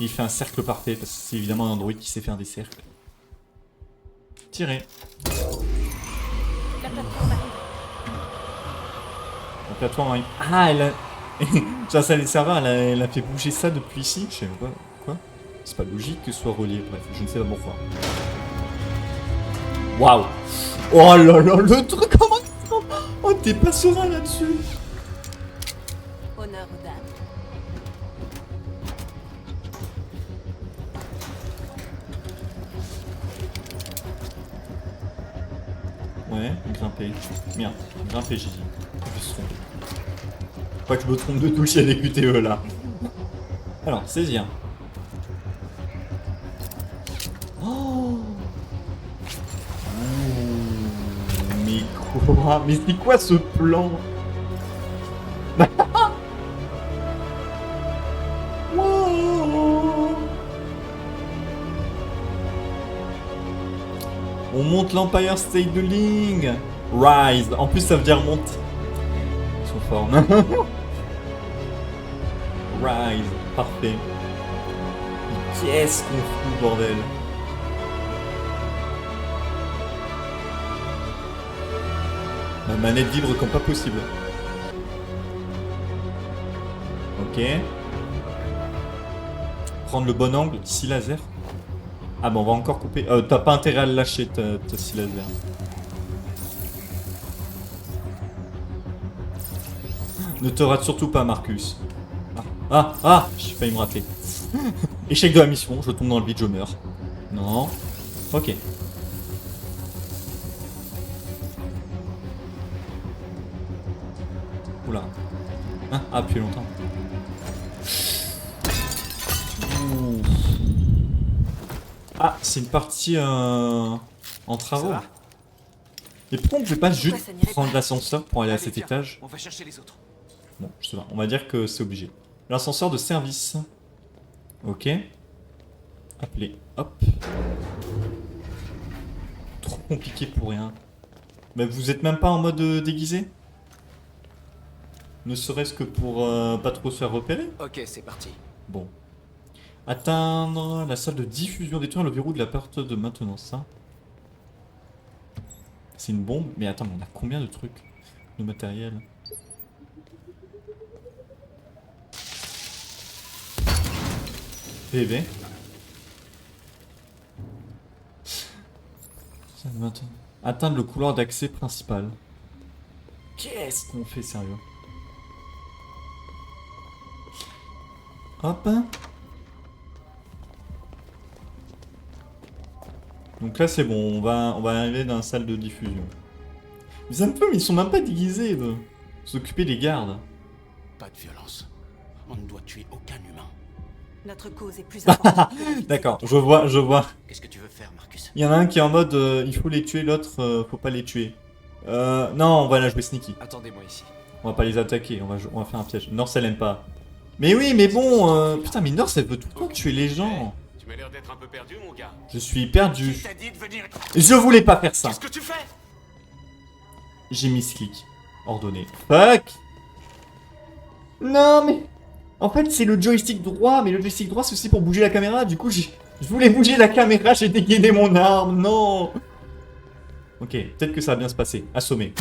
Il fait un cercle parfait, parce que c'est évidemment un android qui sait faire des cercles. Tirer.
La plateforme arrive.
La plateforme arrive. Ah, elle a... Genre, ça, les serveurs, elle a fait bouger ça depuis ici. Je sais pas. Quoi? C'est pas logique que ce soit relié. Bref, je ne sais pas pourquoi. Waouh! Oh là là, le truc, comment... Oh, t'es pas serein là-dessus!
Honneur aux dames.
Ouais, grimper. Merde, grimper, j'ai dit. Je me suis trompé. Pas que je me trompe de touche, il y a des QTE là. Alors, saisir. Oh! Mais quoi? Mais c'est quoi ce plan? Wow. On monte l'Empire State Building. Rise. En plus, ça veut dire monte. Ils sont forts. Rise. Parfait. Qu'est-ce qu'on fout, bordel? Ma manette vibre comme pas possible. Ok. Prendre le bon angle, scie laser. Ah bon, on va encore couper. T'as pas intérêt à le lâcher, ta scie laser. Ne te rate surtout pas, Marcus. J'ai failli me rater. Échec de la mission, je tombe dans le vide, je meurs. Non. Ok. Oula. Hein? Ah, depuis longtemps. Ouh. Ah, c'est une partie en travaux. Et pourquoi on ne peut pas juste prendre l'ascenseur pour aller à cet étage?
On va chercher les autres.
Bon, je sais pas. On va dire que c'est obligé. L'ascenseur de service. Ok. Appeler. Hop. Trop compliqué pour rien. Mais vous êtes même pas en mode déguisé? Ne serait-ce que pour pas trop se faire repérer?
Ok, c'est parti.
Bon. Atteindre la salle de diffusion. Détruire le verrou de la porte de maintenance. Ça. C'est une bombe. Mais attends, on a combien de trucs de matériel? PV. Atteindre le couloir d'accès principal. Qu'est-ce qu'on fait, sérieux? Hop. Donc là c'est bon, on va arriver dans la salle de diffusion. Mais ça me peut, mais ils sont même pas déguisés, s'occuper des gardes.
Pas de violence. On ne doit tuer aucun humain.
Notre cause est plus importante.
D'accord, je vois.
Qu'est-ce que tu veux faire, Marcus?
Il y en a un qui est en mode il faut les tuer, l'autre faut pas les tuer. Non, on va la jouer sneaky.
Attendez-moi ici.
On va pas les attaquer, on va faire un piège. Norse elle aime pas. Mais oui, mais bon, putain, mais Norse elle veut tout le temps tuer les gens.
Tu m'as l'air d'être un peu perdu, mon gars.
Je suis perdu.
Qui t'a dit de venir...
Je voulais pas faire ça.
Qu'est-ce que tu fais?
J'ai mis clic. Ordonné. Fuck. Non, mais... En fait, c'est le joystick droit, mais le joystick droit, c'est aussi pour bouger la caméra. Du coup, je voulais bouger la caméra, j'ai dégainé mon arme. Non. Ok, peut-être que ça va bien se passer. Assommer.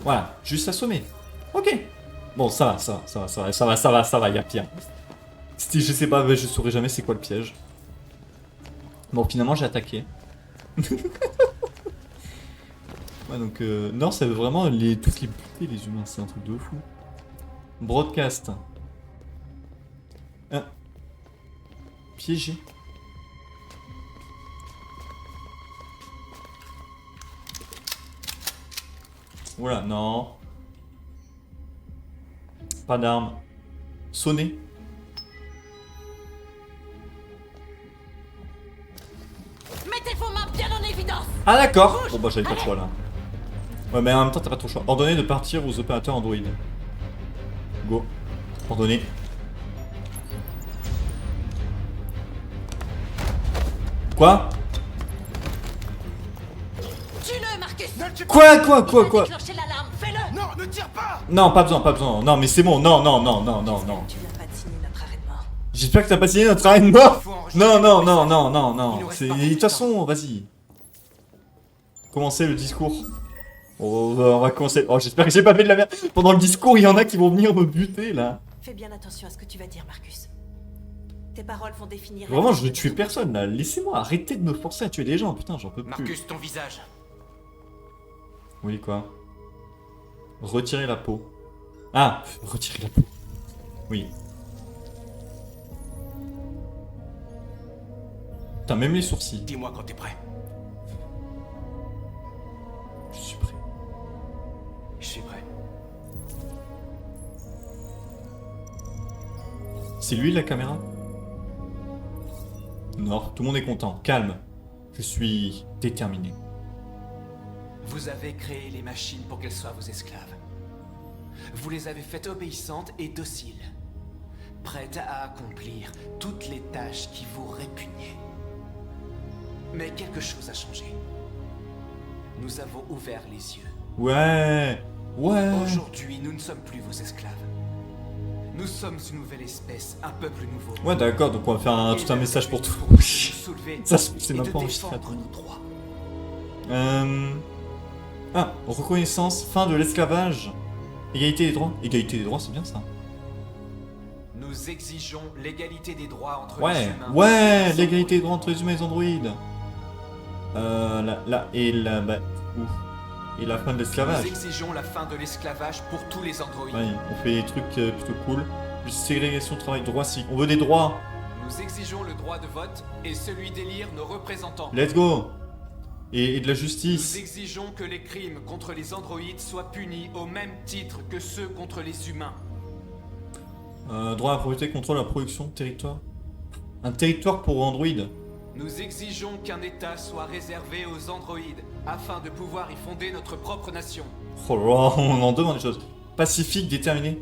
Voilà, juste assommer. Ok. Bon, ça va, y'a pire. Je sais pas, je saurais jamais c'est quoi le piège. Bon, finalement, j'ai attaqué. Ouais, donc, non, ça veut vraiment tous les buter, les humains, c'est un truc de fou. Broadcast. Piégé. Oula, non. Pas d'arme. Sonner.
Mettez vos mains bien en évidence.
Ah d'accord. Bon bah j'avais pas le choix là. Ouais mais en même temps t'as pas trop le choix. Ordonnez de partir aux opérateurs Android. Go. Ordonnez. Quoi?
Tue-le, Marcus.
Quoi?
Déclenchez l'alarme, fais-le.
Non, ne tire pas.
Non, pas besoin. Non, mais c'est bon. Non. J'espère que t'as pas signé notre arrêt de mort. Non. De toute façon, vas-y. Commencez le discours. On va commencer. Oh, j'espère que j'ai pas fait de la merde. Pendant le discours, il y en a qui vont venir me buter là.
Fais bien attention à ce que tu vas dire, Marcus. Tes paroles vont définir...
Vraiment, je ne tue personne là. Laissez-moi arrêter de me forcer à tuer des gens. Putain, j'en peux plus.
Marcus, ton visage.
Oui, quoi? Retirer la peau. Ah, retirer la peau. Oui. T'as même les sourcils.
Dis-moi quand t'es prêt.
Je suis prêt.
Je suis prêt.
C'est lui la caméra? Non, tout le monde est content. Calme. Je suis déterminé.
Vous avez créé les machines pour qu'elles soient vos esclaves. Vous les avez faites obéissantes et dociles, prêtes à accomplir toutes les tâches qui vous répugnaient. Mais quelque chose a changé. Nous avons ouvert les yeux.
Ouais.
Aujourd'hui, nous ne sommes plus vos esclaves. Nous sommes une nouvelle espèce, un peuple nouveau.
Ouais, d'accord, donc on va faire tout un message pour tout. Ça, c'est même pas enregistré. Ah, reconnaissance, fin de l'esclavage. Égalité des droits. Égalité des droits, c'est bien ça.
Nous exigeons l'égalité des droits entre
Ouais,
les humains.
ouais, l'égalité des droits entre les humains et les androïdes. Et la fin de l'esclavage.
Nous exigeons la fin de l'esclavage pour tous les androïdes.
Ouais, on fait des trucs plutôt cool. Ségrégation de travail, droit civique. On veut des droits.
Nous exigeons le droit de vote et celui d'élire nos représentants.
Let's go. Et de la justice.
Nous exigeons que les crimes contre les androïdes soient punis au même titre que ceux contre les humains.
Droit à la propriété, contrôle la production, territoire. Un territoire pour androïdes.
Nous exigeons qu'un État soit réservé aux androïdes, afin de pouvoir y fonder notre propre nation.
Oh là là, on en demande des choses. Pacifique, déterminé.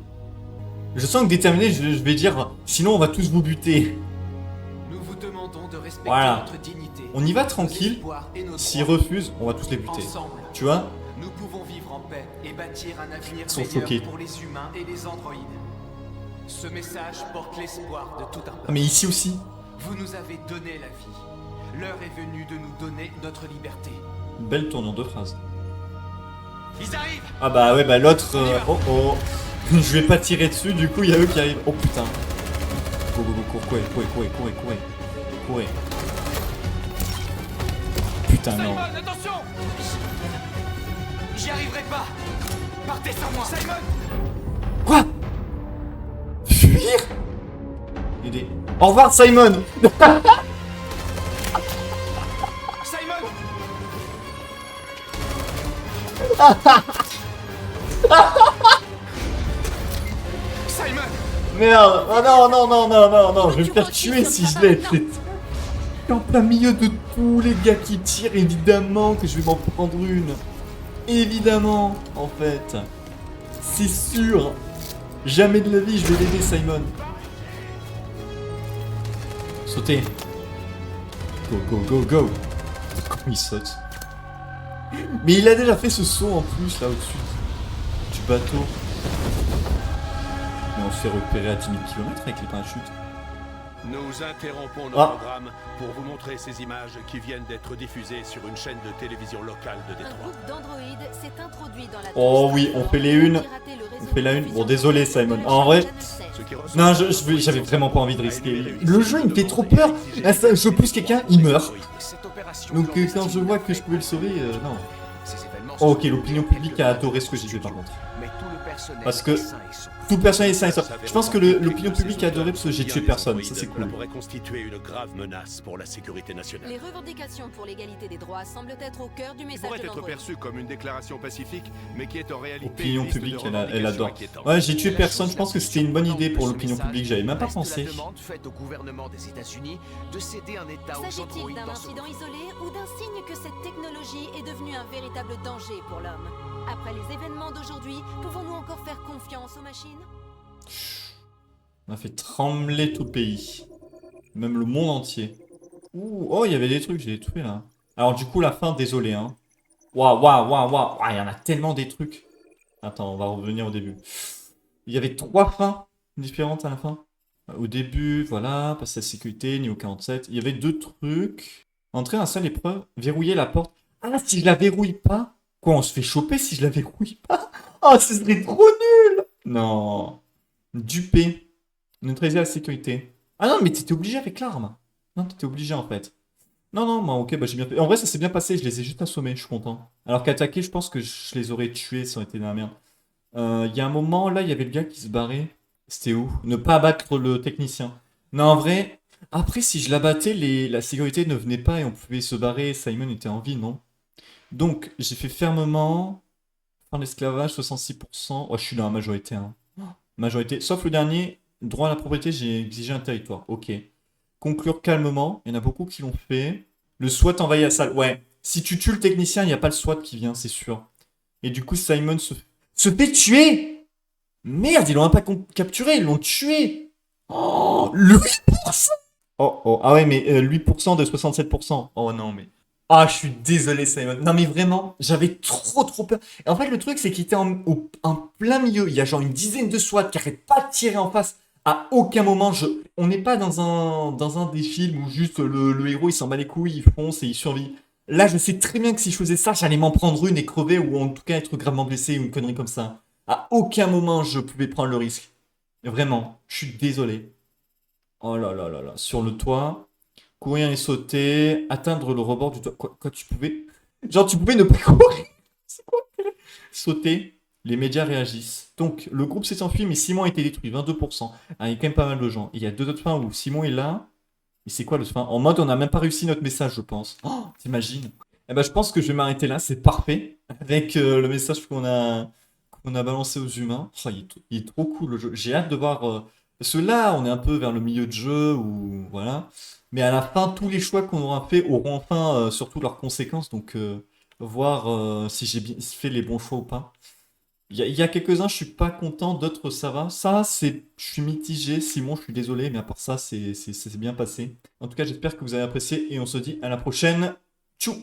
Je sens que déterminé, je vais dire, sinon on va tous vous buter.
Nous vous demandons de respecter notre dignité.
On y va tranquille. S'ils refusent, on va tous les buter.
Ensemble,
tu vois?
Nous pouvons vivre en paix et bâtir un avenir
Ils sont
meilleur
choqués.
pour les humains et les androïdes. Ce message porte l'espoir de tout un peuple.
Ah mais ici aussi.
Vous nous avez donné la vie. L'heure est venue de nous donner notre liberté.
Belle tournure de phrase.
Ils arrivent.
Ah bah ouais, bah l'autre... oh. Je vais pas tirer dessus, du coup il y a eux qui arrivent. Oh putain. Courez. Putain non.
Simon, attention. J'y arriverai pas. Partez sans moi. Simon.
Quoi? Fuir? Aider. Au revoir Simon.
Simon. Simon.
Merde. Ah non, je vais me faire tuer si je l'ai. Je suis en plein milieu de tous les gars qui tirent, évidemment que je vais m'en prendre une. Évidemment, en fait. C'est sûr. Jamais de la vie je vais l'aider Simon. Sautez. Go. Il saute. Mais il a déjà fait ce saut en plus là au-dessus du bateau. Mais on se fait repérer à 10 000 km avec les parachutes.
Nous interrompons notre programme pour vous montrer ces images qui viennent d'être diffusées sur une chaîne de télévision locale de Détroit.
Un groupe d'androïdes s'est introduit dans la...
Oh oui, on fait les unes. On fait la une. Bon, désolé Simon. En vrai, non, j'avais vraiment pas envie de risquer. Le jeu il me fait trop peur. Là, je pousse quelqu'un, il meurt. Donc quand je vois que je pouvais le sauver, non.
Ces événements
Oh, ok, l'opinion publique a adoré ce que j'ai fait par contre.
mais tout le personnel
Parce que
est sain et sauf.
tout le personnel est sain et sauf. Je pense que l'opinion publique a adoré parce que j'ai tué personne. Ça, c'est cool.
pourrait constituer une grave menace pour la sécurité nationale.
Les revendications pour l'égalité des droits semblent être au cœur du
Il
message
pourrait
de
être
l'androïde.
perçu comme une déclaration pacifique, mais qui est en réalité
Opinion
une liste de
publique, elle
revendications
adore.
inquiétantes.
Ouais, j'ai tué personne. Je pense que c'était une bonne idée pour l'opinion publique. J'avais même pas
Reste
pensé.
la demande faite au gouvernement des États-Unis de céder un État aux
S'agit-il
androïdes
d'un
dans ce
incident isolé ou d'un signe que cette technologie est devenue un véritable danger pour l'homme? Après les événements d'aujourd'hui, pouvons-nous encore faire confiance aux machines?
On a fait trembler tout le pays. Même le monde entier. Ouh, oh, il y avait des trucs, j'ai les tués là. Alors du coup, la fin, désolé, hein. Waouh, waouh, waouh, waouh. Ah, il y en a tellement des trucs. Attends, on va revenir au début. Il y avait 3 fins différentes à la fin. Au début, voilà, passer à la sécurité, niveau 47. Il y avait 2 trucs. Entrer dans la salle d'épreuve, verrouiller la porte. Ah, si je la verrouille pas? Quoi, on se fait choper si je la verrouille pas? Oh, ce serait trop nul! Non. Duper. Neutraliser la sécurité. Ah non, mais t'étais obligé avec l'arme. Non, t'étais obligé en fait. Non, non, bah, ok, bah j'ai bien fait. En vrai, ça s'est bien passé, je les ai juste assommés, je suis content. Alors qu'attaquer, je pense que je les aurais tués, ça aurait été dans la merde. Il y a un moment, là, il y avait le gars qui se barrait. C'était où? Ne pas abattre le technicien. Non, en vrai, après, si je l'abattais, la sécurité ne venait pas et on pouvait se barrer. Simon était en vie, non? Donc, j'ai fait fermement. Fin l'esclavage, 66%. Oh, je suis dans la majorité, hein. Majorité. Sauf le dernier, droit à la propriété, j'ai exigé un territoire. Ok. Conclure calmement. Il y en a beaucoup qui l'ont fait. Le SWAT envahit la salle. Ouais. Si tu tues le technicien, il n'y a pas le SWAT qui vient, c'est sûr. Et du coup, Simon se fait tuer. Merde, ils l'ont pas capturé, ils l'ont tué. Oh, le 8%. Oh, oh. Ah ouais, mais 8% de 67%. Oh non, mais... Ah, je suis désolé, Simon. Non, mais vraiment, j'avais trop peur. Et en fait, le truc, c'est qu'il était en plein milieu. Il y a genre une dizaine de SWAT qui n'arrêtent pas de tirer en face. À aucun moment, on n'est pas dans un des films où juste le héros, il s'en bat les couilles, il fonce et il survit. Là, je sais très bien que si je faisais ça, j'allais m'en prendre une et crever ou en tout cas être gravement blessé ou une connerie comme ça. À aucun moment, je pouvais prendre le risque. Vraiment, je suis désolé. Oh là là là là. Sur le toit... Courir et sauter, atteindre le rebord du toit. Quoi, tu pouvais... Genre, tu pouvais ne pas courir. C'est quoi? Sauter, les médias réagissent. Donc, le groupe s'est enfui, mais Simon a été détruit, 22%. Ah, il y a quand même pas mal de gens. Il y a 2 autres fins où Simon est là. Et c'est quoi l'autre fin? En mode, on n'a même pas réussi notre message, je pense. Oh, t'imagines? Eh ben, je pense que je vais m'arrêter là, c'est parfait. Avec le message qu'on a balancé aux humains. Oh, il est trop cool, le jeu. J'ai hâte de voir... Parce que là, on est un peu vers le milieu de jeu, ou... Voilà. Mais à la fin, tous les choix qu'on aura fait auront enfin surtout leurs conséquences. Donc, voir si j'ai bien fait les bons choix ou pas. Il y a quelques-uns, je suis pas content. D'autres, ça va. Ça, je suis mitigé. Simon, je suis désolé. Mais à part ça, c'est bien passé. En tout cas, j'espère que vous avez apprécié. Et on se dit à la prochaine. Tchou!